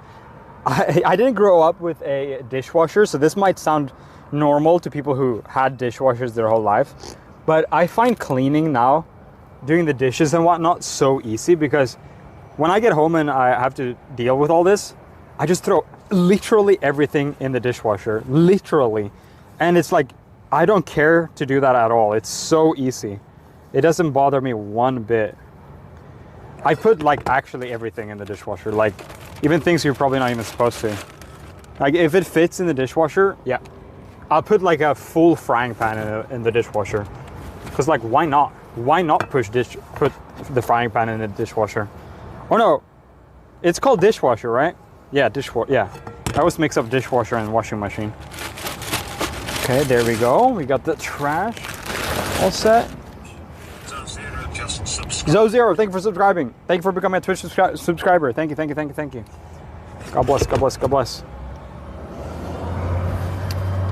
I didn't grow up with a dishwasher, so this might sound normal to people who had dishwashers their whole life. But I find cleaning now, doing the dishes and whatnot, so easy, because when I get home and I have to deal with all this, I just throw literally everything in the dishwasher, literally. And it's like, I don't care to do that at all. It's so easy. It doesn't bother me one bit. I put like actually everything in the dishwasher, like even things you're probably not even supposed to. Like if it fits in the dishwasher, yeah. I'll put like a full frying pan in the dishwasher. Cause like, why not? Why not put the frying pan in the dishwasher? Oh no, it's called dishwasher, right? Yeah, dishwasher. Yeah, I always mix up dishwasher and washing machine. Okay, there we go. We got the trash all set. Zero just subscribe. Zo0, thank you for subscribing. Thank you for becoming a Twitch subscriber. Thank you, thank you, thank you, thank you. God bless, God bless, God bless.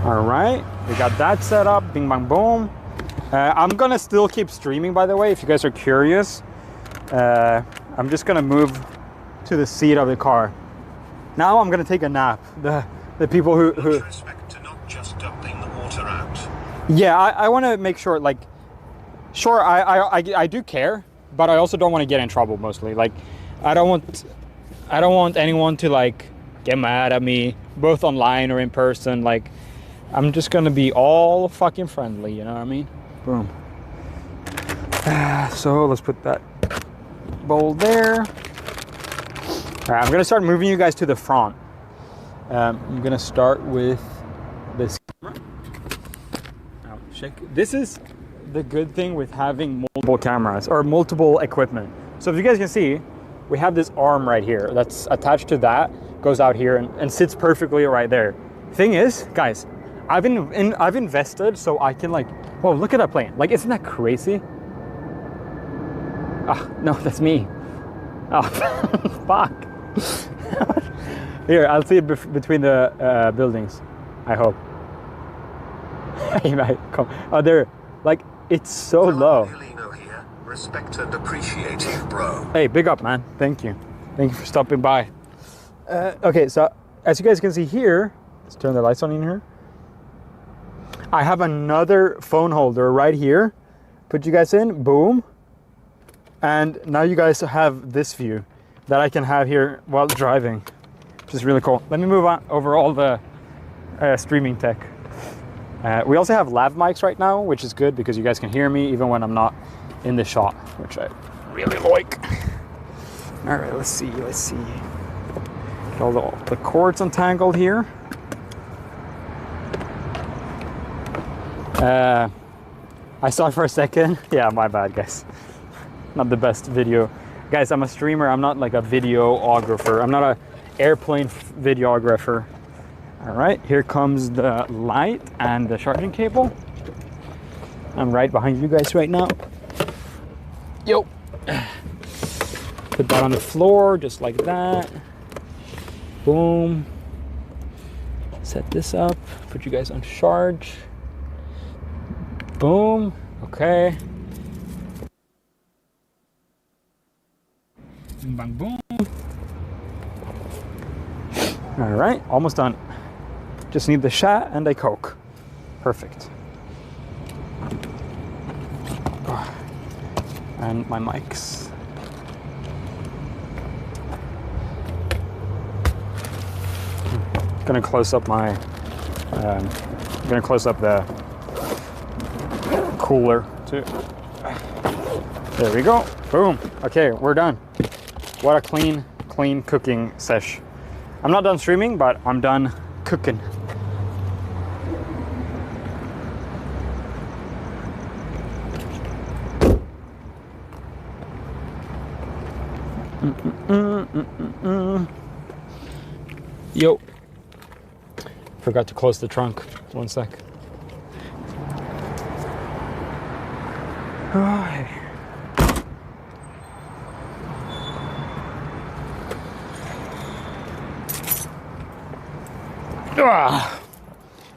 All right, we got that set up. Bing, bang, boom. I'm gonna still keep streaming, by the way, if you guys are curious. I'm just gonna move to the seat of the car. Now I'm gonna take a nap. The people who With respect to not just dumping the water out. yeah, I want to make sure, like, sure, I do care, but I also don't want to get in trouble mostly. Like, I don't want anyone to like get mad at me, both online or in person. Like, I'm just gonna be all fucking friendly, you know what I mean? Boom. So let's put that bowl there. All right, I'm gonna start moving you guys to the front. I'm gonna start with this camera. Oh, shake. This is the good thing with having multiple cameras or multiple equipment. So if you guys can see, we have this arm right here that's attached to that, goes out here and sits perfectly right there. Thing is, guys, I've invested so I can like, whoa, look at that plane. Like, isn't that crazy? Ah, no, that's me. Oh, fuck. Here, I'll see it between the buildings, I hope. He might come. Oh, there, like, it's so low. Here. Respect and appreciate you, bro. Hey, big up, man. Thank you. Thank you for stopping by. Okay, so as you guys can see here, let's turn the lights on in here. I have another phone holder right here. Put you guys in, boom. And now you guys have this view that I can have here while driving, which is really cool. Let me move on over all the streaming tech. We also have lav mics right now, which is good because you guys can hear me even when I'm not in the shot, which I really like. All right, let's see. Get all the cords untangled here. I saw it for a second. Yeah, my bad, guys. Not the best video. Guys, I'm a streamer. I'm not like a videographer. I'm not a airplane videographer. All right, here comes the light and the charging cable. I'm right behind you guys right now. Yo. Put that on the floor just like that. Boom. Set this up. Put you guys on charge. Boom. Okay. Bang, boom. All right, almost done. Just need the shot and a Coke. Perfect. Oh. And my mics. Gonna close up my. Gonna close up the cooler too. There we go. Boom. Okay, we're done. What a clean cooking sesh. I'm not done streaming, but I'm done cooking. Yo. Forgot to close the trunk. 1 sec.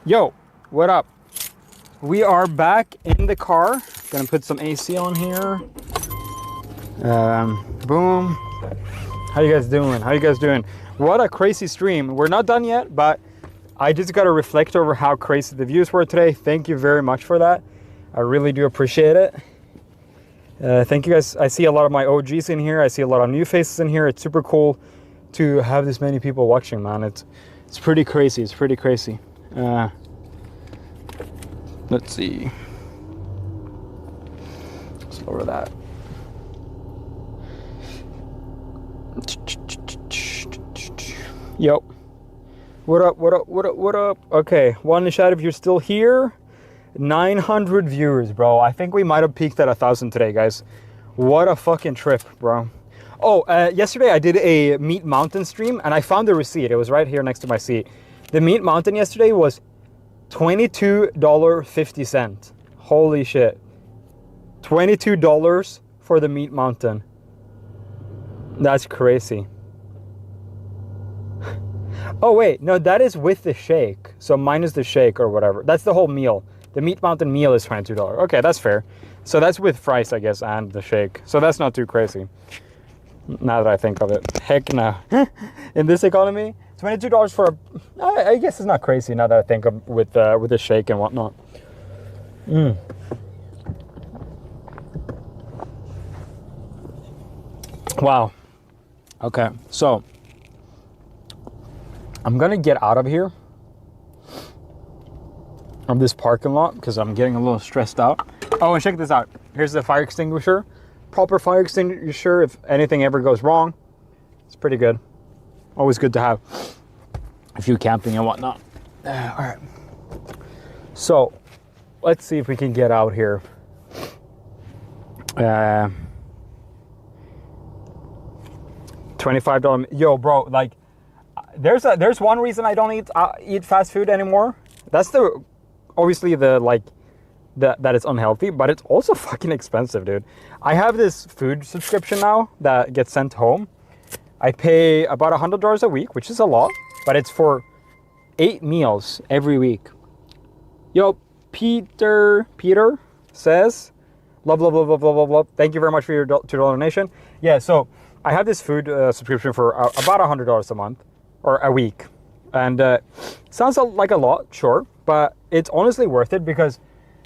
Yo, what up? We are back in the car. Gonna put some AC on here. Boom. How you guys doing? How you guys doing? What a crazy stream. We're not done yet, but I just gotta reflect over how crazy the views were today. Thank you very much for that. I really do appreciate it. Thank you guys. I see a lot of my OGs in here. I see a lot of new faces in here. It's super cool to have this many people watching, man. It's pretty crazy. It's pretty crazy. Let's see. Let's lower that. Yo. What up, what up, what up, what up? Okay, one in chat if you're still here. 900 viewers, bro. I think we might have peaked at 1,000 today, guys. What a fucking trip, bro. Oh, yesterday I did a Meat Mountain stream, and I found the receipt. It was right here next to my seat. The Meat Mountain yesterday was $22.50. Holy shit. $22 for the Meat Mountain. That's crazy. Oh wait, no, that is with the shake. So minus the shake or whatever. That's the whole meal. The Meat Mountain meal is $22. Okay, that's fair. So that's with fries, I guess, and the shake. So that's not too crazy. Now that I think of it. Heck no. In this economy, $22 for a... I guess it's not crazy now that I think of with the shake and whatnot. Wow. Okay, so I'm gonna get out of here, of this parking lot, because I'm getting a little stressed out. Oh, and check this out. Here's the fire extinguisher. Proper fire extinguisher if anything ever goes wrong. It's pretty good. Always good to have if you're camping and whatnot. All right. So let's see if we can get out here. $25. Yo, bro, like, there's one reason I don't eat fast food anymore. That's obviously that it's unhealthy, but it's also fucking expensive, dude. I have this food subscription now that gets sent home. I pay about $100 a week, which is a lot, but it's for 8 meals every week. Yo, Peter says, love. Thank you very much for your $2 donation. Yeah, so I have this food subscription for about $100 a month or a week, and sounds like a lot, sure, but it's honestly worth it because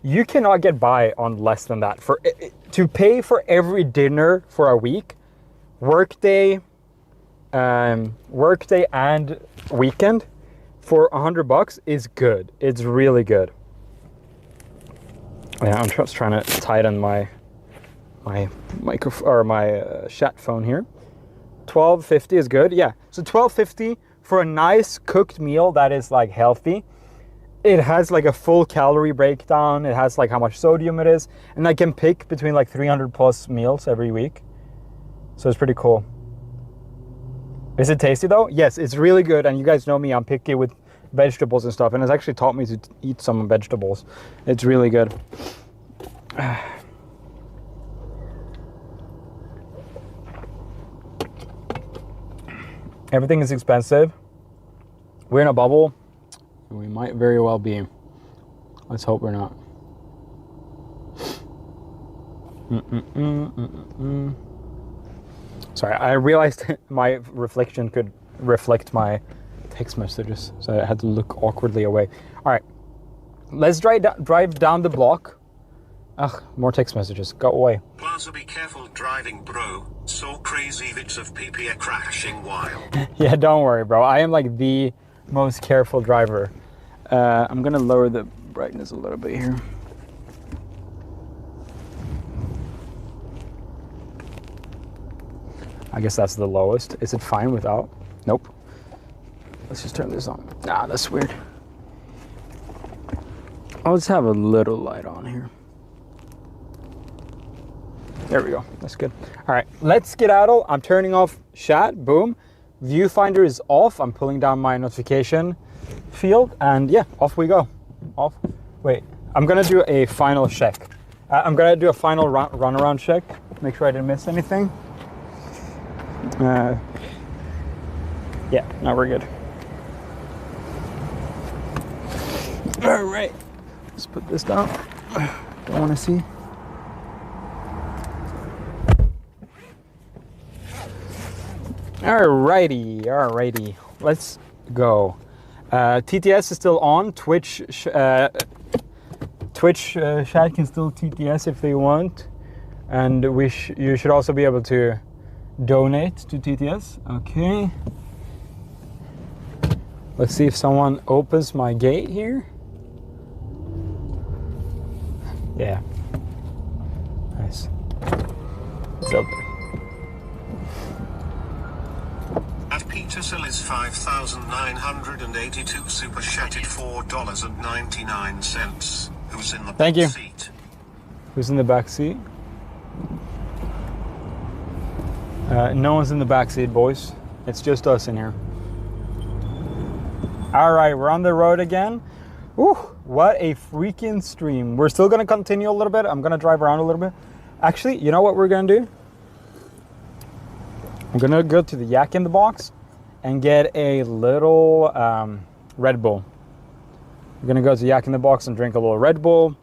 you cannot get by on less than that. To pay for every dinner for a week, workday and weekend for $100 is good. It's really good. Yeah, I'm just trying to tighten my microphone or my chat phone here. $12.50 is good. Yeah, so $12.50 for a nice cooked meal that is like healthy. It has like a full calorie breakdown. It has like how much sodium it is, and I can pick between like 300 plus meals every week. So it's pretty cool. Is it tasty though? Yes, it's really good. And you guys know me, I'm picky with vegetables and stuff, and it's actually taught me to eat some vegetables. It's really good. Everything is expensive. We're in a bubble. We might very well be. Let's hope we're not. Sorry, I realized my reflection could reflect my text messages, so I had to look awkwardly away. All right, let's drive down the block. Ugh, more text messages. Go away. Plaza, be careful driving, bro. Saw crazy vids of PPA crashing while. Yeah, don't worry, bro. I am like the most careful driver. I'm gonna lower the brightness a little bit here. I guess that's the lowest. Is it fine without? Nope. Let's just turn this on. Nah, that's weird. I'll just have a little light on here. There we go. That's good. All right, let's skedaddle. I'm turning off chat. Boom. Viewfinder is off. I'm pulling down my notification field, and yeah, off we go. Off. Wait, I'm gonna do a final check. I'm gonna do a final run around check. Make sure I didn't miss anything. Yeah, now we're good. All right, let's put this down. Don't want to see. Alrighty, let's go. TTS is still on. Twitch chat can still TTS if they want, and you should also be able to donate to TTS. Okay. Let's see if someone opens my gate here. Yeah. Nice. It's open. At Petersil is 5,982 super chatted $4.99. Who's in the Thank you. back seat? Who's in the back seat? No one's in the backseat, boys. It's just us in here. All right, we're on the road again. Whew, what a freaking stream. We're still gonna continue a little bit. I'm gonna drive around a little bit. Actually, you know what we're gonna do? I'm gonna go to the Yak in the Box and get a little Red Bull. I'm gonna go to Yak in the Box and drink a little Red Bull.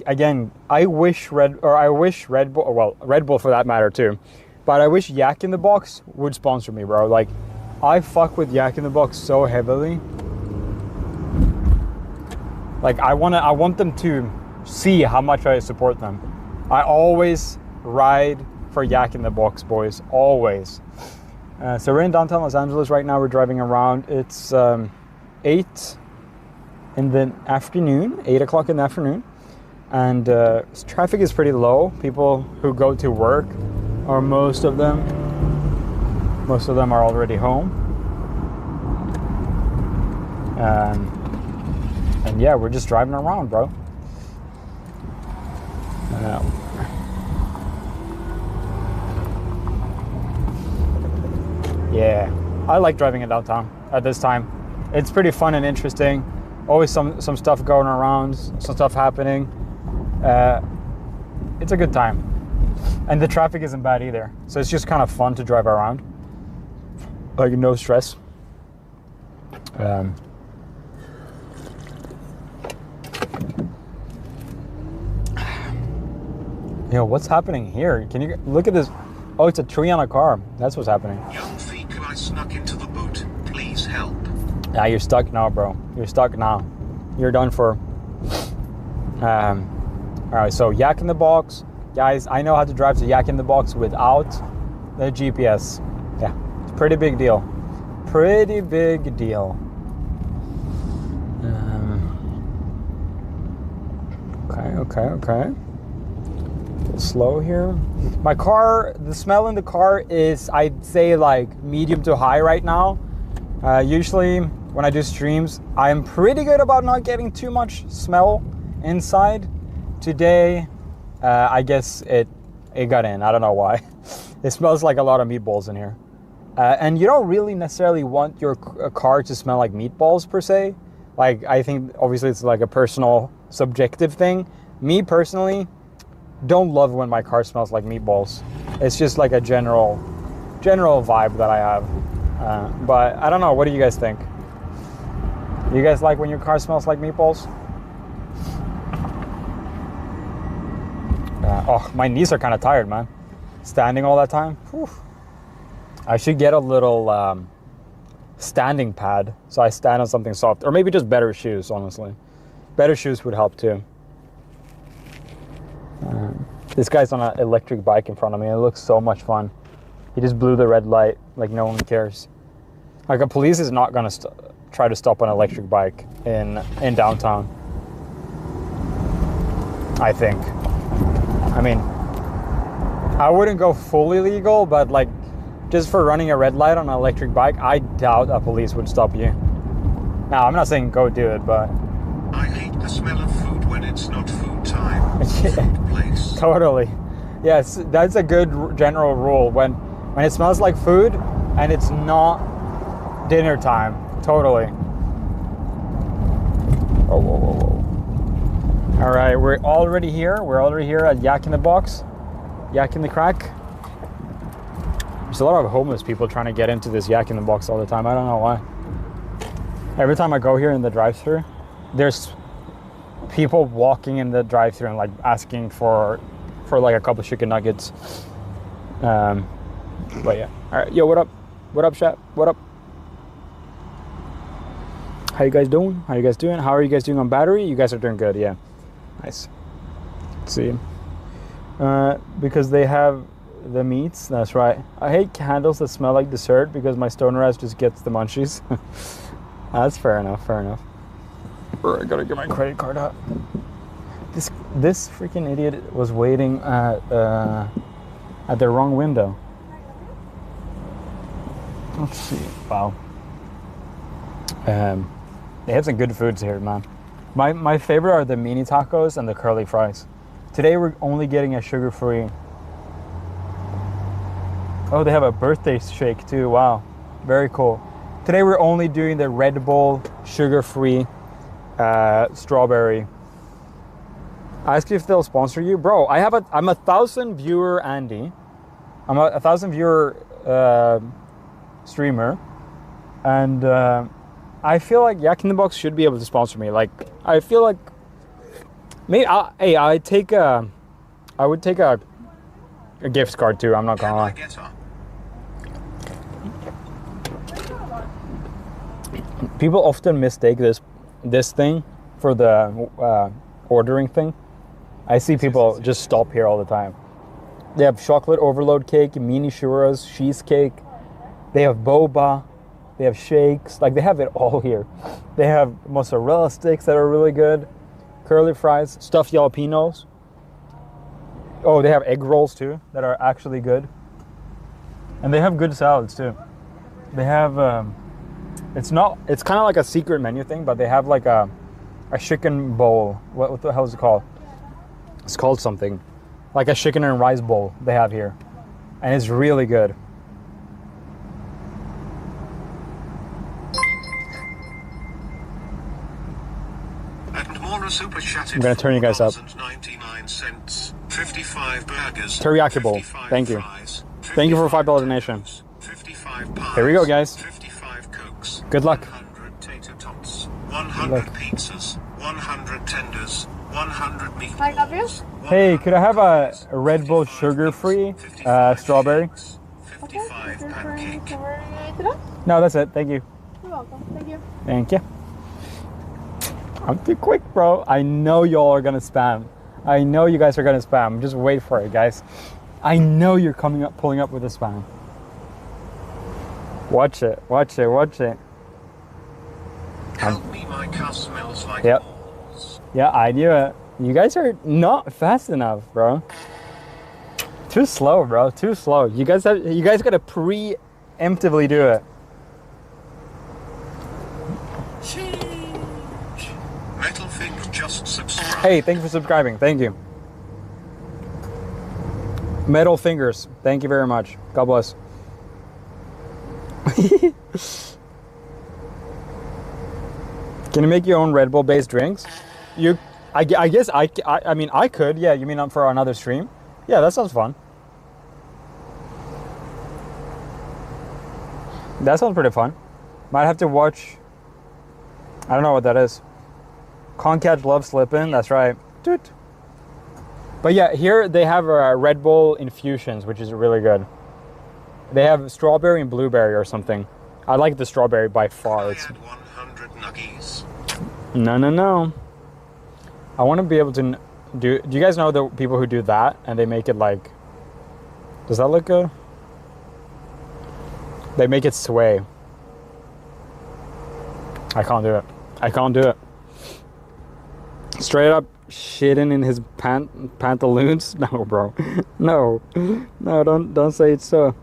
Again, I wish Red Bull, well, Red Bull for that matter too, but I wish Yak in the Box would sponsor me, bro. Like, I fuck with Yak in the Box so heavily. Like, I want them to see how much I support them. I always ride for Yak in the Box, boys, always. So we're in downtown Los Angeles right now. We're driving around. It's 8 in the afternoon, 8 o'clock in the afternoon. And traffic is pretty low. People who go to work, or most of them are already home. And yeah, we're just driving around, bro. Yeah, I like driving in downtown at this time. It's pretty fun and interesting. Always some stuff going around, some stuff happening. It's a good time. And the traffic isn't bad either. So it's just kind of fun to drive around. Like, no stress. Yo, what's happening here? Can you look at this? Oh, it's a tree on a car. That's what's happening. Yungfika, I snuck into the boot. Please help. Yeah, you're stuck now, bro. You're stuck now. You're done for. All right, so Yak in the Box. Guys, I know how to drive to Yak in the Box without the GPS. Yeah, it's a pretty big deal. Pretty big deal. Okay. Slow here. My car, the smell in the car is, I'd say, like medium to high right now. Usually when I do streams, I'm pretty good about not getting too much smell inside. Today, I guess it got in. I don't know why. It smells like a lot of meatballs in here. And you don't really necessarily want your car to smell like meatballs per se. Like, I think obviously it's like a personal, subjective thing. Me personally, don't love when my car smells like meatballs. It's just like a general vibe that I have. But I don't know. What do you guys think? You guys like when your car smells like meatballs? Oh, my knees are kind of tired, man. Standing all that time. Whew. I should get a little standing pad so I stand on something soft, or maybe just better shoes. Honestly, better shoes would help too. This guy's on an electric bike in front of me. It looks so much fun. He just blew the red light like no one cares. Like, a police is not gonna try to stop an electric bike in downtown. I think. I mean, I wouldn't go fully legal, but like, just for running a red light on an electric bike, I doubt a police would stop you. Now, I'm not saying go do it, but I hate the smell of food when it's not food time. Yeah. Food place. Totally. Yes, that's a good general rule. When it smells like food and it's not dinner time. Totally. Oh, whoa. All right, we're already here. We're already here at Yak in the Box. Yak in the Crack. There's a lot of homeless people trying to get into this Yak in the Box all the time. I don't know why. Every time I go here in the drive-thru, there's people walking in the drive-thru and like asking for like a couple chicken nuggets. But yeah. All right, yo, what up? What up, chat? What up? How you guys doing? How you guys doing? How are you guys doing on battery? You guys are doing good, yeah. Nice. Let's see. Because they have the meats. That's right. I hate candles that smell like dessert because my stoner ass just gets the munchies. That's fair enough. Fair enough. I gotta get my credit card out. This freaking idiot was waiting at the wrong window. Let's see. Wow. They have some good foods here, man. My favorite are the mini tacos and the curly fries. Today we're only getting a sugar-free Oh, they have a birthday shake too. Wow, very cool. Today we're only doing the Red Bull sugar-free strawberry. Ask if they'll sponsor you, bro. I'm a 1,000 viewer Andy. I'm a 1,000 viewer streamer, and I feel like Yak in the Box should be able to sponsor me. Like, I feel like maybe I would take a gift card too. I'm not gonna lie. People often mistake this thing for the ordering thing. I see people just stop here all the time. They have chocolate overload cake, mini churros, cheesecake. They have boba. They have shakes. Like, they have it all here. They have mozzarella sticks that are really good. Curly fries, stuffed jalapenos. Oh, they have egg rolls too that are actually good. And they have good salads too. They have it's kind of like a secret menu thing, but they have like a chicken bowl. What the hell is it called? It's called something. Like a chicken and rice bowl they have here. And it's really good. I'm gonna turn you guys up. 55 burgers, Teriyaki bowl. Thank you. Thank you for a $5 donation. 55 pies, Here we go, guys. 55 cokes. Good luck. 100 tater tots. 100 pizzas. 100 tenders. 100 meatballs. Hey, could I have a Red Bull sugar-free strawberry? 55 pancake. No, that's it. Thank you. You're welcome. Thank you. Thank you. I'm too quick, bro. I know y'all are gonna spam. I know you guys are gonna spam. Just wait for it, guys. I know you're pulling up with a spam. Watch it. Watch it. Watch it. Help me, my car smells like Yep. balls. Yeah, I knew it. You guys are not fast enough, bro. Too slow, bro. Too slow. You guys gotta preemptively do it. Metal Fink just subscribed. Hey, thank you for subscribing. Thank you. Metal Fingers. Thank you very much. God bless. Can you make your own Red Bull based drinks? I guess I mean I could. Yeah, you mean for another stream? Yeah, that sounds fun. That sounds pretty fun. Might have to watch. I don't know what that is. Concat loves slipping. That's right. Toot. But yeah, here they have Red Bull infusions, which is really good. They have strawberry and blueberry or something. I like the strawberry by far. I It's had 100 nuggies. no. I want to be able to do. Do you guys know the people who do that and they make it like? Does that look good? They make it sway. I can't do it. I can't do it. Straight up shitting in his pantaloons? No, bro. No, don't say it's so.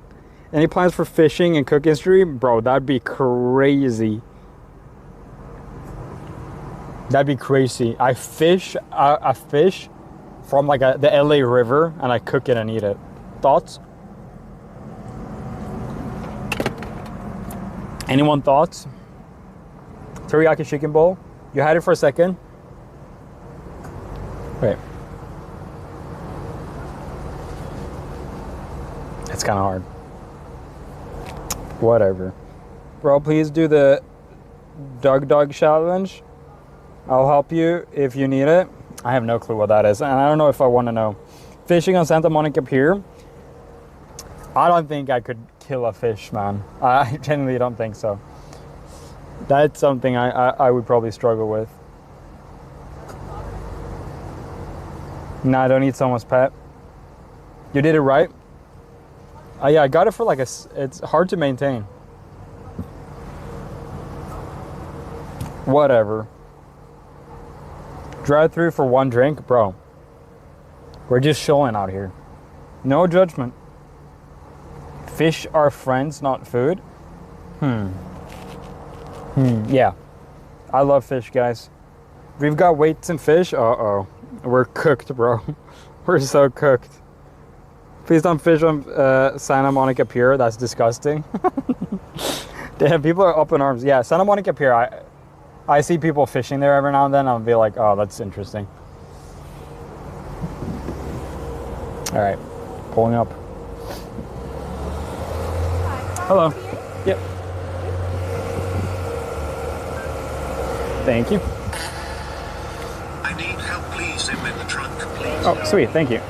Any plans for fishing and cooking stream? Bro, that'd be crazy. That'd be crazy. I fish from like the LA River and I cook it and eat it. Thoughts? Anyone thoughts? Teriyaki chicken bowl. You had it for a second. Wait. It's kind of hard. Whatever. Bro, please do the dog challenge. I'll help you if you need it. I have no clue what that is, and I don't know if I want to know. Fishing on Santa Monica Pier. I don't think I could kill a fish, man. I genuinely don't think so. That's something I would probably struggle with. Nah, I don't eat someone's pet. You did it right. Yeah, I got it for like it's hard to maintain. Whatever. Drive-thru for one drink, bro. We're just chilling out here. No judgment. Fish are friends, not food. Yeah. I love fish, guys. We've got weights and fish. Uh-oh. We're cooked, bro. We're so cooked. Please don't fish on Santa Monica Pier. That's disgusting. Damn, people are up in arms. Yeah, Santa Monica Pier. I see people fishing there every now and then. I'll be like, oh, that's interesting. All right, pulling up. Hello. Yep. Thank you. I need help, please. I'm in the trunk, please. Oh, sweet. Thank you.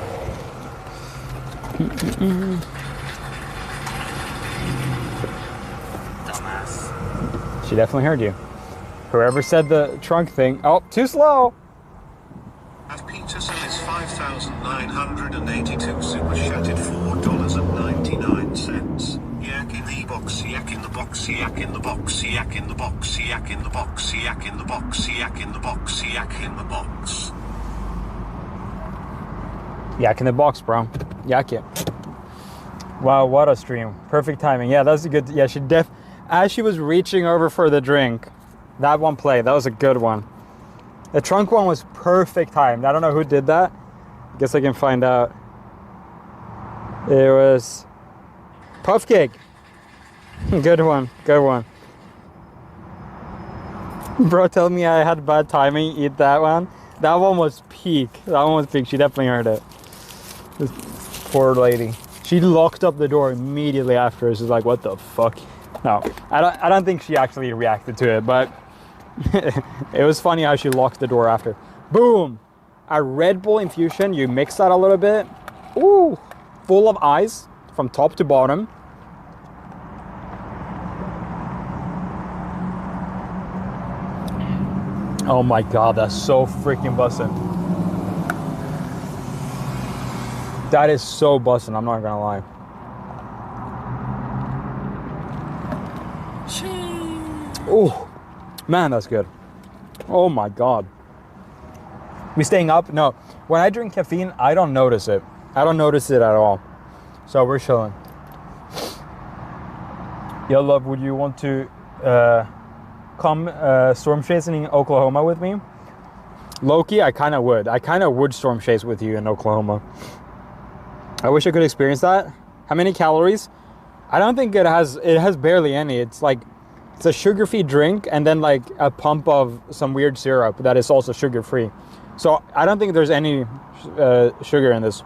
Dumbass. She definitely heard you. Whoever said the trunk thing. Oh, too slow. At Peterson is 5,982 super shattered $4.99. Yak in the box, yak in the box, yak in the box, yak in the box, yak in the box, yak in the box, yak in the box, yak in the box. Yak in the box, bro. Yak it. Wow, what a stream. Perfect timing. Yeah, that's a good. Yeah, as she was reaching over for the drink, that one played. That was a good one. The trunk one was perfect timed. I don't know who did that. I guess I can find out. It was Puff Cake. Good one. Good one. Bro, tell me I had bad timing. Eat that one. That one was peak. That one was peak. She definitely heard it. This poor lady. She locked up the door immediately after. She's like, what the fuck? No, I don't think she actually reacted to it, but it was funny how she locked the door after. Boom! A Red Bull infusion. You mix that a little bit. Ooh, full of ice from top to bottom. Oh my god, that's so freaking bussin'. That is so bussin', I'm not gonna lie. Oh, man, that's good. Oh my god. We staying up? No. When I drink caffeine, I don't notice it. I don't notice it at all. So we're chilling. Yo, love, would you want to come storm chasing in Oklahoma with me? Loki, I kind of would. I kind of would storm chase with you in Oklahoma. I wish I could experience that. How many calories? I don't think it has barely any. It's like, it's a sugar-free drink and then like a pump of some weird syrup that is also sugar-free. So I don't think there's any sugar in this.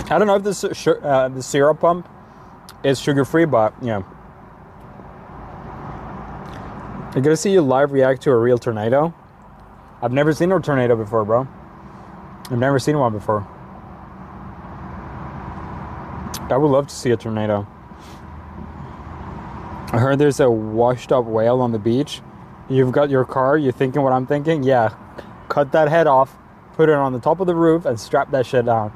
I don't know if this the syrup pump is sugar-free, but yeah. I'm gonna see you live react to a real tornado. I've never seen a tornado before, bro. I've never seen one before. I would love to see a tornado. I heard there's a washed up whale on the beach. You've got your car, you're thinking what I'm thinking? Yeah. Cut that head off, put it on the top of the roof, and strap that shit down.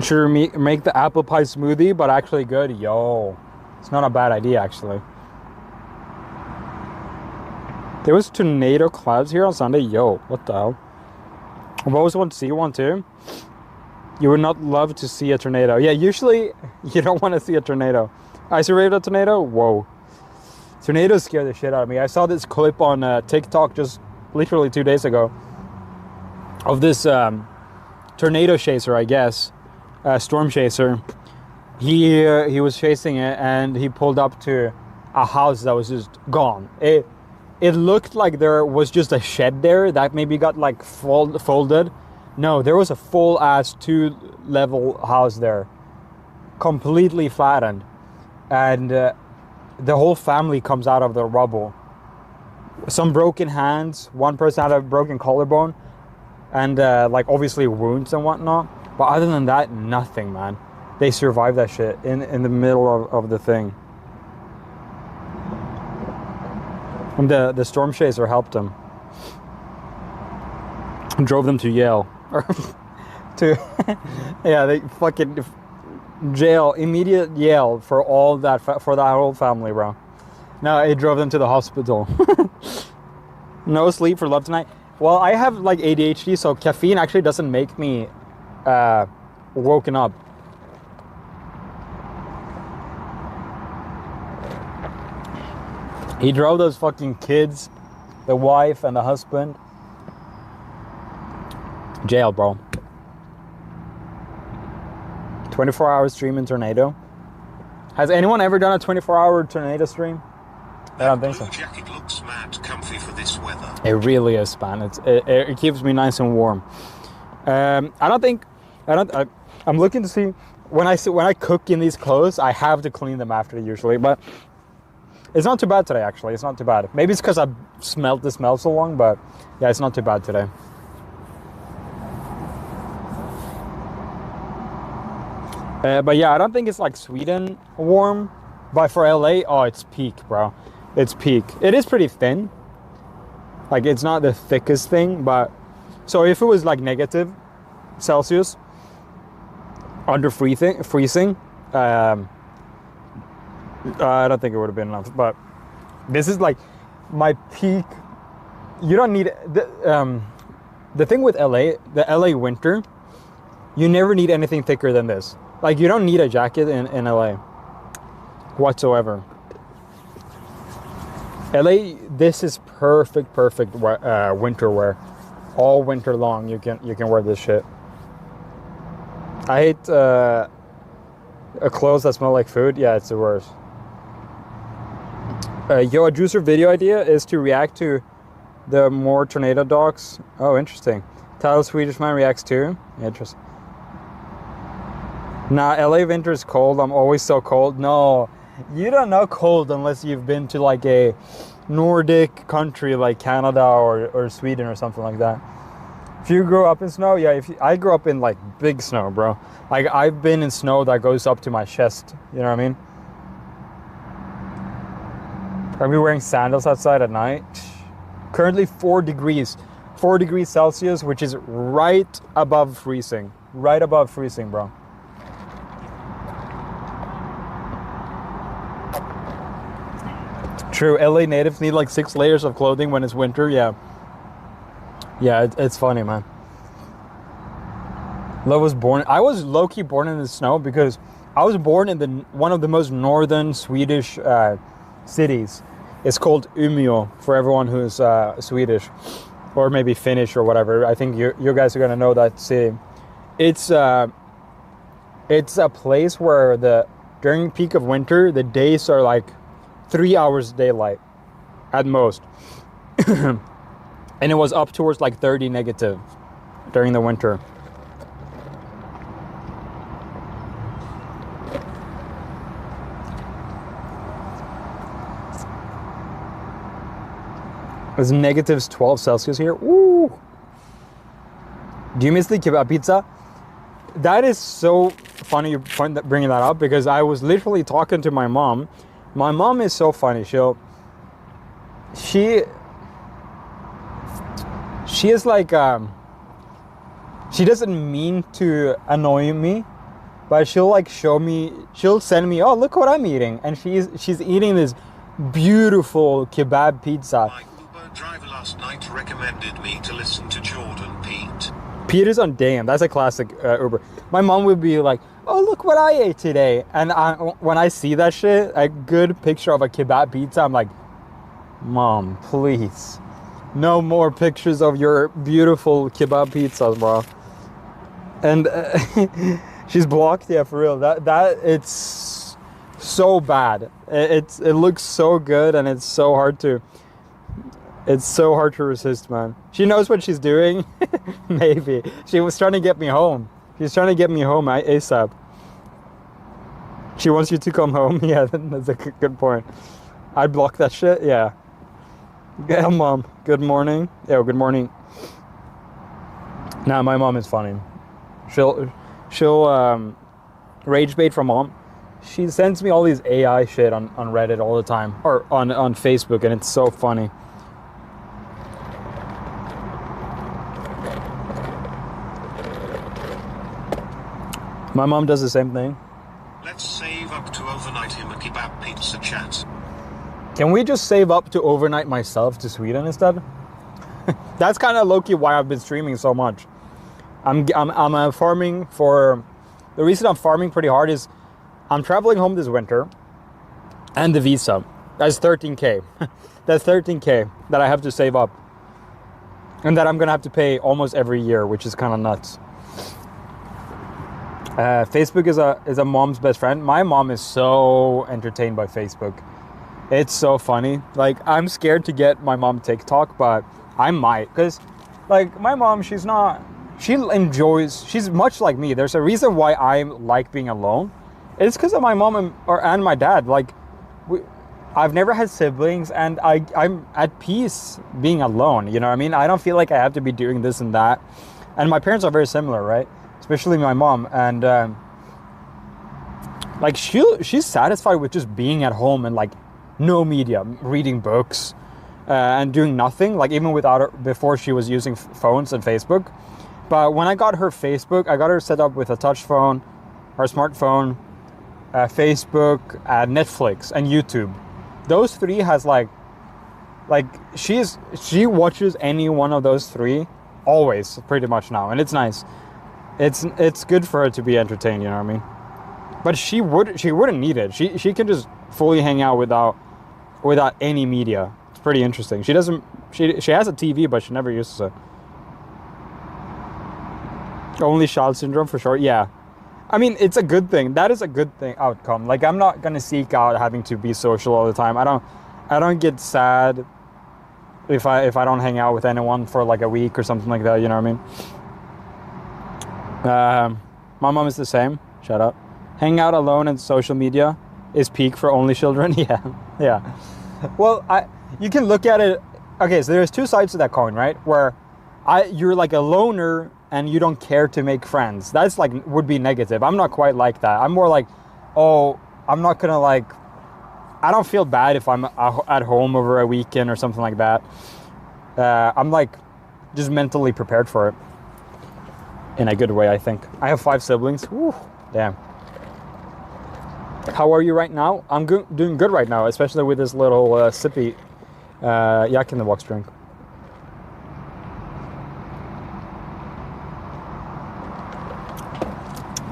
Sure, make the apple pie smoothie, but actually good. Yo, it's not a bad idea, actually. There was tornado clouds here on Sunday. Yo, what the hell? I've always wanted to see one too. You would not love to see a tornado. Yeah, usually you don't want to see a tornado. Isolated tornado? Whoa. Tornadoes scare the shit out of me. I saw this clip on TikTok just literally 2 days ago of this tornado chaser, I guess. Storm chaser. He was chasing it and he pulled up to a house that was just gone. It looked like there was just a shed there that maybe got like folded. No, there was a full ass 2-level house there, completely flattened, and the whole family comes out of the rubble. Some broken hands, one person had a broken collarbone, and like obviously wounds and whatnot. But other than that, nothing, man. They survived that shit in the middle of the thing. And the storm chaser helped them. Drove them to Yale. Yeah, they fucking jail, immediate Yale for all that, for that whole family, bro. No, it drove them to the hospital. No sleep for love tonight. Well, I have like ADHD, so caffeine actually doesn't make me woken up. He drove those fucking kids the wife and the husband. Jail, bro. 24-hour stream in tornado. Has anyone ever done a 24-hour tornado stream? I don't think so. Blue jacket looks mad comfy for this weather. It really is, man. It keeps me nice and warm. I'm looking to see when I cook in these clothes, I have to clean them after usually, but it's not too bad today. Actually, it's not too bad. Maybe it's because I smelled the smell so long, but yeah, it's not too bad today. But yeah, I don't think it's like Sweden warm, but for LA, oh, it's peak, bro. It's peak. It is pretty thin. Like, it's not the thickest thing, but so if it was like negative Celsius, under freezing, I don't think it would have been enough. But this is like my peak. You don't need the thing with LA, the LA winter. You never need anything thicker than this. Like, you don't need a jacket in LA whatsoever. LA, this is perfect winter wear. All winter long, you can wear this shit. I hate a clothes that smell like food. Yeah, it's the worst. Yo, a juicer video idea is to react to the more tornado dogs. Oh, interesting. Title Swedish man reacts to. Interesting. Nah, LA winter is cold. I'm always so cold. No, you don't know cold unless you've been to like a Nordic country like Canada or Sweden or something like that. If you grew up in snow, yeah. I grew up in like big snow, bro. Like, I've been in snow that goes up to my chest. You know what I mean? Are we wearing sandals outside at night? Currently 4 degrees. 4 degrees Celsius, which is right above freezing. Right above freezing, bro. True, LA natives need like 6 layers of clothing when it's winter, yeah. Yeah, it's funny, man. I was low-key born in the snow because I was born in one of the most northern Swedish cities. It's called Umeå, for everyone who's Swedish. Or maybe Finnish or whatever. I think you guys are gonna know that city. It's a place where during peak of winter, the days are like 3 hours daylight at most. And it was up towards like 30 negative during the winter. It's negatives 12 Celsius here. Ooh. Do you miss the kebab pizza? That is so funny you bringing that up, because I was literally talking to my mom. My mom is so funny. She is like, she doesn't mean to annoy me, but she'll like she'll send me, oh, look what I'm eating. And she's eating this beautiful kebab pizza. My Uber driver last night recommended me to listen to Jordan Pete. Peter's on Damn. That's a classic Uber. My mom would be like, oh, look what I ate today. And when I see that shit, a good picture of a kebab pizza, I'm like, Mom, please. No more pictures of your beautiful kebab pizzas, bro. And she's blocked, yeah, for real. That it's so bad. It looks so good, and it's so hard to resist, man. She knows what she's doing. Maybe she was trying to get me home. She's trying to get me home ASAP. She wants you to come home. Yeah, that's a good point. I'd block that shit. Yeah. Yeah, Mom. Good morning. Yeah, good morning. Nah, my mom is funny. She'll rage bait from Mom. She sends me all these AI shit on Reddit all the time, or on Facebook, and it's so funny. My mom does the same thing. Let's save up to overnight him a kebab pizza chat. Can we just save up to overnight myself to Sweden instead? That's kind of low-key why I've been streaming so much. I'm farming for... The reason I'm farming pretty hard is I'm traveling home this winter, and the visa. That's 13K. That's 13K that I have to save up. And that I'm gonna have to pay almost every year, which is kind of nuts. Facebook is a mom's best friend. My mom is so entertained by Facebook. It's so funny. Like, I'm scared to get my mom TikTok, but I might. Because, like, my mom, she's much like me. There's a reason why I like being alone. It's because of my mom and my dad. Like, I've never had siblings, and I'm at peace being alone. You know what I mean? I don't feel like I have to be doing this and that. And my parents are very similar, right? Especially my mom. And, like, she's satisfied with just being at home and, like, no media, reading books, and doing nothing, like even without her, before she was using phones and Facebook. But when I got her Facebook, I got her set up with a touch phone, or smartphone, Facebook, Netflix, and YouTube. Those three has like she watches any one of those three always, pretty much now, and it's nice. It's good for her to be entertained, you know what I mean? But she wouldn't need it. She can just fully hang out without any media. It's pretty interesting. She has a TV, but she never uses it. Only child syndrome for sure. Yeah, I mean, it's a good thing. That is a good thing outcome. Like, I'm not gonna seek out having to be social all the time. I don't get sad if I don't hang out with anyone for like a week or something like that. You know what I mean? My mom is the same. Shut up. Hang out alone and social media is peak for only children. Yeah. Well, you can look at it. Okay, so there's two sides to that coin, right? Where you're like a loner and you don't care to make friends. That's like would be negative. I'm not quite like that. I'm more like, oh, I'm not gonna like. I don't feel bad if I'm at home over a weekend or something like that. I'm like just mentally prepared for it in a good way, I think. I have 5 siblings. Whew, damn. How are you right now? I'm doing good right now, especially with this little sippy Yak in the Box drink.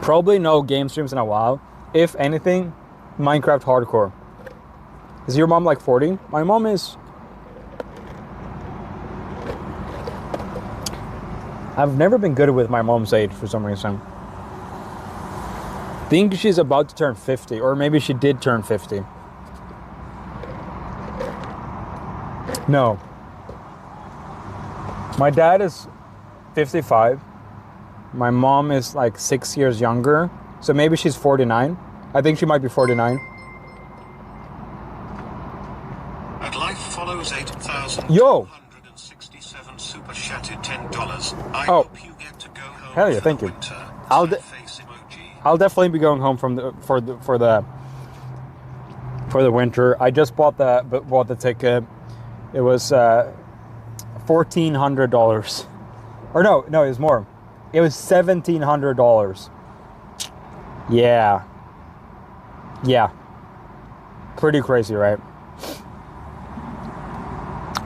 Probably no game streams in a while. If anything, Minecraft hardcore. Is your mom like 40? My mom is... I've never been good with my mom's age for some reason. I think she's about to turn 50, or maybe she did turn 50. No. My dad is 55. My mom is like 6 years younger, so maybe she's 49. I think she might be 49. And life follows 8,000. Yo! 267 super chatted $10. I Oh. hope you get to go home. Hell yeah, for thank the you. winter. I'll Sad face emoji. I'll definitely be going home for the winter. I just bought the ticket. It was $1,400, or no, it was more. It was $1,700. Yeah, pretty crazy, right?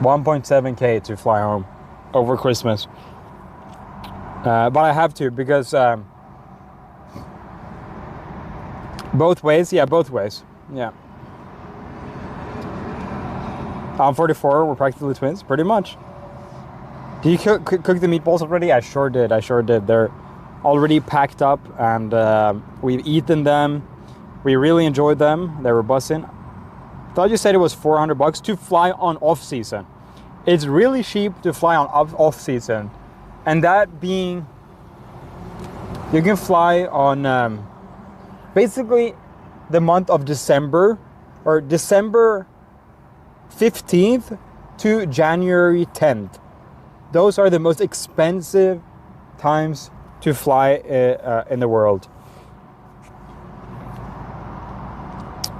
1.7K to fly home over Christmas, but I have to because. Both ways? Yeah, both ways. Yeah. I'm 44, we're practically twins, pretty much. Did you cook the meatballs already? I sure did. They're already packed up, and we've eaten them. We really enjoyed them. They were bussing. Thought you said it was $400 to fly on off season. It's really cheap to fly on off season. And that being, you can fly on... basically, the month of December, or December 15th to January 10th. Those are the most expensive times to fly in the world.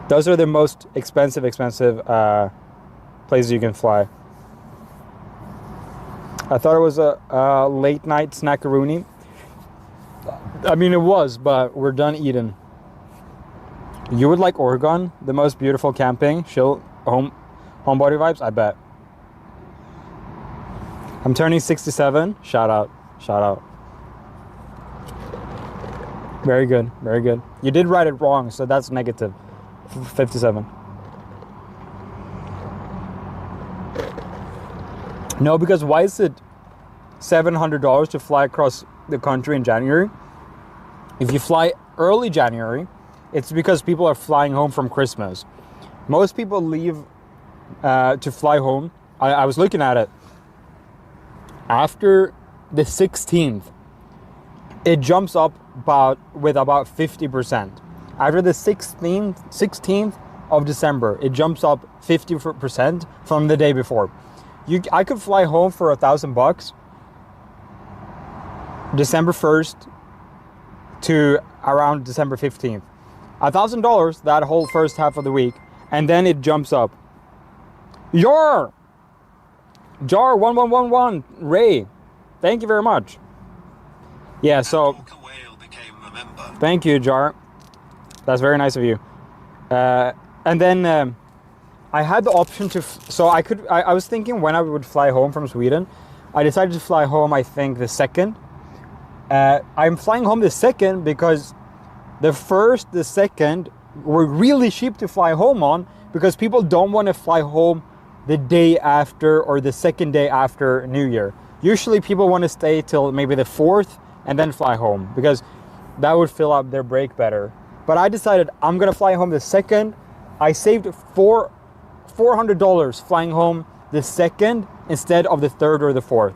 Those are the most expensive places you can fly. I thought it was a late night snackaroonie. I mean, it was, but we're done eating. You would like Oregon, the most beautiful camping, chill, homebody vibes, I bet. I'm turning 67. Shout out. Very good. You did write it wrong, so that's negative. 57. No, because why is it $700 to fly across the country in January? If you fly early January, it's because people are flying home from Christmas. Most people leave to fly home. I was looking at it. After the 16th, it jumps up with about 50%. After the 16th of December, it jumps up 50% from the day before. I could fly home for $1,000 December 1st to around December 15th. $1,000 that whole first half of the week, and then it jumps up. Jar 1111 Ray, thank you very much. Yeah, so thank you, Jar. That's very nice of you. And then I had the option to, I was thinking when I would fly home from Sweden. I decided to fly home, I think, the 2nd. I'm flying home the 2nd because the 1st, the 2nd were really cheap to fly home on, because people don't want to fly home the day after or the 2nd day after New Year. Usually people want to stay till maybe the 4th and then fly home, because that would fill up their break better. But I decided I'm gonna fly home the 2nd. I saved $400 flying home the 2nd instead of the 3rd or the 4th.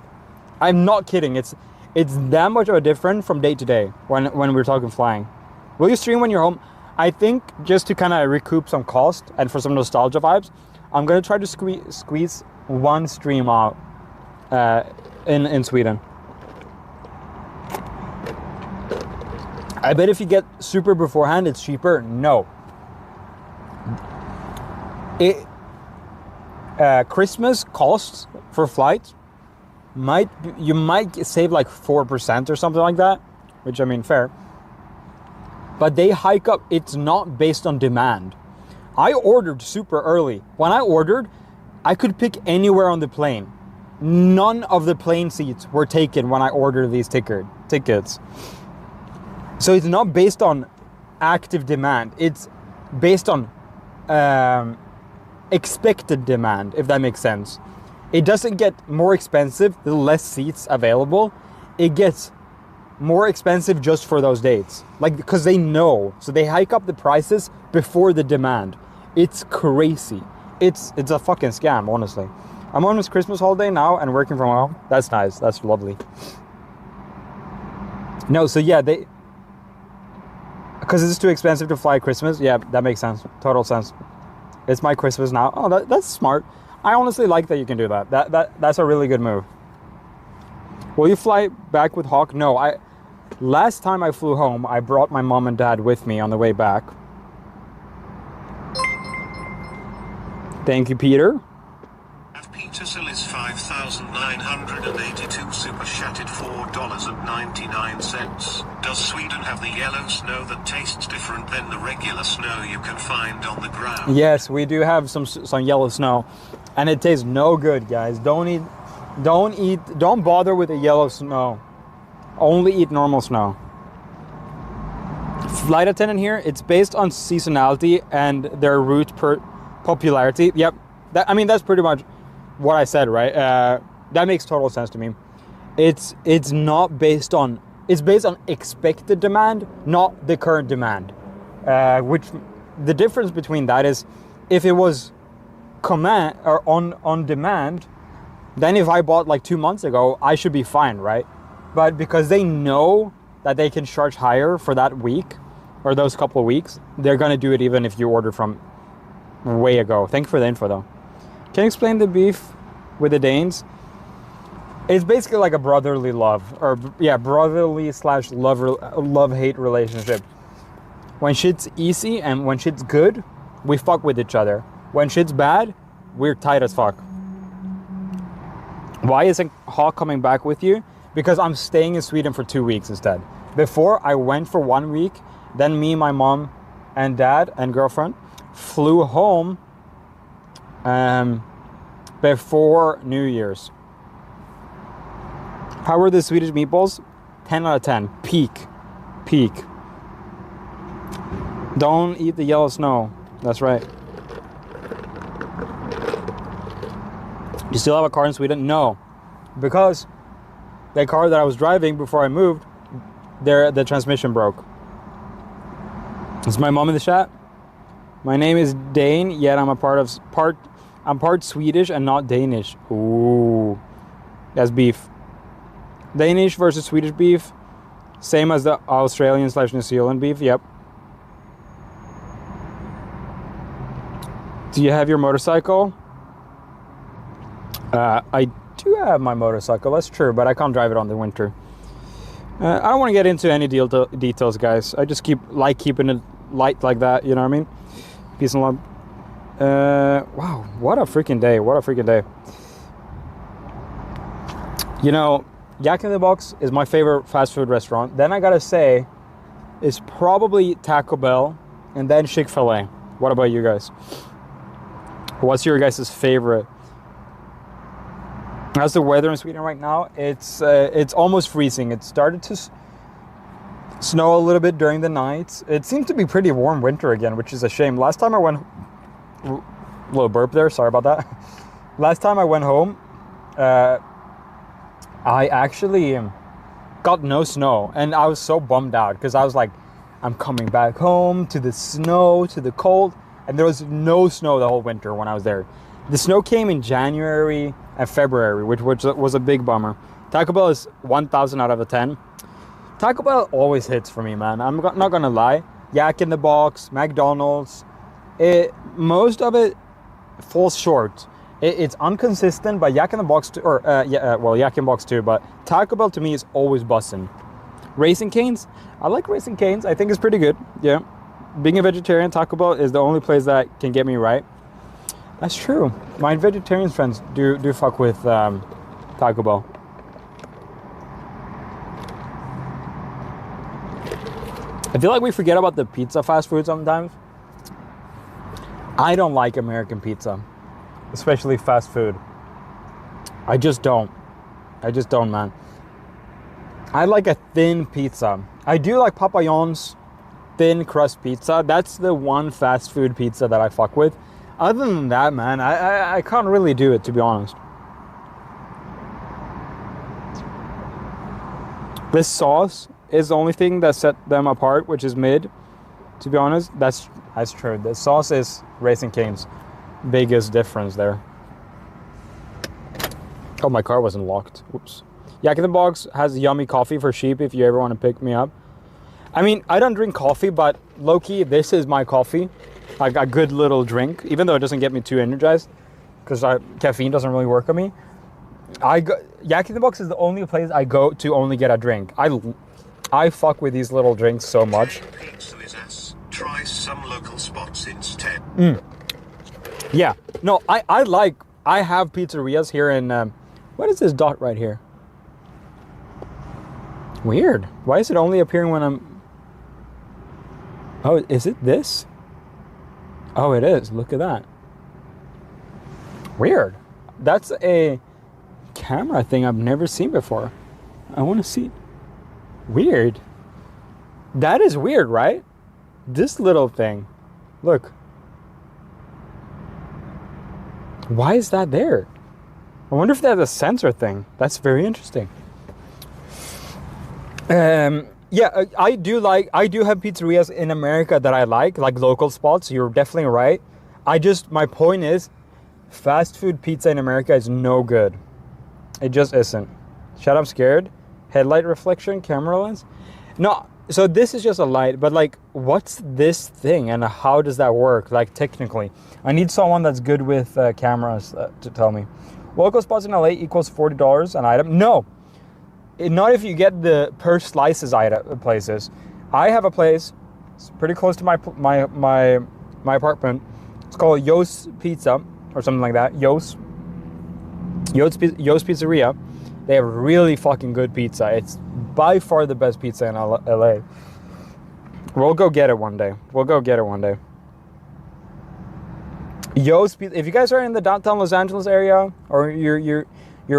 I'm not kidding. It's that much of a difference from day to day when we're talking flying. Will you stream when you're home? I think just to kind of recoup some cost and for some nostalgia vibes, I'm gonna try to squeeze one stream out in Sweden. I bet if you get super beforehand, it's cheaper. No. Christmas costs for flights you might save like 4% or something like that, which, I mean, fair. But they hike up. It's not based on demand. I ordered super early. When I ordered, I could pick anywhere on the plane. None of the plane seats were taken when I ordered these tickets. So it's not based on active demand. It's based on expected demand, if that makes sense. It doesn't get more expensive the less seats available. It gets more expensive just for those dates, like, because they know, so they hike up the prices before the demand. It's crazy. It's a fucking scam, honestly. I'm on this Christmas holiday now and working from home. That's nice. That's lovely. No, so yeah, because it's too expensive to fly Christmas. Yeah, that makes sense. Total sense. It's my Christmas now. Oh, that's smart. I honestly like that you can do that. That's a really good move. Will you fly back with Hawk? No, last time I flew home, I brought my mom and dad with me on the way back. Thank you, Peter. At Petersil is 5,982 super chatted $4.99. Does Sweden have the yellow snow that tastes different than the regular snow you can find on the ground? Yes, we do have some yellow snow, and it tastes no good, guys. Don't bother with the yellow snow. Only eat normal snow. Flight attendant here, it's based on seasonality and their route per popularity. Yep, that's pretty much what I said, right? That makes total sense to me. It's based on expected demand, not the current demand. Which the difference between that is, if it was command or on demand, then if I bought like 2 months ago, I should be fine, right? But because they know that they can charge higher for that week or those couple of weeks, they're gonna do it even if you order from way ago. Thank you for the info though. Can you explain the beef with the Danes? It's basically like a brotherly love, or brotherly / love-hate relationship. When shit's easy and when shit's good, we fuck with each other. When shit's bad, we're tight as fuck. Why isn't Hawk coming back with you? Because I'm staying in Sweden for 2 weeks instead. Before, I went for 1 week, then me, my mom, and dad, and girlfriend flew home before New Year's. How were the Swedish meatballs? 10 out of 10. Peak. Don't eat the yellow snow. That's right. You still have a car in Sweden? No, because the car that I was driving before I moved, the transmission broke. Is my mom in the chat? My name is Dane, yet I'm part Swedish and not Danish. Ooh, that's beef. Danish versus Swedish beef, same as the Australian/New Zealand beef. Yep. Do you have your motorcycle? I do have my motorcycle, that's true, but I can't drive it on the winter. I don't want to get into any details, guys. I just keeping it light like that, you know what I mean? Peace and love. Wow, what a freaking day. What a freaking day. You know, Jack in the Box is my favorite fast food restaurant. Then I gotta say, it's probably Taco Bell and then Chick-fil-A. What about you guys? What's your guys' favorite? How's the weather in Sweden right now? It's almost freezing. It started to snow a little bit during the night. It seems to be pretty warm winter again, which is a shame. Last time I went... Little burp there, sorry about that. Last time I went home, I actually got no snow. And I was so bummed out because I was like, I'm coming back home to the snow, to the cold. And there was no snow the whole winter when I was there. The snow came in January and February, which was a big bummer. Taco Bell is 1,000 out of 10. Taco Bell always hits for me, man. I'm not gonna lie. Jack in the Box, McDonald's, most of it falls short. It's inconsistent, but Jack in the Box, Jack in the Box too, but Taco Bell to me is always bussin'. Raising Cane's, I like Raising Cane's. I think it's pretty good, yeah. Being a vegetarian, Taco Bell is the only place that can get me right. That's true. My vegetarian friends do fuck with Taco Bell. I feel like we forget about the pizza fast food sometimes. I don't like American pizza, especially fast food. I just don't. Man. I like a thin pizza. I do like Papa John's thin crust pizza. That's the one fast food pizza that I fuck with. Other than that, man, I can't really do it, to be honest. This sauce is the only thing that set them apart, which is mid. To be honest, that's true. The sauce is Raising Cane's biggest difference there. Oh, my car wasn't locked. Whoops. Jack in the Box has yummy coffee for cheap if you ever want to pick me up. I mean, I don't drink coffee, but low-key, this is my coffee. Like a good little drink, even though it doesn't get me too energized, because caffeine doesn't really work on me. Jack in the Box is the only place I go to only get a drink. I fuck with these little drinks so much. Try some local spots instead. Yeah, no, I have pizzerias here in, what is this dot right here? Weird. Why is it only appearing when I'm... Oh, is it this? Oh, it is. Look at that. Weird. That's a camera thing I've never seen before. I want to see. Weird. That is weird, right? This little thing. Look. Why is that there? I wonder if that's a sensor thing. That's very interesting. Yeah, I do have pizzerias in America that I like local spots. You're definitely right. My point is, fast food pizza in America is no good. It just isn't. Shut up, scared. Headlight reflection, camera lens. No, so this is just a light, but like, what's this thing and how does that work? Like technically, I need someone that's good with cameras to tell me. Local spots in LA equals $40 an item. No. Not if you get the per slices places. I have a place. It's pretty close to my apartment. It's called Yo's Pizza or something like that. Yo's Pizzeria. They have really fucking good pizza. It's by far the best pizza in LA. We'll go get it one day. Yo's Pizza. If you guys are in the downtown Los Angeles area or you're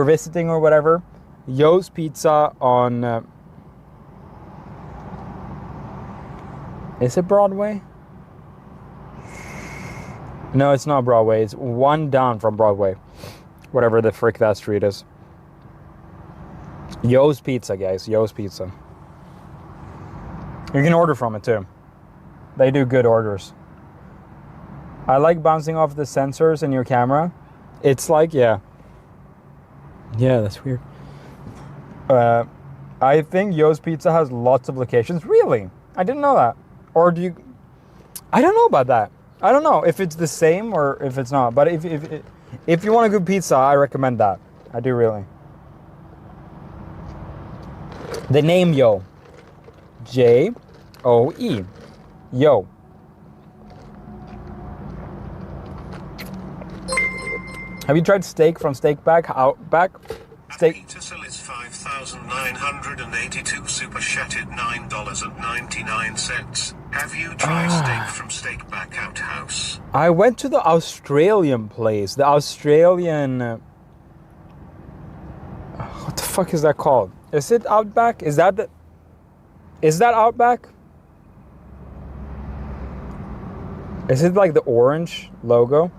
visiting or whatever. Yo's Pizza on... is it Broadway? No, it's not Broadway. It's one down from Broadway. Whatever the frick that street is. Yo's Pizza, guys. Yo's Pizza. You can order from it too. They do good orders. I like bouncing off the sensors in your camera. It's like, yeah. Yeah, that's weird. I think Yo's Pizza has lots of locations. Really? I didn't know that. Or do you... I don't know about that. I don't know if it's the same or if it's not. But if you want a good pizza, I recommend that. I do really. The name Yo. J-O-E. Yo. Have you tried steak from Outback? Steak. Petersil is 5,982 super shattered $9.99. Have you tried steak from Steakback Outhouse? I went to the Australian place. The Australian... what the fuck is that called? Is it Outback? Is that Outback? Is it like the orange logo?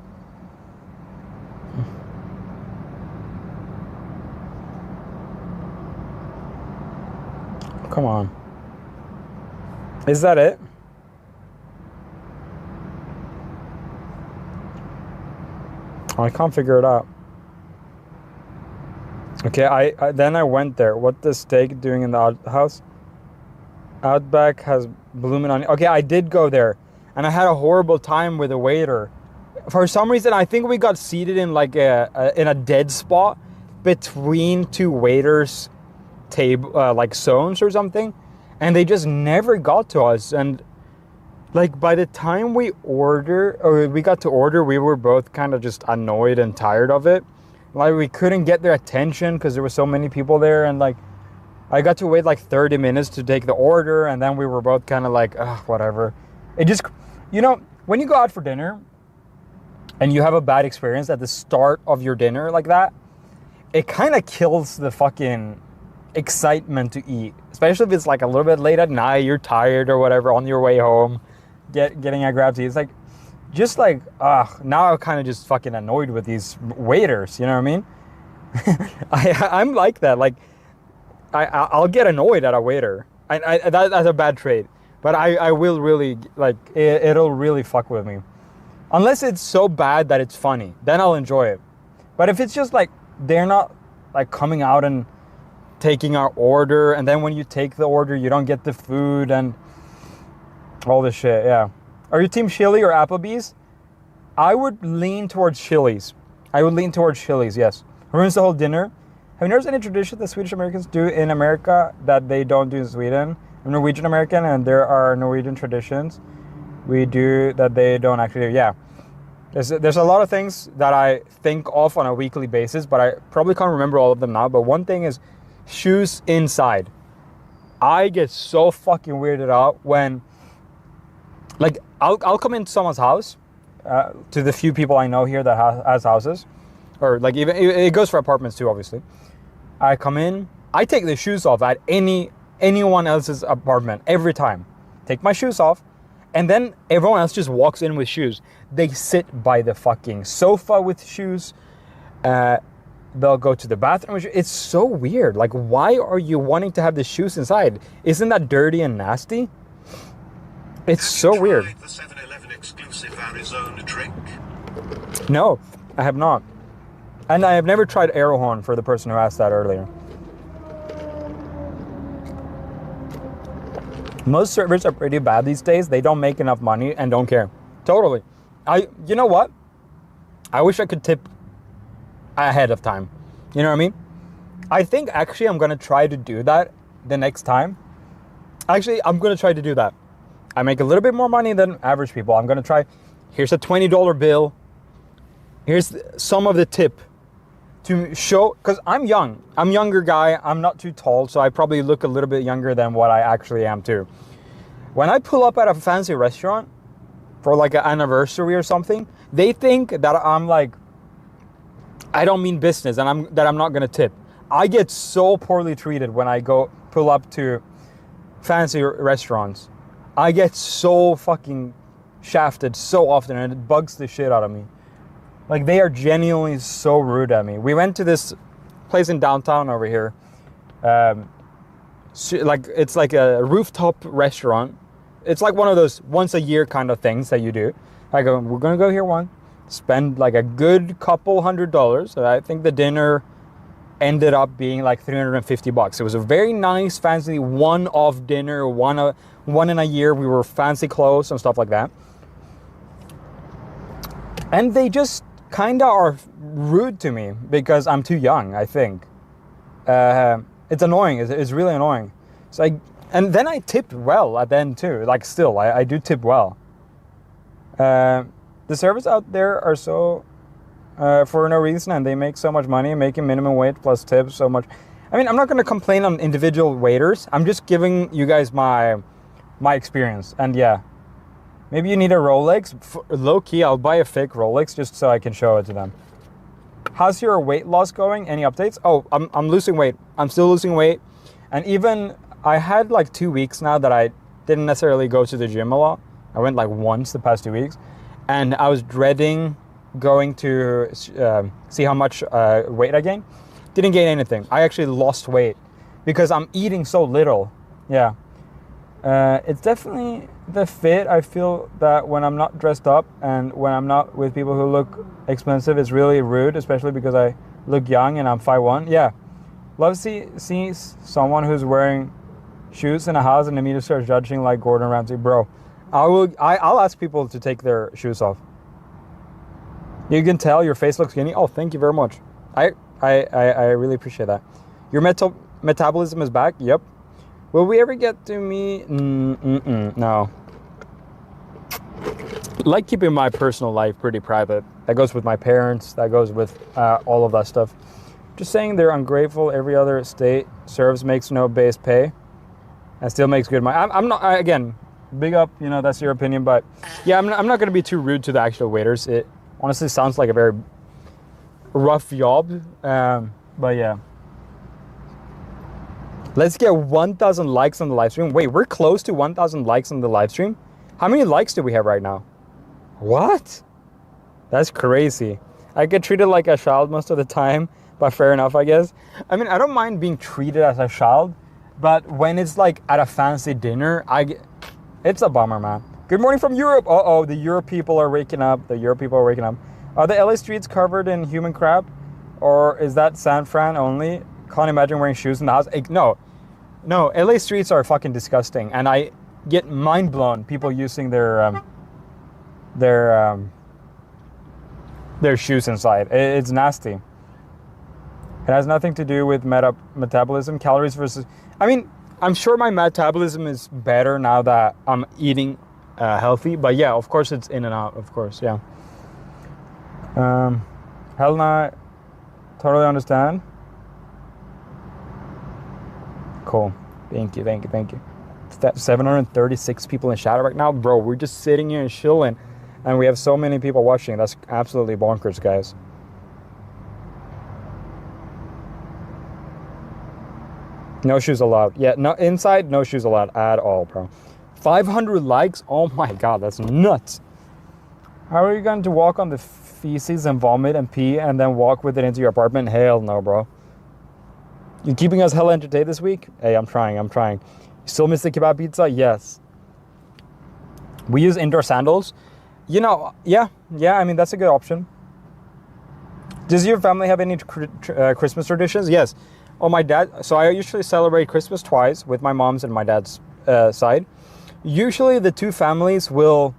Come on. Is that it? I can't figure it out. Okay, then I went there. What the steak doing in the outhouse? Outback has blooming onion. Okay, I did go there, and I had a horrible time with the waiter. For some reason, I think we got seated in like in a dead spot between two waiters' table, like zones or something, and they just never got to us. And like by the time we got to order, we were both kind of just annoyed and tired of it. Like we couldn't get their attention because there were so many people there, and like I got to wait like 30 minutes to take the order, and then we were both kind of like, ugh, whatever. It just, you know, when you go out for dinner and you have a bad experience at the start of your dinner like that, it kind of kills the fucking excitement to eat, especially if it's like a little bit late at night, you're tired or whatever, on your way home, getting a grab tea. It's like, just like, now I'm kind of just fucking annoyed with these waiters, you know what I mean? I'm like that, like, I'll get annoyed at a waiter. That's a bad trait, but I will really, like, it'll really fuck with me. Unless it's so bad that it's funny, then I'll enjoy it. But if it's just like, they're not like coming out and taking our order, and then when you take the order, you don't get the food and all this shit, yeah. Are you team chili or Applebee's? I would lean towards Chili's. Yes. Ruins the whole dinner. Have you noticed any tradition that Swedish Americans do in America that they don't do in Sweden? I'm Norwegian American, and there are Norwegian traditions we do that they don't actually do. Yeah. There's a lot of things that I think of on a weekly basis, but I probably can't remember all of them now. But one thing is shoes inside. I get so fucking weirded out when, like, I'll come into someone's house, to the few people I know here that has houses, or like even it goes for apartments too, obviously. I come in, I take the shoes off at anyone else's apartment every time. Take my shoes off, and then everyone else just walks in with shoes. They sit by the fucking sofa with shoes. They'll go to the bathroom with shoes. It's so weird. Like, why are you wanting to have the shoes inside? Isn't that dirty and nasty? It's so weird. Have you tried the 7-Eleven exclusive Arizona drink? No, I have not. And I have never tried air horn, for the person who asked that earlier. Most servers are pretty bad these days. They don't make enough money and don't care. Totally. You know what? I wish I could tip ahead of time. You know what I mean? I think actually I'm going to try to do that the next time. Actually, I'm going to try to do that. I make a little bit more money than average people. I'm going to try. Here's a $20 bill. Here's some of the tip to show, because I'm young. I'm a younger guy. I'm not too tall, so I probably look a little bit younger than what I actually am too. When I pull up at a fancy restaurant for like an anniversary or something, they think that I'm like, I don't mean business and that I'm not going to tip. I get so poorly treated when I go pull up to fancy restaurants. I get so fucking shafted so often, and it bugs the shit out of me. Like, they are genuinely so rude at me. We went to this place in downtown over here. Like, it's like a rooftop restaurant. It's like one of those once a year kind of things that you do. I go, we're gonna go here one, spend like a good couple $100. I think the dinner ended up being like $350. It was a very nice, fancy one-off dinner, one in a year. We were fancy clothes and stuff like that. And they just kind of are rude to me because I'm too young, I think. It's annoying. It's really annoying. So and then I tipped well at the end too. Like, still, I do tip well. The servers out there are so for no reason, and they make so much money, making minimum wage plus tips so much. I mean, I'm not going to complain on individual waiters. I'm just giving you guys my experience. And yeah, maybe you need a Rolex. Low key, I'll buy a fake Rolex just so I can show it to them. How's your weight loss going? Any updates? Oh, I'm losing weight. I'm still losing weight. And even I had like 2 weeks now that I didn't necessarily go to the gym a lot. I went like once the past 2 weeks, and I was dreading going to see how much weight I gained. Didn't gain anything. I actually lost weight because I'm eating so little. Yeah. It's definitely the fit. I feel that when I'm not dressed up and when I'm not with people who look expensive, it's really rude, especially because I look young and I'm 5'1". Yeah. Love to see someone who's wearing shoes in a house and immediately starts judging like Gordon Ramsay. Bro, I'll ask people to take their shoes off. You can tell your face looks skinny. Oh, thank you very much. I really appreciate that. Your metabolism is back. Yep. Will we ever get to me? No. Like keeping my personal life pretty private. That goes with my parents. That goes with all of that stuff. Just saying they're ungrateful. Every other state serves makes no base pay and still makes good money. I'm not, again, big up, you know, that's your opinion. But yeah, I'm not going to be too rude to the actual waiters. It honestly sounds like a very rough job. But yeah. Let's get 1,000 likes on the live stream. Wait, we're close to 1,000 likes on the live stream? How many likes do we have right now? What? That's crazy. I get treated like a child most of the time, but fair enough, I guess. I mean, I don't mind being treated as a child, but when it's like at a fancy dinner, it's a bummer, man. Good morning from Europe. Uh-oh, the Europe people are waking up. Are the LA streets covered in human crap? Or is that San Fran only? Can't imagine wearing shoes in the house. No, LA streets are fucking disgusting, and I get mind blown people using their shoes inside. It's nasty. It has nothing to do with metabolism, calories versus. I mean, I'm sure my metabolism is better now that I'm eating healthy, but yeah, of course it's in and out. Of course, yeah. Helena, totally understand. Cool. Thank you. 736 people in chat right now. Bro, we're just sitting here and chilling, and we have so many people watching. That's absolutely bonkers, guys. No shoes allowed. Yeah, no inside, no shoes allowed at all, bro. 500 likes? Oh my god, that's nuts. How are you going to walk on the feces and vomit and pee and then walk with it into your apartment? Hell no, bro. You keeping us hella entertained this week? Hey, I'm trying. You still miss the kebab pizza? Yes. We use indoor sandals. You know, yeah, I mean, that's a good option. Does your family have any Christmas traditions? Yes. Oh, my dad. So I usually celebrate Christmas twice with my mom's and my dad's side. Usually the two families will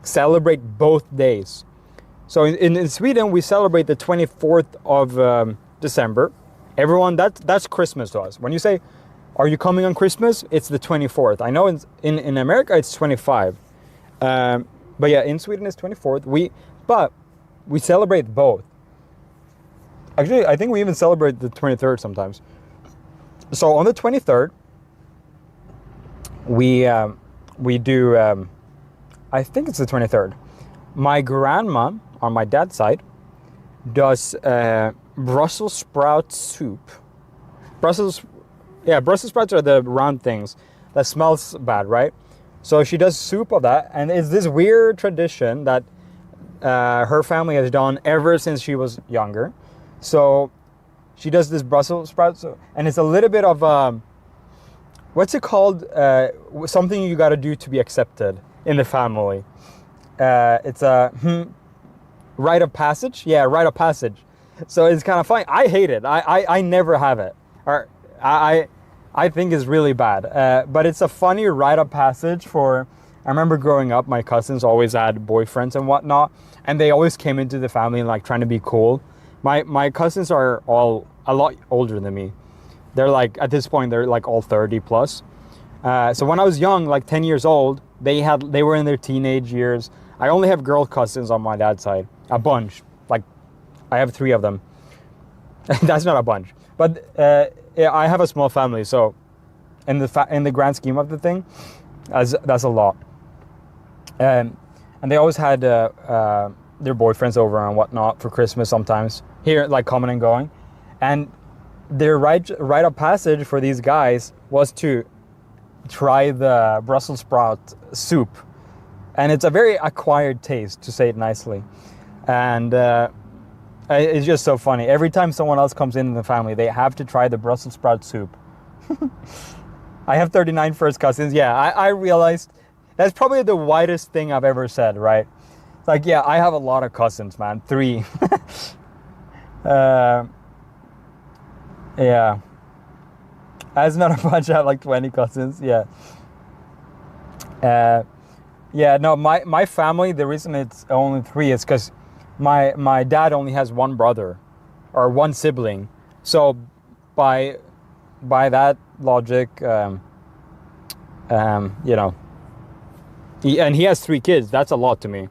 celebrate both days. So in Sweden, we celebrate the 24th of December. Everyone, that's Christmas to us. When you say, are you coming on Christmas? It's the 24th. I know in America, it's 25. But yeah, in Sweden, it's 24th. But we celebrate both. Actually, I think we even celebrate the 23rd sometimes. So on the 23rd, we do, I think it's the 23rd. My grandma, on my dad's side, does Brussels sprout soup. Brussels sprouts are the round things that smells bad, right? So she does soup of that, and it's this weird tradition that her family has done ever since she was younger. So she does this Brussels sprouts, and it's a little bit of what's it called? Something you got to do to be accepted in the family. It's a rite of passage. Yeah, rite of passage. So it's kind of funny. I hate it. I never have it. Or I think it's really bad. But it's a funny rite of passage for. I remember growing up, my cousins always had boyfriends and whatnot, and they always came into the family and like trying to be cool. My cousins are all a lot older than me. They're like, at this point, they're like all 30 plus. So when I was young, like 10 years old, they were in their teenage years. I only have girl cousins on my dad's side, a bunch. Like, I have 3 of them. That's not a bunch, but yeah, I have a small family. So in the grand scheme of the thing, that's a lot. And they always had their boyfriends over and whatnot for Christmas sometimes. Here, like coming and going. And their rite of passage for these guys was to try the Brussels sprout soup. And it's a very acquired taste, to say it nicely. And it's just so funny. Every time someone else comes in the family, they have to try the Brussels sprout soup. I have 39 first cousins. Yeah, I realized that's probably the widest thing I've ever said, right? Like, yeah, I have a lot of cousins, man. 3. Yeah. That's not a bunch. I have like 20 cousins. Yeah. Yeah, no, my family, the reason it's only 3 is because my dad only has 1 brother or 1 sibling. So by that logic, you know, he has 3 kids. That's a lot to me.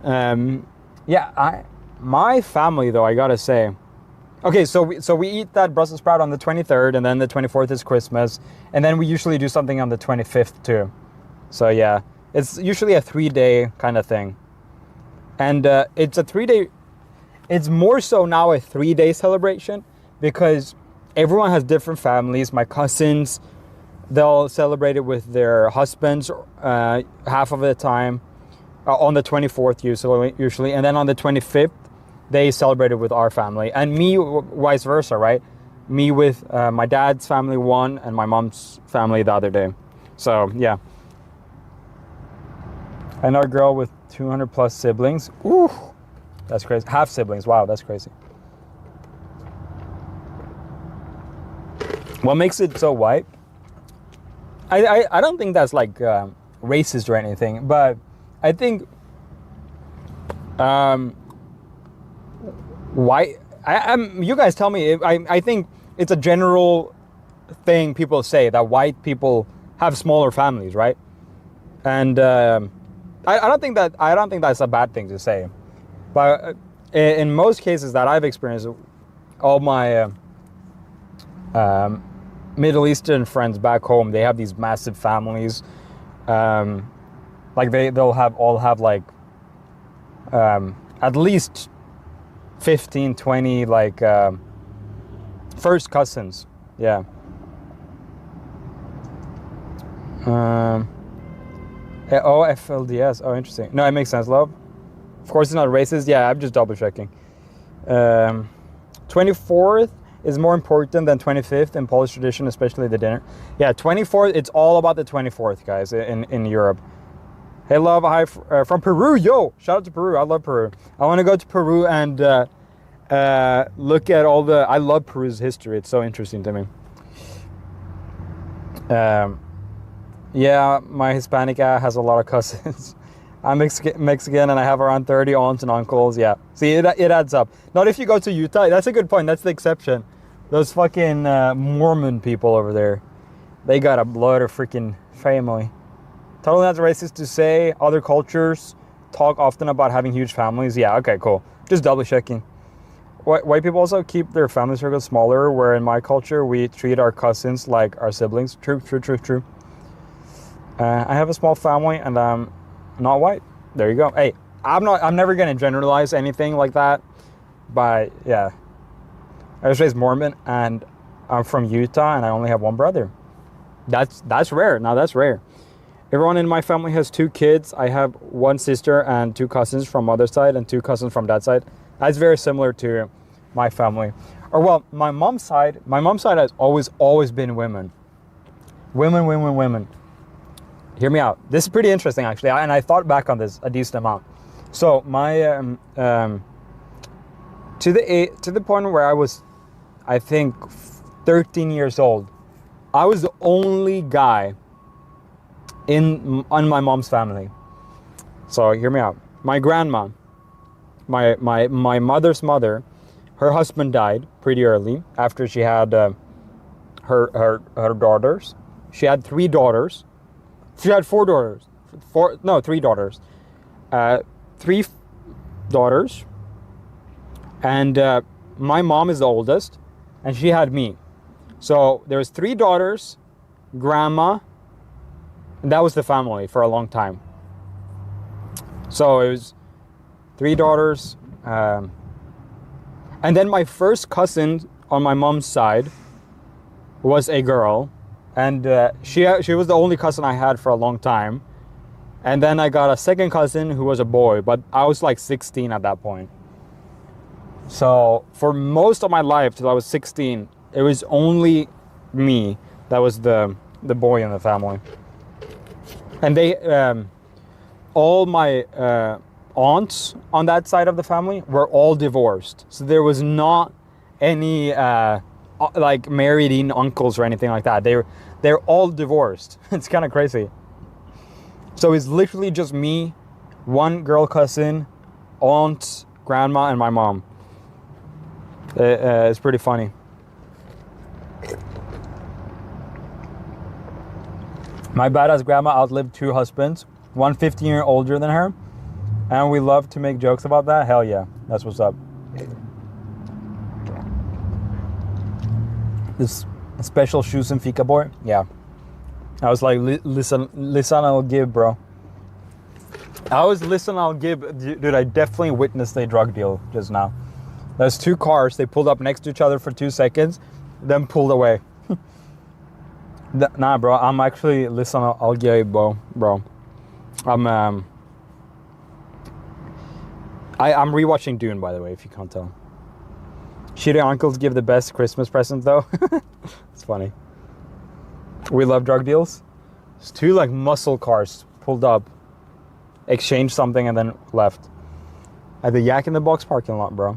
Yeah, my family though, I gotta say, okay, so we eat that Brussels sprout on the 23rd, and then the 24th is Christmas, and then we usually do something on the 25th too. So yeah, it's usually a 3-day kind of thing, and it's a 3-day. It's more so now a 3-day celebration because everyone has different families. My cousins, they'll celebrate it with their husbands half of the time on the 24th usually, and then on the 25th they celebrate it with our family, and me vice versa, right? Me with my dad's family one and my mom's family the other day. So yeah, I know a girl with 200 plus siblings. Ooh, that's crazy. Half siblings. Wow, that's crazy. What makes it so white? I don't think that's like racist or anything, but I think white. You guys tell me. I think it's a general thing people say that white people have smaller families, right? And I don't think that's a bad thing to say, but in most cases that I've experienced, all my Middle Eastern friends back home, they have these massive families. Like they'll all have like at least 15, 20 like first cousins. Yeah. Oh, FLDS. Oh, interesting. No, it makes sense, love. Of course, it's not racist. Yeah, I'm just double checking. 24th is more important than 25th in Polish tradition, especially the dinner. Yeah, 24th. It's all about the 24th, guys, in Europe. Hey, love. Hi from Peru. Yo, shout out to Peru. I love Peru. I want to go to Peru and look at all the. I love Peru's history. It's so interesting to me. Yeah, my Hispanic has a lot of cousins. I'm Mexican and I have around 30 aunts and uncles. Yeah, see, it adds up. Not if you go to Utah. That's a good point. That's the exception. Those fucking Mormon people over there, they got a lot of freaking family. Totally not racist to say. Other cultures talk often about having huge families. Yeah, okay, cool. Just double checking. White people also keep their family circles smaller, where in my culture we treat our cousins like our siblings. True. I have a small family and I'm not white. There you go. Hey, I'm never gonna generalize anything like that, but yeah, I was raised Mormon and I'm from Utah and I only have 1 brother. That's rare. Now that's rare. Everyone in my family has 2 kids. I have 1 sister and 2 cousins from mother's side and 2 cousins from dad's side. That's very similar to my family. Or well, my mom's side has always been women. Women. Hear me out. This is pretty interesting actually, and I thought back on this a decent amount. So my to the point where I was, I think, 13 years old, I was the only guy on my mom's family. So hear me out. My grandma, my mother's mother, her husband died pretty early after she had her daughters. She had 3 daughters. She had 4 daughters. 3 daughters. 3 daughters. And my mom is the oldest, and she had me. So there was 3 daughters, grandma, and that was the family for a long time. So it was 3 daughters, and then my first cousin on my mom's side was a girl, and she was the only cousin I had for a long time. And then I got a second cousin who was a boy, but I was like 16 at that point. So for most of my life till I was 16, it was only me that was the boy in the family. And they all my aunts on that side of the family were all divorced. So there was not any like married-in uncles or anything like that. They're all divorced. It's kind of crazy. So it's literally just me, 1 girl cousin, aunt, grandma, and my mom. It's pretty funny. My badass grandma outlived 2 husbands, one 15-year older than her, and we love to make jokes about that. Hell yeah, that's what's up. This special shoes and Yungfika boy, yeah. I was like, listen, I'll give, bro. I'll give, dude. I definitely witnessed a drug deal just now. There's 2 cars. They pulled up next to each other for 2 seconds, then pulled away. Nah, bro. I'm actually I'll give, bro. I'm rewatching Dune, by the way, if you can't tell. Shitty uncles give the best Christmas present, though. It's funny. We love drug deals. There's 2 like muscle cars pulled up, exchanged something, and then left. At the Yak in the Box parking lot, bro.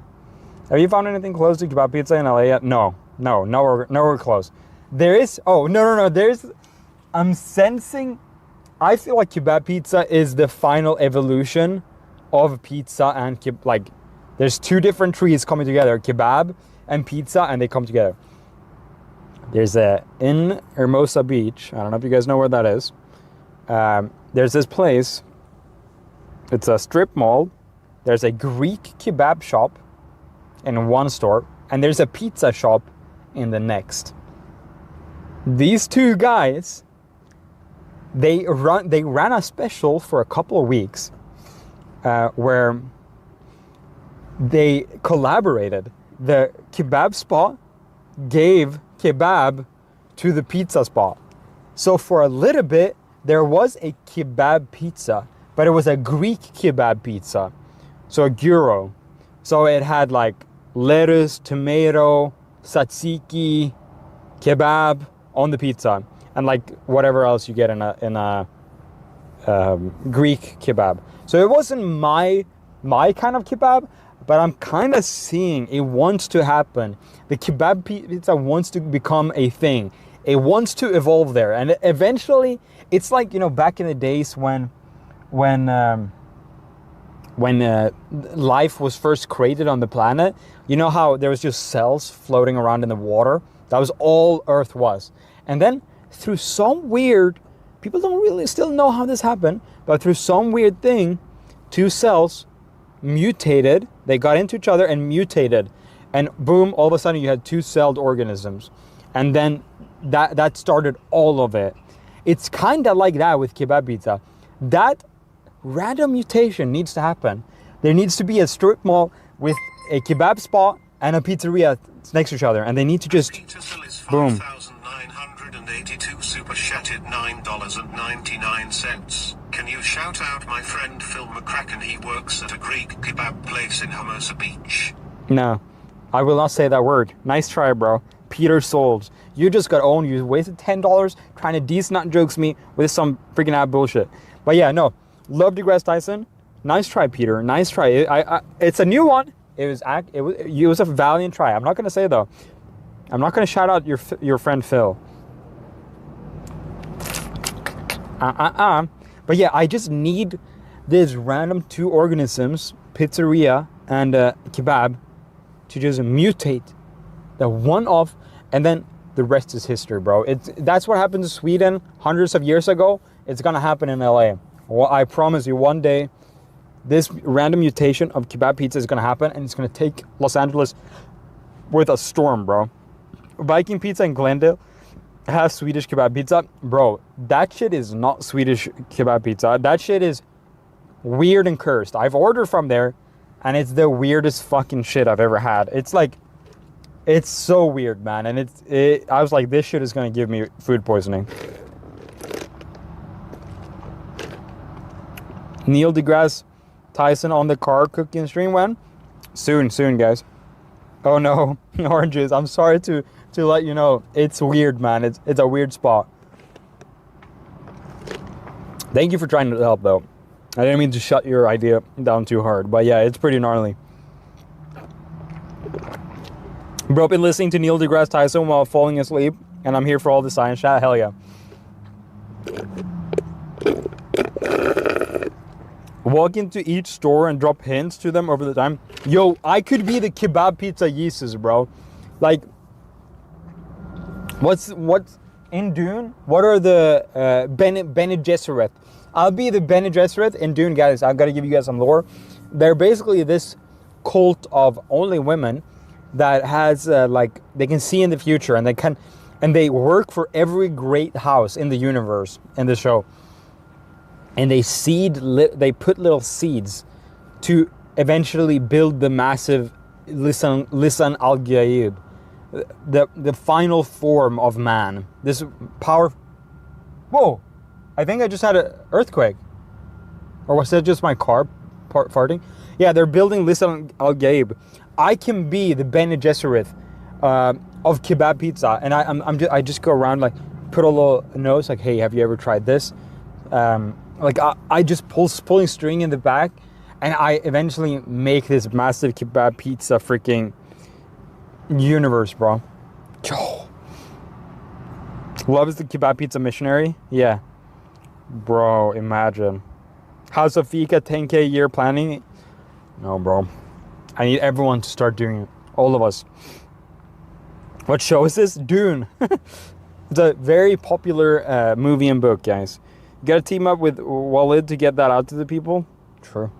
Have you found anything close to kebab pizza in LA yet? No, nowhere close. There is. Oh no. There's. I'm sensing. I feel like kebab pizza is the final evolution of pizza and like. There's 2 different trees coming together: kebab and pizza, and they come together. There's in Hermosa Beach. I don't know if you guys know where that is. There's this place. It's a strip mall. There's a Greek kebab shop in one store, and there's a pizza shop in the next. These 2 guys, they ran a special for a couple of weeks where they collaborated. The kebab spot gave kebab to the pizza spot. So for a little bit, there was a kebab pizza, but it was a Greek kebab pizza. So a gyro. So it had like lettuce, tomato, tzatziki, kebab on the pizza, and like whatever else you get in a Greek kebab. So it wasn't my kind of kebab, but I'm kind of seeing it wants to happen. The kebab pizza wants to become a thing. It wants to evolve there, and eventually, it's like, you know, back in the days when life was first created on the planet. You know how there was just cells floating around in the water? That was all Earth was. And then through some weird, people don't really still know how this happened, but through some weird thing, 2 cells mutated. They got into each other and mutated, and boom, all of a sudden you had 2-celled organisms, and then that started all of it. It's kind of like that with kebab pizza. That random mutation needs to happen. There needs to be a strip mall with a kebab spot and a pizzeria next to each other, and they need to just boom. $5,982 super chatted $9.99. cents. Can you shout out my friend Phil McCracken? He works at a Greek kebab place in Hermosa Beach. No, I will not say that word. Nice try, bro. Peter Souls. You just got owned. You wasted $10 trying to decent jokes me with some freaking out bullshit. But yeah, no. Love deGrasse Tyson. Nice try, Peter. Nice try. It's a new one. It was a valiant try. I'm not gonna say though. I'm not gonna shout out your friend Phil. But yeah, I just need this random two organisms, pizzeria and kebab, to just mutate the one off, and then the rest is history, bro. That's what happened to Sweden hundreds of years ago. It's gonna happen in LA. Well, I promise you, one day, this random mutation of kebab pizza is gonna happen, and it's gonna take Los Angeles with a storm, bro. Viking Pizza in Glendale has Swedish kebab pizza. Bro, that shit is not Swedish kebab pizza. That shit is weird and cursed. I've ordered from there, and it's the weirdest fucking shit I've ever had. It's like, it's so weird, man. And I was like, this shit is gonna give me food poisoning. Neil deGrasse Tyson on the car cooking stream when? Soon, guys. Oh no, oranges. I'm sorry to let you know. It's weird, man. It's a weird spot. Thank you for trying to help, though. I didn't mean to shut your idea down too hard, but yeah, it's pretty gnarly. Bro, been listening to Neil deGrasse Tyson while falling asleep, and I'm here for all the science chat. Hell yeah. Walk into each store and drop hints to them over the time. Yo, I could be the kebab pizza Jesus, bro. Like, what's in Dune? What are the Bene Gesserit? I'll be the Bene Gesserit in Dune, guys. I've got to give you guys some lore. They're basically this cult of only women that has like, they can see in the future, and they work for every great house in the universe in the show. And they put little seeds to eventually build the massive Lisan al-Gaib, the final form of man. This power. Whoa! I think I just had an earthquake, or was that just my car farting? Yeah, they're building Lisan al-Gaib. I can be the Bene Gesserit of kebab pizza, and I just go around, like, put a little notes like, hey, have you ever tried this? Like, I just pulling string in the back, and I eventually make this massive kebab pizza freaking universe, bro. Yo. Loves the kebab pizza missionary? Yeah. Bro, imagine. House of Fika 10K year planning? No, bro. I need everyone to start doing it. All of us. What show is this? Dune. It's a very popular movie and book, guys. You gotta team up with Walid to get that out to the people. True.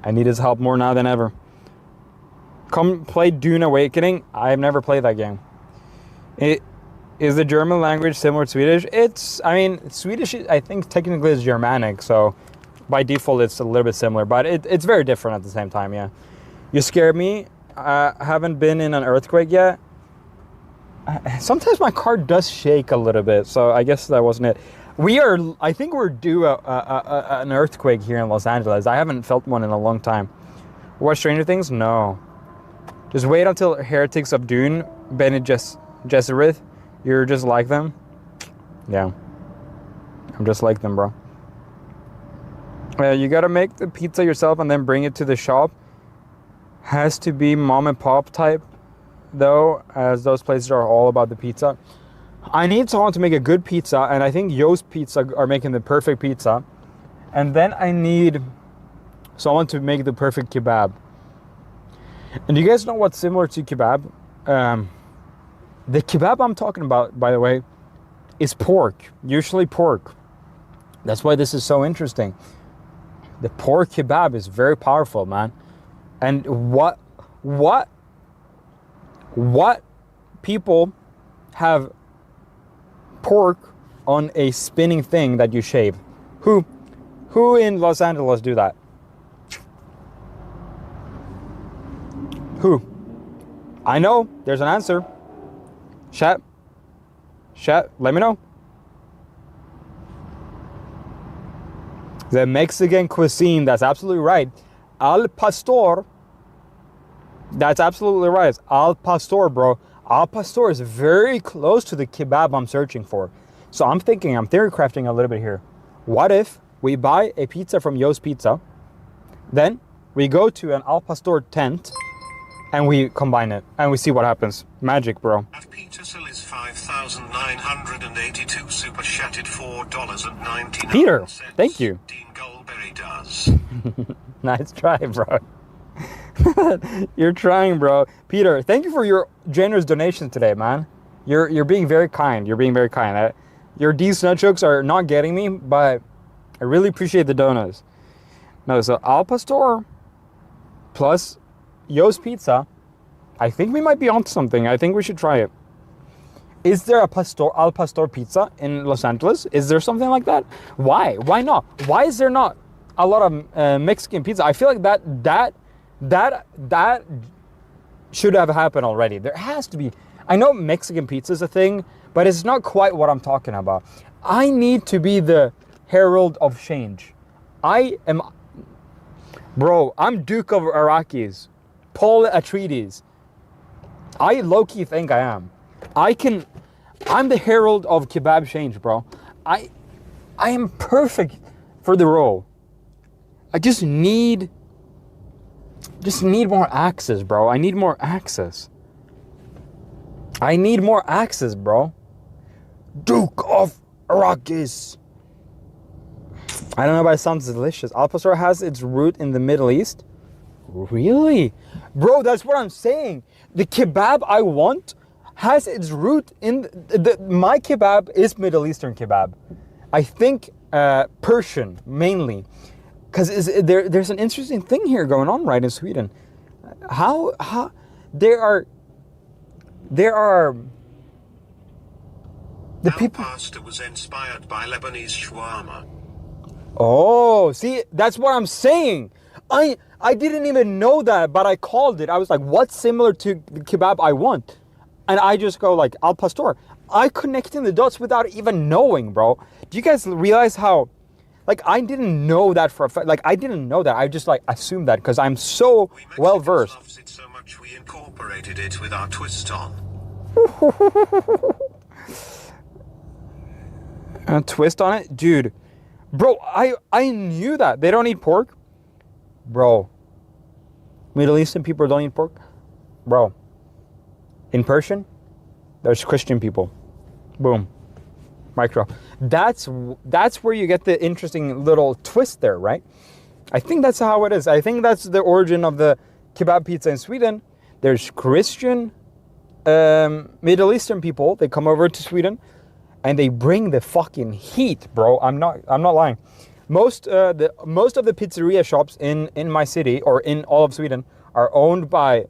I need his help more now than ever. Come play Dune Awakening. I've never played that game. Is the German language similar to Swedish? Swedish, I think, technically is Germanic, so by default it's a little bit similar, but it's very different at the same time, yeah. You scared me. I haven't been in an earthquake yet. Sometimes my car does shake a little bit, so I guess that wasn't it. I think we're due an earthquake here in Los Angeles. I haven't felt one in a long time. Watch Stranger Things? No. Just wait until Heretics of Dune, Bene Gesserit. You're just like them? Yeah. I'm just like them, bro. You gotta make the pizza yourself and then bring it to the shop. Has to be mom and pop type, though, as those places are all about the pizza. I need someone to make a good pizza, and I think Yoast Pizza are making the perfect pizza. And then I need someone to make the perfect kebab. And do you guys know what's similar to kebab? The kebab I'm talking about, by the way, is pork. Usually pork. That's why this is so interesting. The pork kebab is very powerful, man. And what people have pork on a spinning thing that you shave? Who in Los Angeles do that? Who? I know, there's an answer. Chat, let me know. The Mexican cuisine, that's absolutely right. Al pastor, that's absolutely right. It's al pastor, bro. Al pastor is very close to the kebab I'm searching for. So I'm theory crafting a little bit here. What if we buy a pizza from Yo's Pizza, then we go to an al pastor tent, and we combine it, and we see what happens. Magic, bro. At Peter Silly's 5,982 super chatted $4.99. Peter, thank you. Dean Goldberry does. Nice try, bro. You're trying, bro. Peter, thank you for your generous donation today, man. You're being very kind. You're being very kind. Your D's nut jokes are not getting me, but I really appreciate the donuts. No, so al pastor plus Yo's Pizza. I think we might be onto something. I think we should try it. Is there a al pastor pizza in Los Angeles? Is there something like that? Why? Why not? Why is there not a lot of Mexican pizza? I feel like that should have happened already. There has to be. I know Mexican pizza is a thing, but it's not quite what I'm talking about. I need to be the herald of change. Bro, I'm Duke of Arrakis. Paul Atreides. I low-key think I am. I'm the herald of kebab change, bro. I am perfect for the role. I just need more access, bro. I need more access. I need more access, bro. Duke of Arrakis. I don't know, but it sounds delicious. Al pastor has its root in the Middle East. Really? Bro, that's what I'm saying. The kebab I want has its root in my kebab is Middle Eastern kebab. I think Persian mainly. Because there's an interesting thing here going on right in Sweden. How there are the people. Pasta was inspired by Lebanese shawarma. Oh, see, that's what I'm saying. I didn't even know that, but I called it. I was like, what's similar to the kebab I want? And I just go like, al pastor. I connecting the dots without even knowing, bro. Do you guys realize how, like, I didn't know that for a fact. Like, I didn't know that. I just, like, assumed that because I'm so well-versed. Loves it so much we incorporated it with our twist on. A twist on it? Dude. Bro, I knew that. They don't eat pork. Bro. Middle Eastern people don't eat pork. Bro. In Persian, there's Christian people. Boom. Micro. That's where you get the interesting little twist there, right? I think that's how it is. I think that's the origin of the kebab pizza in Sweden. There's Christian Middle Eastern people. They come over to Sweden and they bring the fucking heat, bro. I'm not lying. Most of the pizzeria shops in my city or in all of Sweden are owned by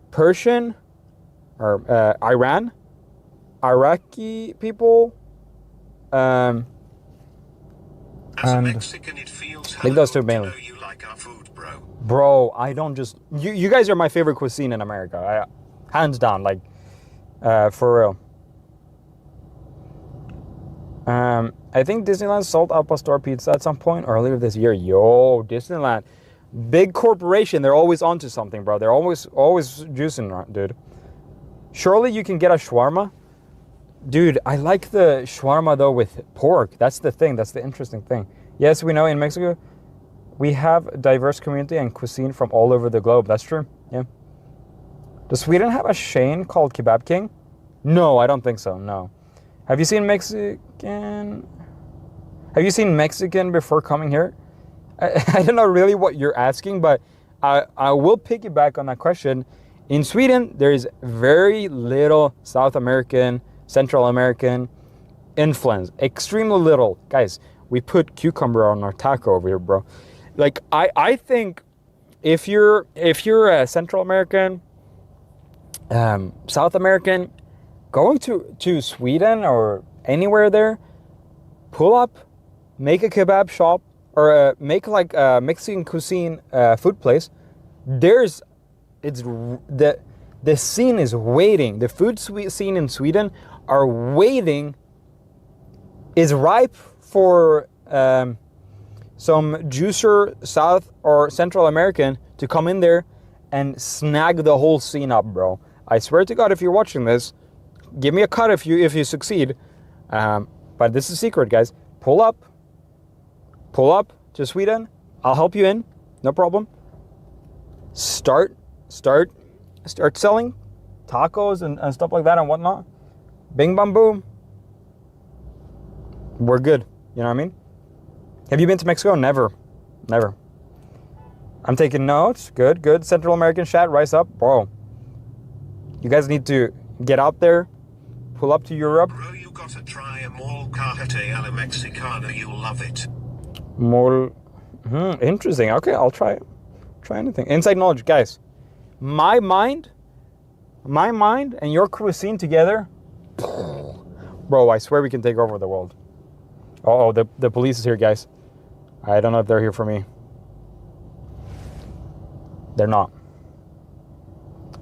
Persian or Iraqi people. As a Mexican, it feels I think those two mainly. you like our food, bro. Bro, I don't just... You guys are my favorite cuisine in America. Hands down, like, for real. I think Disneyland sold al pastor pizza at some point earlier this year. Yo, Disneyland. Big corporation. They're always onto something, bro. They're always juicing, dude. Surely you can get a shawarma. Dude, I like the shawarma, though, with pork. That's the thing. That's the interesting thing. Yes, we know in Mexico, we have a diverse community and cuisine from all over the globe. That's true. Yeah. Does Sweden have a chain called Kebab King? No, I don't think so. No. Have you seen Mexican before coming here? I don't know really what you're asking, but I will piggyback on that question. In Sweden, there is very little South American, Central American influence. Extremely little. Guys, we put cucumber on our taco over here, bro. Like, I think if you're a Central American, South American, going to Sweden or anywhere there, pull up, make a kebab shop, or make like a Mexican cuisine food place. The scene is waiting. The food scene in Sweden is ripe for some juicer South or Central American to come in there and snag the whole scene up, bro. I swear to God, if you're watching this, give me a cut if you succeed. But this is secret, guys. Pull up to Sweden. I'll help you in, no problem. Start selling tacos and stuff like that and whatnot. Bing bam boom. We're good. You know what I mean? Have you been to Mexico? Never. I'm taking notes. Good. Central American chat, rise up, bro. You guys need to get out there, pull up to Europe. Bro, you gotta try a molcajete a la mexicana. You'll love it. Interesting. Okay, I'll try it. Try anything. Inside knowledge, guys. My mind and your cuisine together, bro, I swear we can take over the world. Oh, the police is here, guys. I don't know if they're here for me. They're not.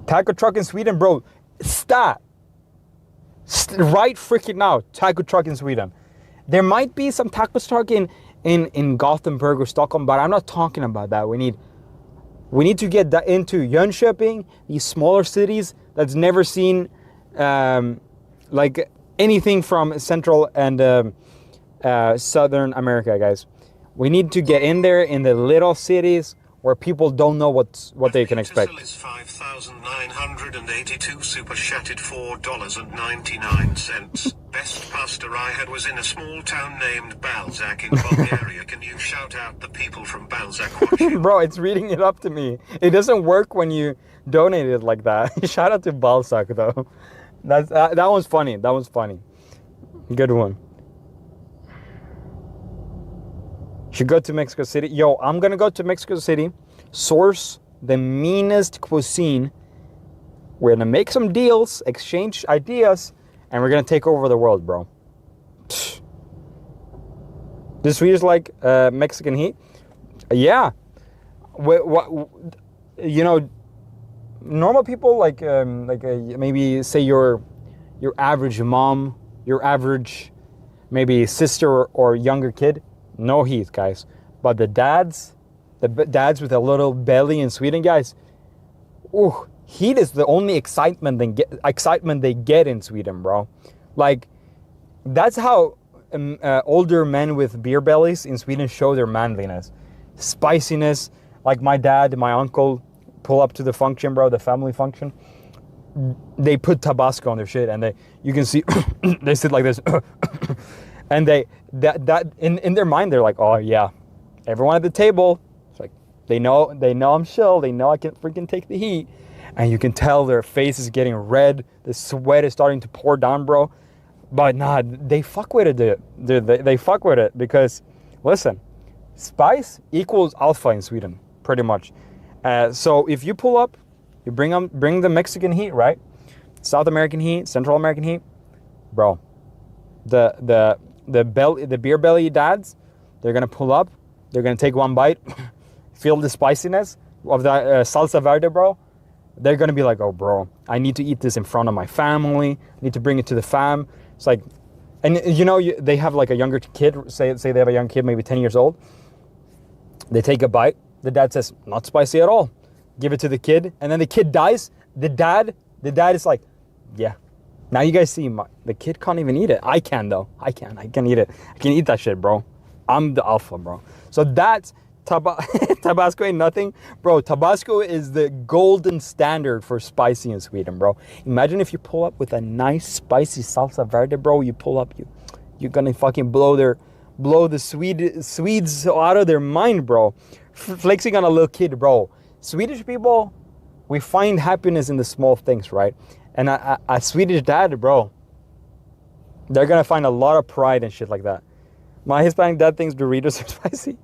Taco truck in Sweden, bro. Stop. Right freaking now. Taco truck in Sweden. There might be some taco truck in Gothenburg or Stockholm, but I'm not talking about that. We need to get that into Jönköping, these smaller cities that's never seen like anything from Central and Southern America, guys. We need to get in there in the little cities where people don't know what they can expect. Is 5,982 super chatted $4.99. Best pasta I had was in a small town named Balzac in Bulgaria. Can you shout out the people from Balzac? Bro, it's reading it up to me. It doesn't work when you donate it like that. Shout out to Balzac though. That one's funny. That one's funny. Good one. Should go to Mexico City. Yo, I'm gonna go to Mexico City, source the meanest cuisine. We're gonna make some deals, exchange ideas, and we're gonna take over the world, bro. The Swedish like Mexican heat? Yeah. You know, normal people like maybe say your average mom, your average maybe sister or younger kid. No heat, guys. But the dads with a little belly in Sweden, guys. Ooh, heat is the only excitement they get in Sweden, bro. Like, that's how older men with beer bellies in Sweden show their manliness. Spiciness. Like my dad and my uncle pull up to the function, bro, the family function. They put Tabasco on their shit, and you can see they sit like this. And that in their mind, they're like, oh yeah, everyone at the table, it's like they know I'm chill, they know I can freaking take the heat, and you can tell their face is getting red, the sweat is starting to pour down, bro. But nah, they fuck with it, dude. They fuck with it because, listen, spice equals alpha in Sweden, pretty much. So if you pull up, you bring the Mexican heat, right? South American heat, Central American heat, bro. The beer belly dads, they're gonna pull up, they're gonna take one bite, feel the spiciness of the salsa verde, bro. They're gonna be like, oh, bro, I need to eat this in front of my family. I need to bring it to the fam. It's like, and you know, they have like a younger kid. Say they have a young kid, maybe 10 years old. They take a bite. The dad says, not spicy at all. Give it to the kid, and then the kid dies. The dad is like, yeah. Now you guys see, the kid can't even eat it. I can though. I can eat it. I can eat that shit, bro. I'm the alpha, bro. So that's Tabasco ain't nothing. Bro, Tabasco is the golden standard for spicy in Sweden, bro. Imagine if you pull up with a nice spicy salsa verde, bro. You pull up, you're gonna fucking blow the Swedes out of their mind, bro. Flexing on a little kid, bro. Swedish people, we find happiness in the small things, right? And a Swedish dad, bro, they're gonna find a lot of pride and shit like that. My Hispanic dad thinks Doritos are spicy.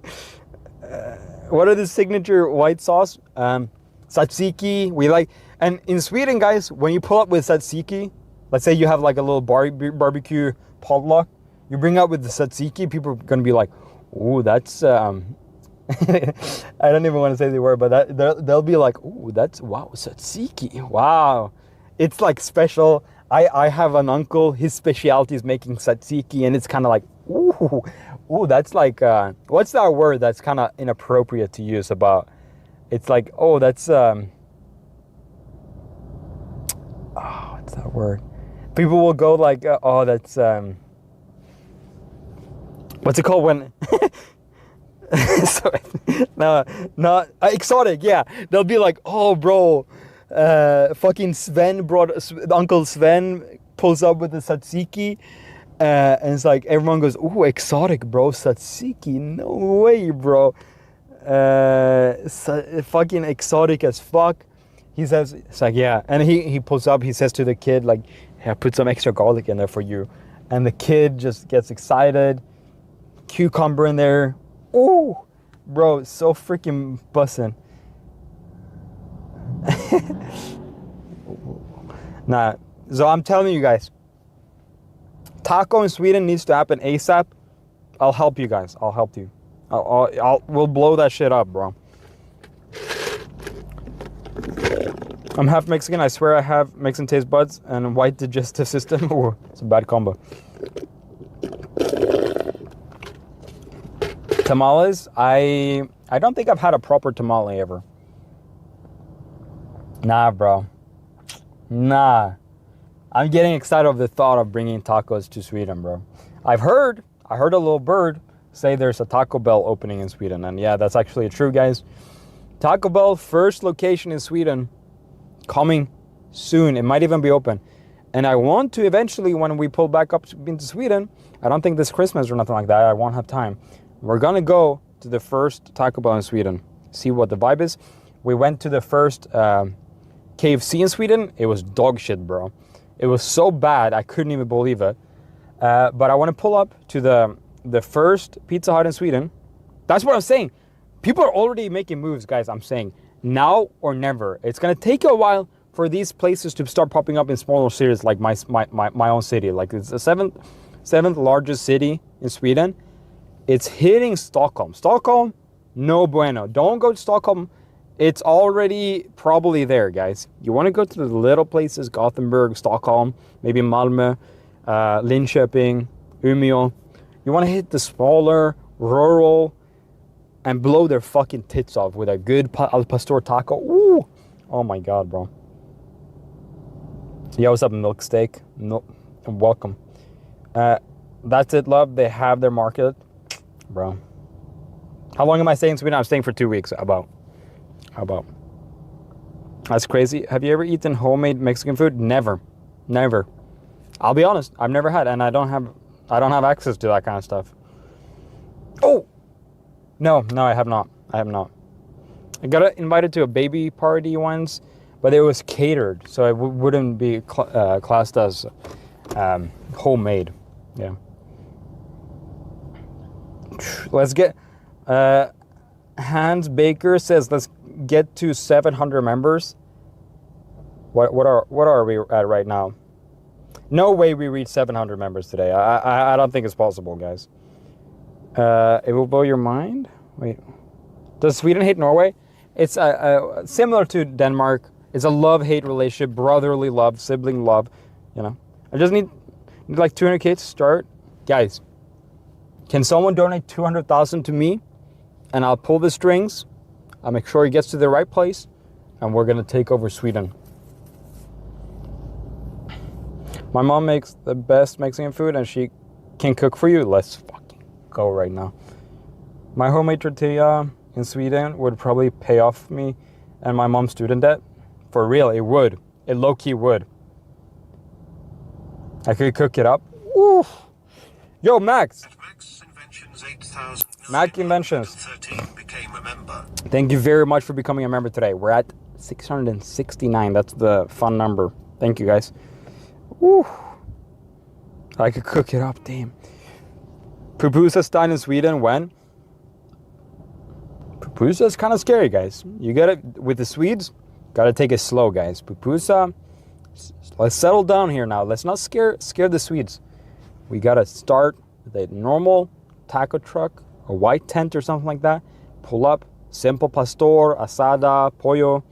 What are the signature white sauce? Tzatziki, we like. And in Sweden, guys, when you pull up with tzatziki, let's say you have like a little barbecue potluck, you bring up with the tzatziki, people are gonna be like, ooh, that's, I don't even want to say the word, but they'll be like, ooh, that's, wow, tzatziki, wow. It's like special. I have an uncle, his specialty is making tzatziki, and it's kind of like, ooh, Ooh, that's like, what's that word that's kind of inappropriate to use about, it's like, oh, that's, oh, what's that word? People will go like, oh, that's, what's it called when, sorry, no, not, exotic, yeah. They'll be like, oh, bro, fucking Uncle Sven pulls up with the tzatziki. And it's like everyone goes, ooh, exotic, bro, tzatziki, no way, bro. Fucking exotic as fuck. He says, it's like, yeah. And he pulls up, he says to the kid, like, yeah, put some extra garlic in there for you. And the kid just gets excited. Cucumber in there. Ooh, bro, it's so freaking bussin'. Nah, so I'm telling you guys, taco in Sweden needs to happen ASAP. I'll help you guys. I'll help you. We'll blow that shit up, bro. I'm half Mexican. I swear I have Mexican taste buds and white digestive system. Ooh, it's a bad combo. Tamales. I don't think I've had a proper tamale ever. Nah, bro. Nah. I'm getting excited of the thought of bringing tacos to Sweden, bro. I heard a little bird say there's a Taco Bell opening in Sweden. And yeah, that's actually true, guys. Taco Bell, first location in Sweden, coming soon. It might even be open. And I want to eventually, when we pull back up into Sweden, I don't think this Christmas or nothing like that, I won't have time. We're gonna go to the first Taco Bell in Sweden, see what the vibe is. We went to the first KFC in Sweden. It was dog shit, bro. It was so bad, I couldn't even believe it. But I want to pull up to the first Pizza Hut in Sweden. That's what I'm saying. People are already making moves, guys. I'm saying now or never. It's going to take a while for these places to start popping up in smaller cities like my own city. Like it's the seventh largest city in Sweden. It's hitting Stockholm. Stockholm, no bueno. Don't go to Stockholm. It's already probably there, guys. You want to go to the little places, Gothenburg, Stockholm, maybe Malmö, Linköping, Umeå. You want to hit the smaller, rural, and blow their fucking tits off with a good al pastor taco. Ooh! Oh my God, bro. Yo, what's up, milk steak? No, welcome. That's it, love. They have their market. Bro. How long am I staying in Sweden? I'm staying for 2 weeks, about. How about? That's crazy. Have you ever eaten homemade Mexican food? Never. Never. I'll be honest. I've never had, and I don't have access to that kind of stuff. Oh! No, I have not. I have not. I got invited to a baby party once, but it was catered, so it wouldn't be classed as homemade. Yeah. Let's get... Hans Baker says, let's get to 700 members. What are we at right now? No way we reach 700 members today. I don't think it's possible, guys. It will blow your mind. Wait, does Sweden hate Norway? It's similar to Denmark. It's a love-hate relationship, brotherly love, sibling love. You know, I just need like 200K to start, guys. Can someone donate 200,000 to me, and I'll pull the strings. I'll make sure he gets to the right place, and we're gonna take over Sweden. My mom makes the best Mexican food, and she can cook for you. Let's fucking go right now. My homemade tortilla in Sweden would probably pay off me and my mom's student debt. For real, it would. It low-key would. I could cook it up. Oof. Yo, Max. Mac Inventions. Became a member. Thank you very much for becoming a member today. We're at 669. That's the fun number. Thank you, guys. Woo. I could cook it up, damn. Pupusa stein in Sweden, when? Pupusa is kind of scary, guys. You gotta, with the Swedes, gotta take it slow, guys. Pupusa, let's settle down here now. Let's not scare the Swedes. We gotta start with a normal taco truck, a white tent or something like that. Pull up, simple pastor, asada, pollo.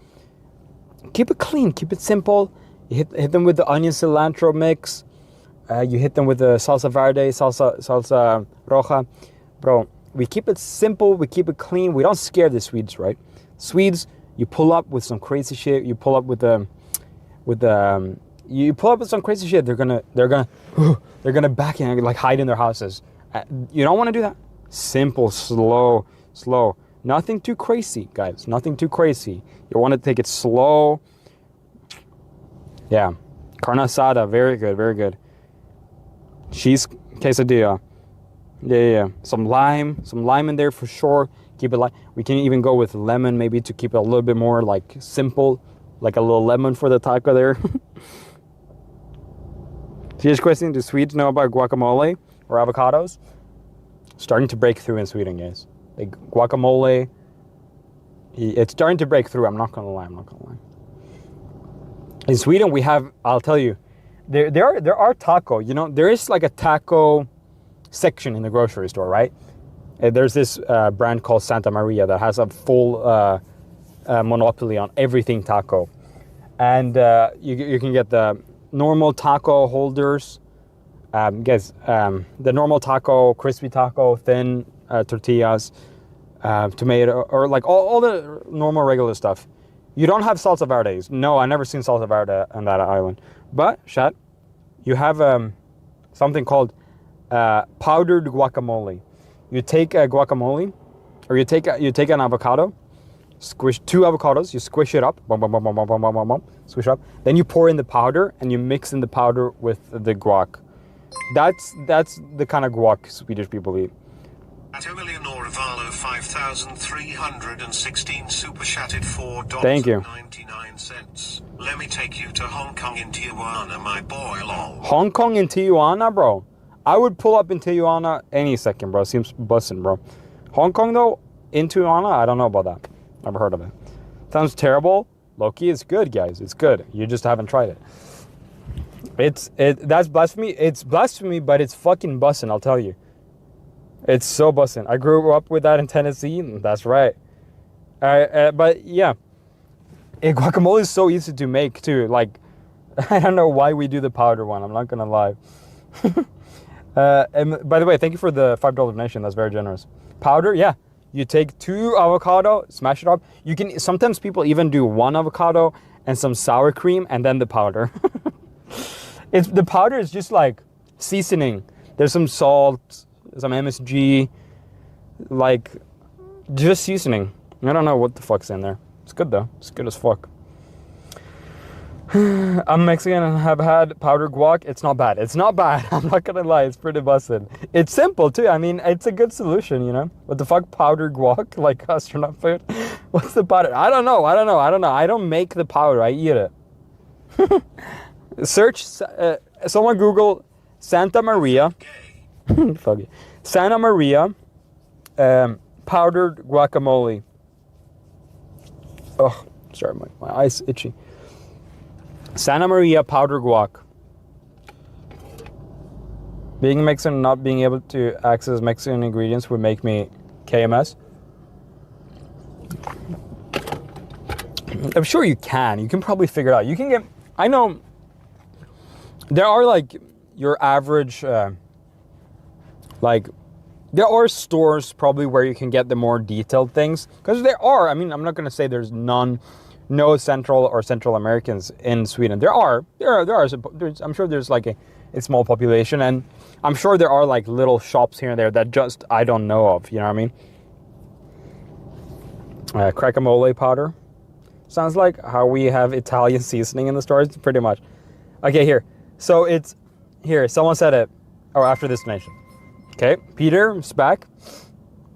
Keep it clean, keep it simple. You hit them with the onion cilantro mix. You hit them with the salsa verde, salsa roja. Bro, we keep it simple, we keep it clean. We don't scare the Swedes, right? Swedes, you pull up with some crazy shit. You pull up with you pull up with some crazy shit. They're gonna back in, like hide in their houses. You don't want to do that. Simple, slow. Nothing too crazy, guys. Nothing too crazy. You want to take it slow. Yeah, carne asada, very good, very good. Cheese quesadilla. Yeah. Some lime in there for sure. Keep it light. We can even go with lemon maybe to keep it a little bit more like simple, like a little lemon for the taco there. Serious question: do Swedes know about guacamole or avocados? Starting to break through in Sweden, guys. Like guacamole, it's starting to break through. I'm not gonna lie. In Sweden, we have. I'll tell you, there are taco. You know, there is like a taco section in the grocery store, right? There's this brand called Santa Maria that has a full monopoly on everything taco, and you can get the normal taco holders, guys. The normal taco, crispy taco, thin tortillas, tomato, or like all the normal regular stuff. You don't have salsa verdes. No, I never seen salsa verde on that island. But chat, you have something called powdered guacamole. You take a guacamole, or you take an avocado, squish 2 avocados, you squish it up, squish it up. Then you pour in the powder and you mix in the powder with the guac. That's the kind of guac Swedish people eat. At Eleanor Valo 5,316 super chatted $4. Thank you. 99 cents. Let me take you to Hong Kong in Tijuana, my boy. Lol. Hong Kong in Tijuana, bro. I would pull up in Tijuana any second, bro. Seems bussin', bro. Hong Kong though, in Tijuana, I don't know about that. Never heard of it. Sounds terrible. Low-key, it's good, guys. It's good. You just haven't tried it. That's blasphemy. It's blasphemy, but it's fucking bussin', I'll tell you. It's so bussin'. I grew up with that in Tennessee. That's right. But yeah, guacamole is so easy to make too. Like, I don't know why we do the powder one. I'm not gonna lie. And by the way, thank you for the $5 donation. That's very generous. Powder, yeah. You take 2 avocado, smash it up. You can sometimes people even do 1 avocado and some sour cream and then the powder. The powder is just like seasoning. There's some salt, some MSG, like just seasoning. I don't know what the fuck's in there. It's good though. It's good as fuck. I'm Mexican and have had powdered guac. It's not bad. It's not bad. I'm not gonna lie. It's pretty busted. It's simple too. I mean, it's a good solution, you know. What the fuck, powdered guac? Like astronaut food? What's the powder? I don't know. I don't make the powder. I eat it. Search. Someone Google Santa Maria. Fuck it. Santa Maria powdered guacamole. Oh, sorry, my eyes itchy. Santa Maria powdered guac. Being Mexican and not being able to access Mexican ingredients would make me KMS. I'm sure you can. You can probably figure it out. You can get... I know there are like your average... like there are stores probably where you can get the more detailed things. Because there are. I mean, I'm not going to say there's no Central or Central Americans in Sweden. There are. I'm sure there's like a small population, and I'm sure there are like little shops here and there that just I don't know of. You know what I mean? Guacamole powder. Sounds like how we have Italian seasoning in the stores, pretty much. Okay, here. So it's here. Someone said it. Oh, after this donation. Okay, Peter is back.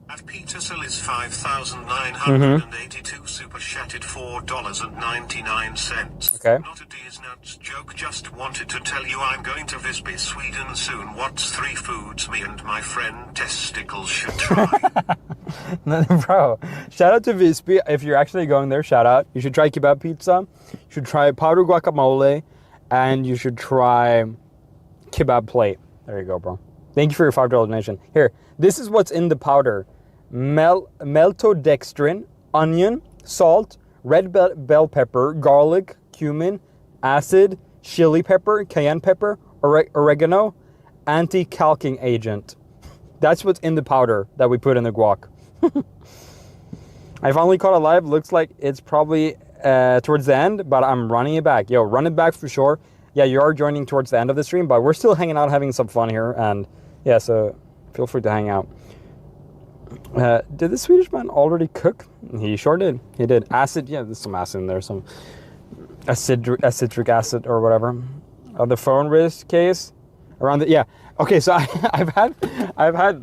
At Petersil is 5,982 super chatted $4.99. Okay. Not a D's nuts joke, just wanted to tell you I'm going to visit Sweden soon. What's 3 foods me and my friend Testicles should try? Bro, shout out to Visby. If you're actually going there, shout out. You should try kebab pizza. You should try powdered guacamole. And you should try kebab plate. There you go, bro. Thank you for your $5 donation. Here, this is what's in the powder. Maltodextrin, onion, salt, red bell pepper, garlic, cumin, acid, chili pepper, cayenne pepper, oregano, anti-calking agent. That's what's in the powder that we put in the guac. I finally caught it live. Looks like it's probably towards the end, but I'm running it back. Yo, run it back for sure. Yeah, you are joining towards the end of the stream, but we're still hanging out, having some fun here. And yeah, so feel free to hang out. Did the Swedish man already cook? He sure did. He did. Acid, yeah, there's some acid in there. Some citric acid or whatever. The phone wrist case. Around the, yeah. Okay, so I've had,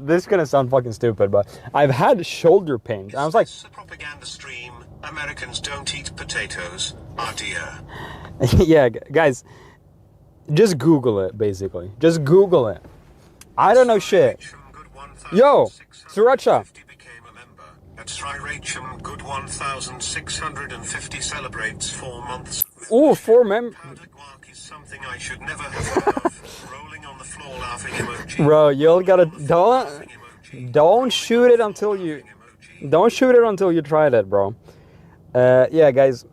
this is gonna sound fucking stupid, but I've had shoulder pains. I was like, it's a propaganda stream. Americans don't eat potatoes. Oh dear. yeah, guys, just Google it, basically. Just Google it. I don't know shit. Yo, Sriracha. That's Racham Good 1650 celebrates 4 months. Ooh, 4 members. Is something I should never have heard of. Rolling on the floor laughing emoji. Bro, you'll gotta don't shoot it until you tried it, bro. Yeah, guys,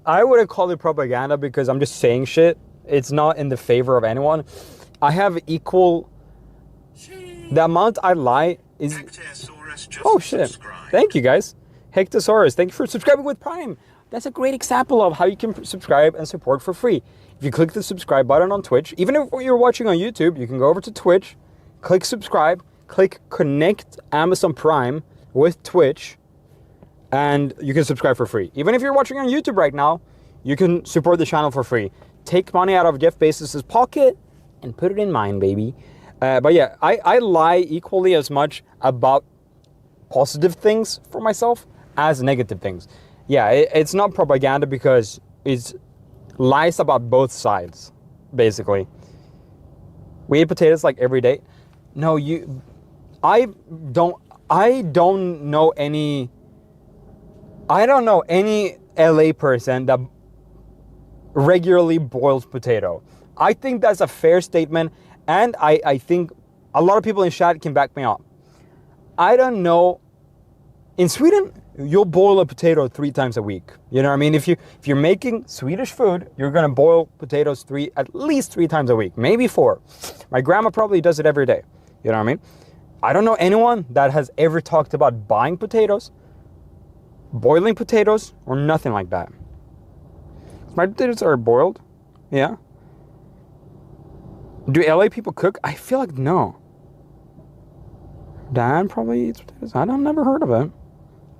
I wouldn't call it propaganda because I'm just saying shit. It's not in the favor of anyone. I have equal. The amount I lie is. Oh shit! Subscribe. Thank you guys. Hectosaurus, thank you for subscribing with Prime. That's a great example of how you can subscribe and support for free. If you click the subscribe button on Twitch, even if you're watching on YouTube, you can go over to Twitch, click subscribe, click connect Amazon Prime with Twitch, and you can subscribe for free. Even if you're watching on YouTube right now, you can support the channel for free. Take money out of Jeff Bezos' pocket and put it in mine, baby. But yeah, I lie equally as much about positive things for myself as negative things. Yeah, it's not propaganda because it's lies about both sides, basically. We eat potatoes like every day. No, I don't know any LA person that regularly boils potato. I think that's a fair statement, and I think a lot of people in chat can back me up. I don't know. In Sweden, you'll boil a potato 3 times a week. You know what I mean? If you're making Swedish food, you're gonna boil potatoes at least 3 times a week, maybe 4. My grandma probably does it every day. You know what I mean? I don't know anyone that has ever talked about buying potatoes, boiling potatoes, or nothing like that. My potatoes are boiled. Yeah. Do LA people cook? I feel like no. Dan probably eats potatoes. I don't never heard of it.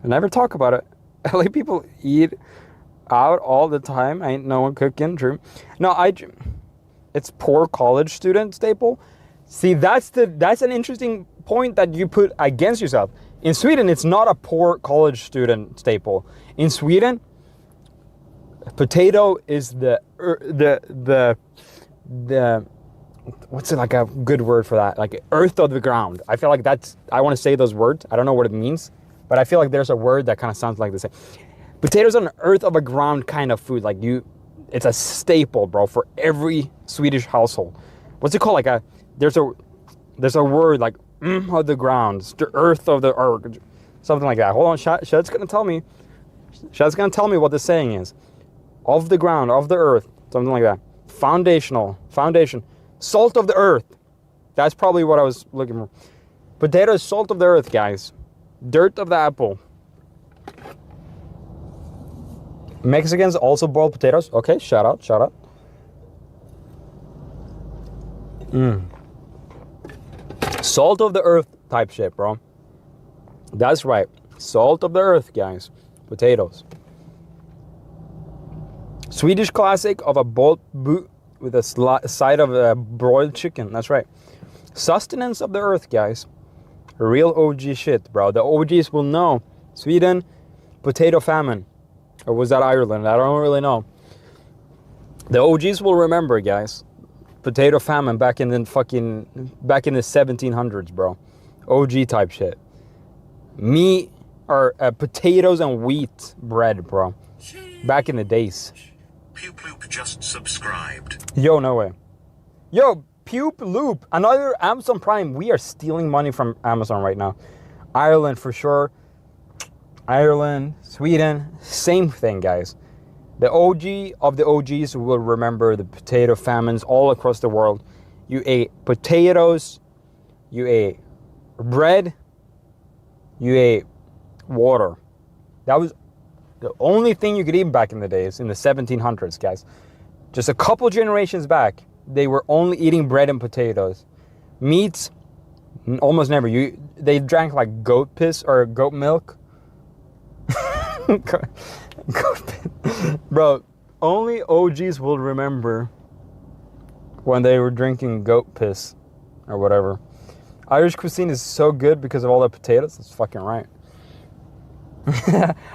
I never talk about it. LA people eat out all the time. Ain't no one cooking. True. No, it's poor college student staple. See, that's an interesting point that you put against yourself. In Sweden, it's not a poor college student staple. In Sweden, potato is the what's it, like a good word for that? Like earth of the ground. I feel like I want to say those words. I don't know what it means, but I feel like there's a word that kind of sounds like the same. Potatoes are an earth of a ground kind of food. Like it's a staple, bro, for every Swedish household. What's it called? Like there's a word like of the ground, the earth of the earth, something like that. Hold on, Shad's gonna tell me. Shad's gonna tell me what the saying is. Of the ground, of the earth, something like that. Foundation. Salt of the earth. That's probably what I was looking for. Potato is salt of the earth, guys. Dirt of the apple. Mexicans also boil potatoes. Okay, shout out. Salt of the earth type shit, bro. That's right. Salt of the earth, guys. Potatoes. Swedish classic of a boiled with a side of a broiled chicken. That's right. Sustenance of the earth, guys. Real OG shit, bro. The OGs will know. Sweden, potato famine. Or was that Ireland? I don't really know. The OGs will remember, guys. Potato famine back in the 1700s, bro. OG type shit. Meat or potatoes and wheat bread, bro. Back in the days. Pupe Loop just subscribed. Yo, no way. Yo, Pupe Loop, another Amazon Prime. We are stealing money from Amazon right now. Ireland for sure. Ireland, Sweden, same thing, guys. The OG of the OGs will remember the potato famines all across the world. You ate potatoes, you ate bread, you ate water. That was the only thing you could eat back in the days, in the 1700s, guys. Just a couple generations back, they were only eating bread and potatoes. Meats, almost never. They drank like goat piss or goat milk. Goat piss. Bro, only OGs will remember when they were drinking goat piss or whatever. Irish cuisine is so good because of all the potatoes. That's fucking right.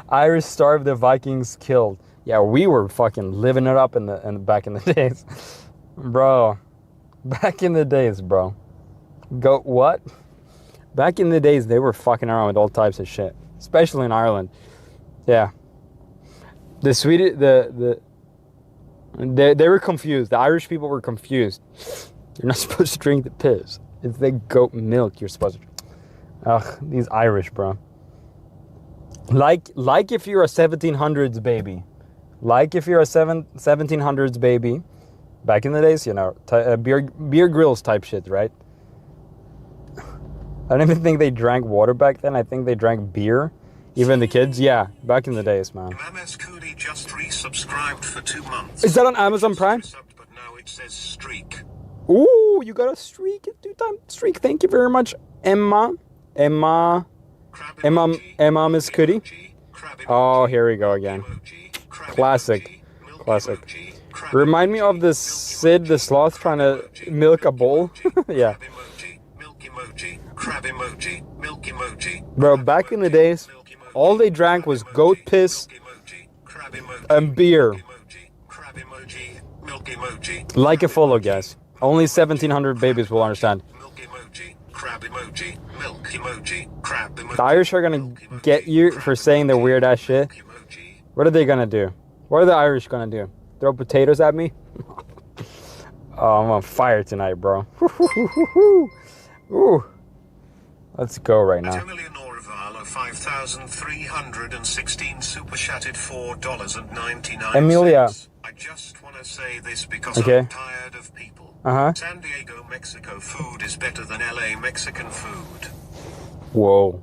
Irish starved, the Vikings killed. Yeah, we were fucking living it up in the back in the days, bro. Back in the days, bro. Go what? Back in the days, they were fucking around with all types of shit, especially in Ireland. Yeah. The Swedish, they were confused. The Irish people were confused. You're not supposed to drink the piss. It's the goat milk you're supposed to drink. Ugh, these Irish, bro. Like if you're a 1700s baby. Like if you're a 1700s baby. Back in the days, you know, beer grills type shit, right? I don't even think they drank water back then. I think they drank beer. Even the kids, yeah, back in the days, man. MS Cooley just resubscribed for 2 months. Is that on Amazon Prime? But now it says streak. Ooh, you got a streak, a 2-time streak. Thank you very much, Emma. Emma Miss Cootie. Oh, here we go again. Classic. Remind me of the Sid the Sloth trying to milk a bowl. Yeah. Bro, back in the days, all they drank was goat piss and beer. Like a follow, guys. Only 1700 babies will understand. The Irish are gonna get you for saying the weird ass shit. What are they gonna do? What are the Irish gonna do? Throw potatoes at me? Oh, I'm on fire tonight, bro. Ooh. Let's go right now. 5,316 super chatted $4.99. Emilia. I just want to say this because Okay. I'm tired of people. San Diego, Mexico food is better than LA Mexican food. Whoa.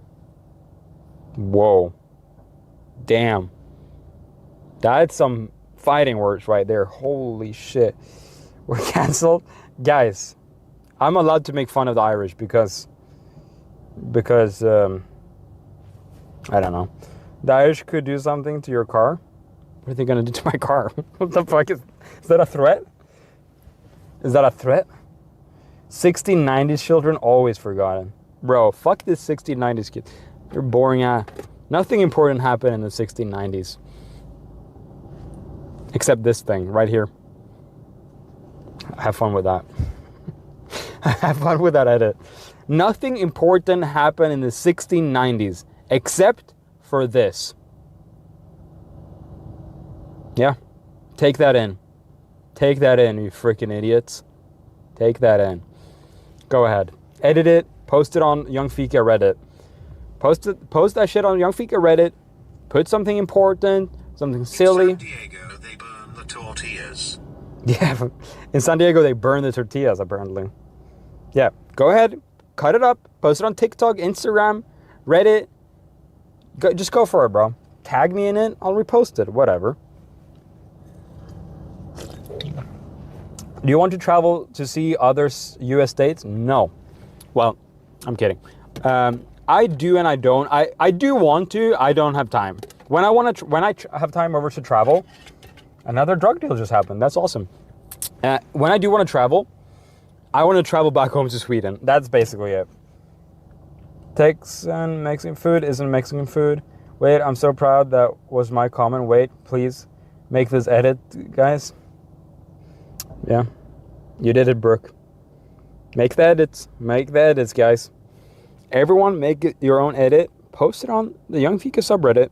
Damn. That's some fighting words right there. Holy shit. We're canceled. Guys, I'm allowed to make fun of the Irish because I don't know. The Irish could do something to your car. What are they gonna do to my car? What the fuck is that a threat? Is that a threat? 1690s children always forgotten. Bro, fuck this 1690s kid. You're boring ass. Nothing important happened in the 1690s. Except this thing right here. Have fun with that. Have fun with that edit. Nothing important happened in the 1690s except for this. Yeah. Take that in. Take that in, you freaking idiots. Take that in. Go ahead. Edit it. Post it on Yungfika Reddit. Post that shit on Yungfika Reddit. Put something important, something silly. In San Diego, they burn the tortillas. Yeah, in San Diego, they burn the tortillas, apparently. Yeah, go ahead. Cut it up. Post it on TikTok, Instagram, Reddit. Just go for it, bro. Tag me in it. I'll repost it. Whatever. Do you want to travel to see other U.S. states? No. Well, I'm kidding. I do and I don't. I do want to. I don't have time. When I have time over to travel, another drug deal just happened. That's awesome. When I do want to travel, I want to travel back home to Sweden. That's basically it. Texan Mexican food isn't Mexican food. Wait, I'm so proud. That was my comment. Wait, please make this edit, guys. Yeah, you did it, Brooke. Make the edits. Make the edits, guys. Everyone make your own edit. Post it on the Yungfika subreddit.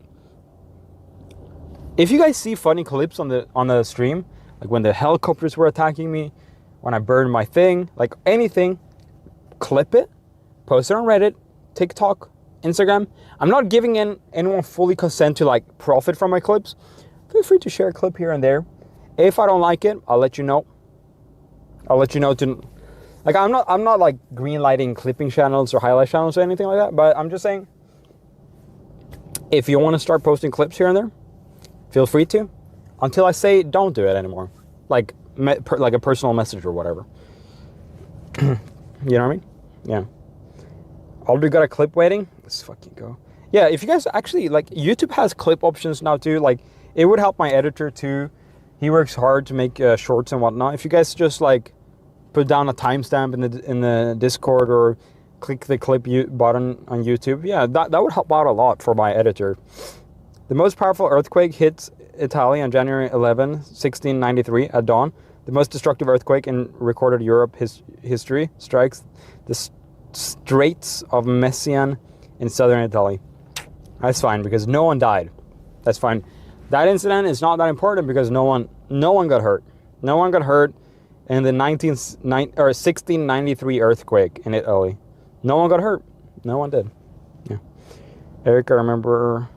If you guys see funny clips on the stream, like when the helicopters were attacking me, when I burned my thing, like anything, clip it, post it on Reddit, TikTok, Instagram. I'm not giving anyone fully consent to like profit from my clips. Feel free to share a clip here and there. If I don't like it, I'll let you know. I'll let you know to Like I'm not like green lighting clipping channels or highlight channels or anything like that, but I'm just saying, if you want to start posting clips here and there, feel free to, until I say don't do it anymore. Like a personal message or whatever. You know what I mean? Yeah. Already got a clip waiting? Let's fucking go. Yeah, if you guys actually, like, YouTube has clip options now too. Like, it would help my editor too. He works hard to make shorts and whatnot. If you guys just, like, put down a timestamp in the Discord or click the clip button on YouTube, yeah, that would help out a lot for my editor. The most powerful earthquake hits Italy on January 11, 1693 at dawn. The most destructive earthquake in recorded Europe history strikes the Straits of Messina in southern Italy. That's fine because no one died. That's fine. That incident is not that important because no one got hurt. No one got hurt in the 1693 earthquake in Italy. No one got hurt. No one did. Yeah. Eric, I remember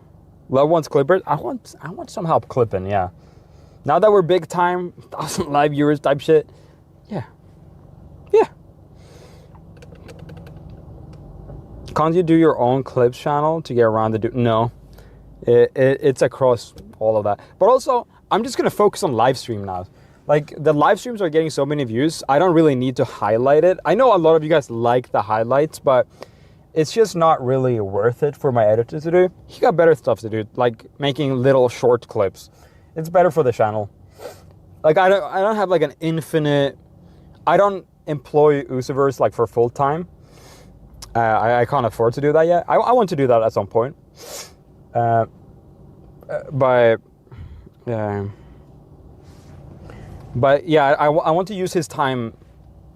loved ones clippers. I want some help clipping. Yeah. Now that we're big time, 1,000 live viewers type shit. Yeah. Yeah. Can't you do your own clips channel to get around the No. It's across all of that. But also, I'm just going to focus on live stream now. Like, the live streams are getting so many views, I don't really need to highlight it. I know a lot of you guys like the highlights, but it's just not really worth it for my editor to do. He got better stuff to do, like making little short clips. It's better for the channel. Like, I don't have like an infinite... I don't employ Usiverse like for full time. I can't afford to do that yet. I want to do that at some point. But yeah, I want to use his time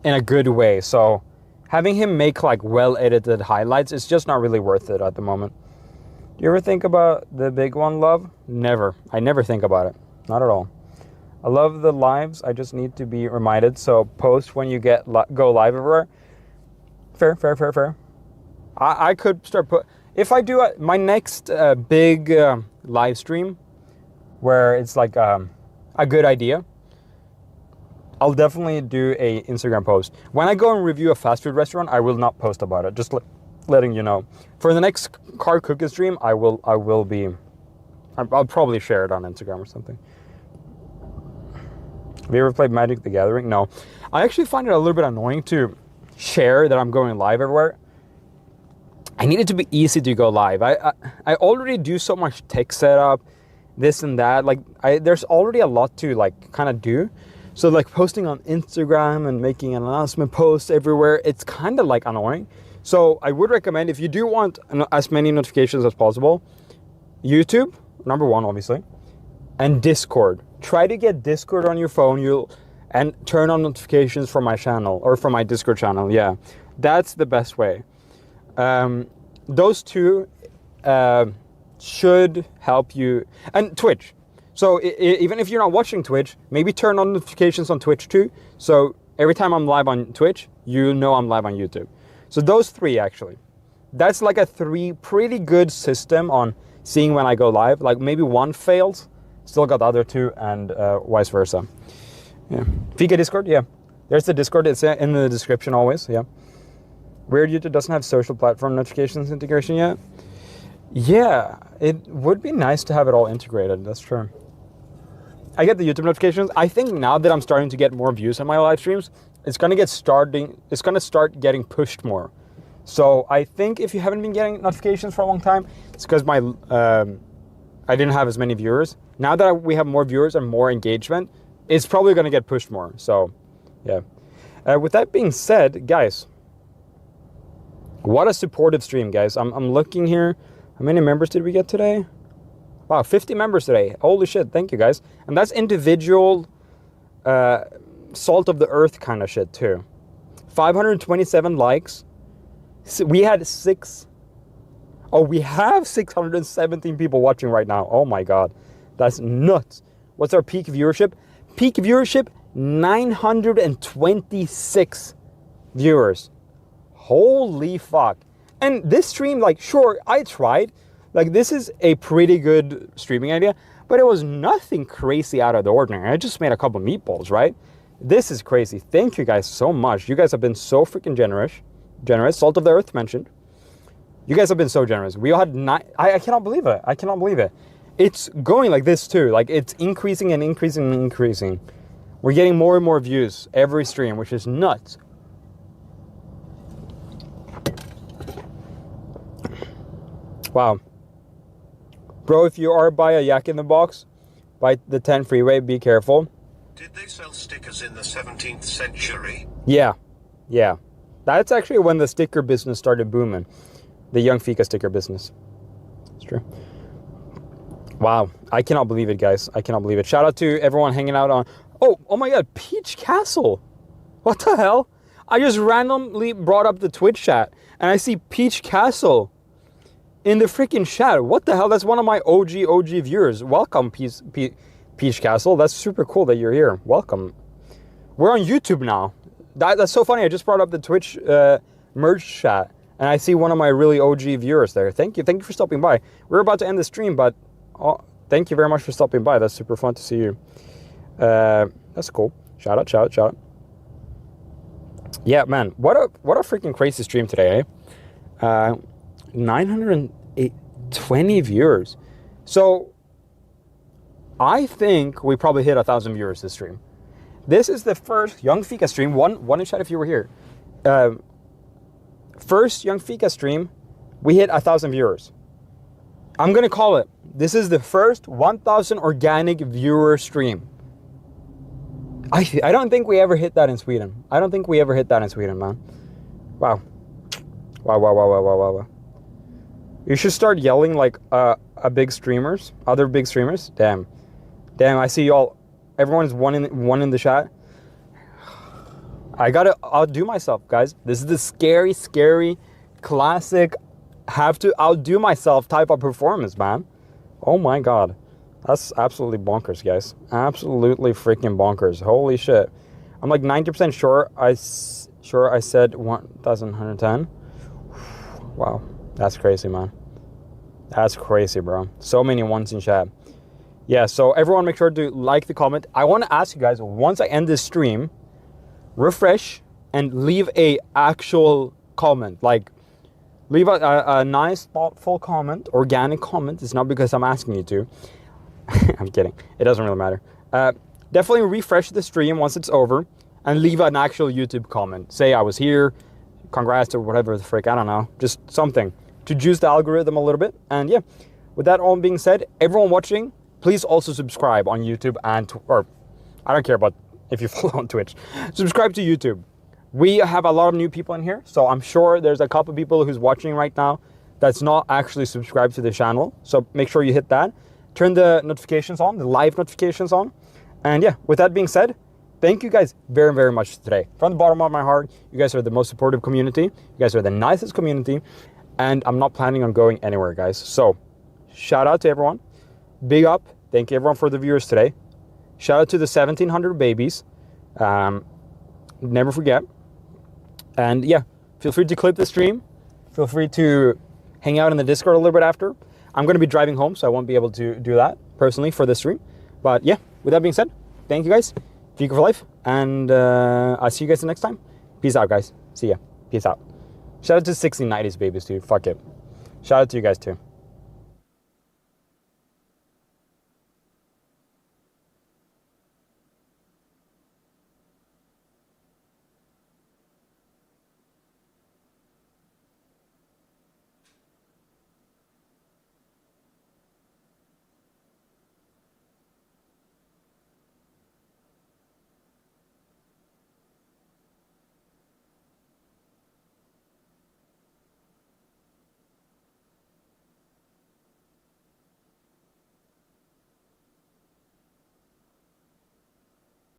in a good way. So having him make like well-edited highlights is just not really worth it at the moment. Do you ever think about the big one, love? Never. I never think about it. Not at all. I love the lives. I just need to be reminded. So post when you go live everywhere. Fair. I could start if I do my next big live stream where it's like a good idea, I'll definitely do a Instagram post. When I go and review a fast food restaurant, I will not post about it. Just letting you know. For the next car cooking stream, I'll probably share it on Instagram or something. Have you ever played Magic the Gathering? No. I actually find it a little bit annoying to share that I'm going live everywhere. I need it to be easy to go live. I already do so much tech setup, this and that. Like, there's already a lot to like kind of do. So like posting on Instagram and making an announcement post everywhere, it's kind of like annoying. So I would recommend, if you do want as many notifications as possible, YouTube, number one, obviously, and Discord. Try to get Discord on your phone, and turn on notifications from my channel or from my Discord channel. Yeah, that's the best way. Those two should help you. And Twitch. So even if you're not watching Twitch, maybe turn on notifications on Twitch too. So every time I'm live on Twitch, you know I'm live on YouTube. So those three, actually. That's like a pretty good system on seeing when I go live. Like maybe one fails, still got the other two, and vice versa. Yeah. Fika Discord, yeah. There's the Discord, it's in the description always, yeah. Weird YouTube doesn't have social platform notifications integration yet. Yeah, it would be nice to have it all integrated, that's true. I get the YouTube notifications. I think now that I'm starting to get more views on my live streams, it's gonna start getting pushed more. So I think if you haven't been getting notifications for a long time, it's because I didn't have as many viewers. Now that we have more viewers and more engagement, it's probably gonna get pushed more. So yeah. With that being said, guys, what a supportive stream, guys. I'm looking here. How many members did we get today? Wow, 50 members today. Holy shit, thank you, guys. And that's individual salt of the earth kind of shit, too. 527 likes. We had we have 617 people watching right now. Oh my God, that's nuts. What's our peak viewership? Peak viewership, 926 viewers. Holy fuck. And this stream, like, sure, I tried. Like, this is a pretty good streaming idea, but it was nothing crazy out of the ordinary. I just made a couple meatballs, right? This is crazy. Thank you guys so much. You guys have been so freaking generous. Salt of the earth mentioned. You guys have been so generous. We all had 9. I cannot believe it. I cannot believe it. It's going like this too. Like it's increasing and increasing and increasing. We're getting more and more views every stream, which is nuts. Wow. Bro, if you are by a Yak in the Box, by the 10 freeway, be careful. Did they sell stickers in the 17th century? Yeah. Yeah. That's actually when the sticker business started booming. The Yungfika sticker business. It's true. Wow. I cannot believe it, guys. I cannot believe it. Shout out to everyone hanging out on... Oh my God. Peach Castle. What the hell? I just randomly brought up the Twitch chat and I see Peach Castle in the freaking chat. What the hell? That's one of my OG viewers. Welcome, Peach Castle. That's super cool that you're here. Welcome. We're on YouTube now. That's so funny. I just brought up the Twitch merge chat and I see one of my really OG viewers there. Thank you. Thank you for stopping by. We're about to end the stream, but thank you very much for stopping by. That's super fun to see you. That's cool. Shout out. Yeah, man. What a freaking crazy stream today, eh? 920 viewers. So I think we probably hit 1,000 viewers this stream. This is the first Yungfika stream. One in chat if you were here. First Yungfika stream, we hit 1,000 viewers. I'm gonna call it. This is the first 1,000 organic viewer stream. I don't think we ever hit that in Sweden. I don't think we ever hit that in Sweden, man. Wow. Wow. You should start yelling like other big streamers. Damn, I see y'all. Everyone's one in the chat. I gotta outdo myself, guys. This is the scary, classic, have to outdo myself type of performance, man. Oh my God. That's absolutely bonkers, guys. Absolutely freaking bonkers. Holy shit. I'm like 90% sure I said 1,110. Wow. That's crazy, man. That's crazy, bro. So many ones in chat. Yeah, so everyone make sure to like the comment. I want to ask you guys, once I end this stream, refresh and leave a actual comment. Like, leave a nice, thoughtful comment, organic comment. It's not because I'm asking you to. I'm kidding. It doesn't really matter. Definitely refresh the stream once it's over and leave an actual YouTube comment. Say I was here, congrats or whatever the frick, I don't know. Just something to juice the algorithm a little bit. And yeah, with that all being said, everyone watching, please also subscribe on YouTube or I don't care about if you follow on Twitch. Subscribe to YouTube. We have a lot of new people in here, so I'm sure there's a couple people who's watching right now that's not actually subscribed to the channel. So make sure you hit that. Turn the notifications on, the live notifications on. And yeah, with that being said, thank you guys very, very much today. From the bottom of my heart, you guys are the most supportive community. You guys are the nicest community. And I'm not planning on going anywhere, guys. So shout out to everyone. Big up. Thank you everyone for the viewers today. Shout out to the 1,700 babies. Never forget. And yeah, feel free to clip the stream. Feel free to hang out in the Discord a little bit after. I'm going to be driving home, so I won't be able to do that personally for this stream. But yeah, with that being said, thank you guys. Yungfika for life. And I'll see you guys the next time. Peace out, guys. See ya. Peace out. Shout out to 1690s babies, too. Fuck it. Shout out to you guys, too.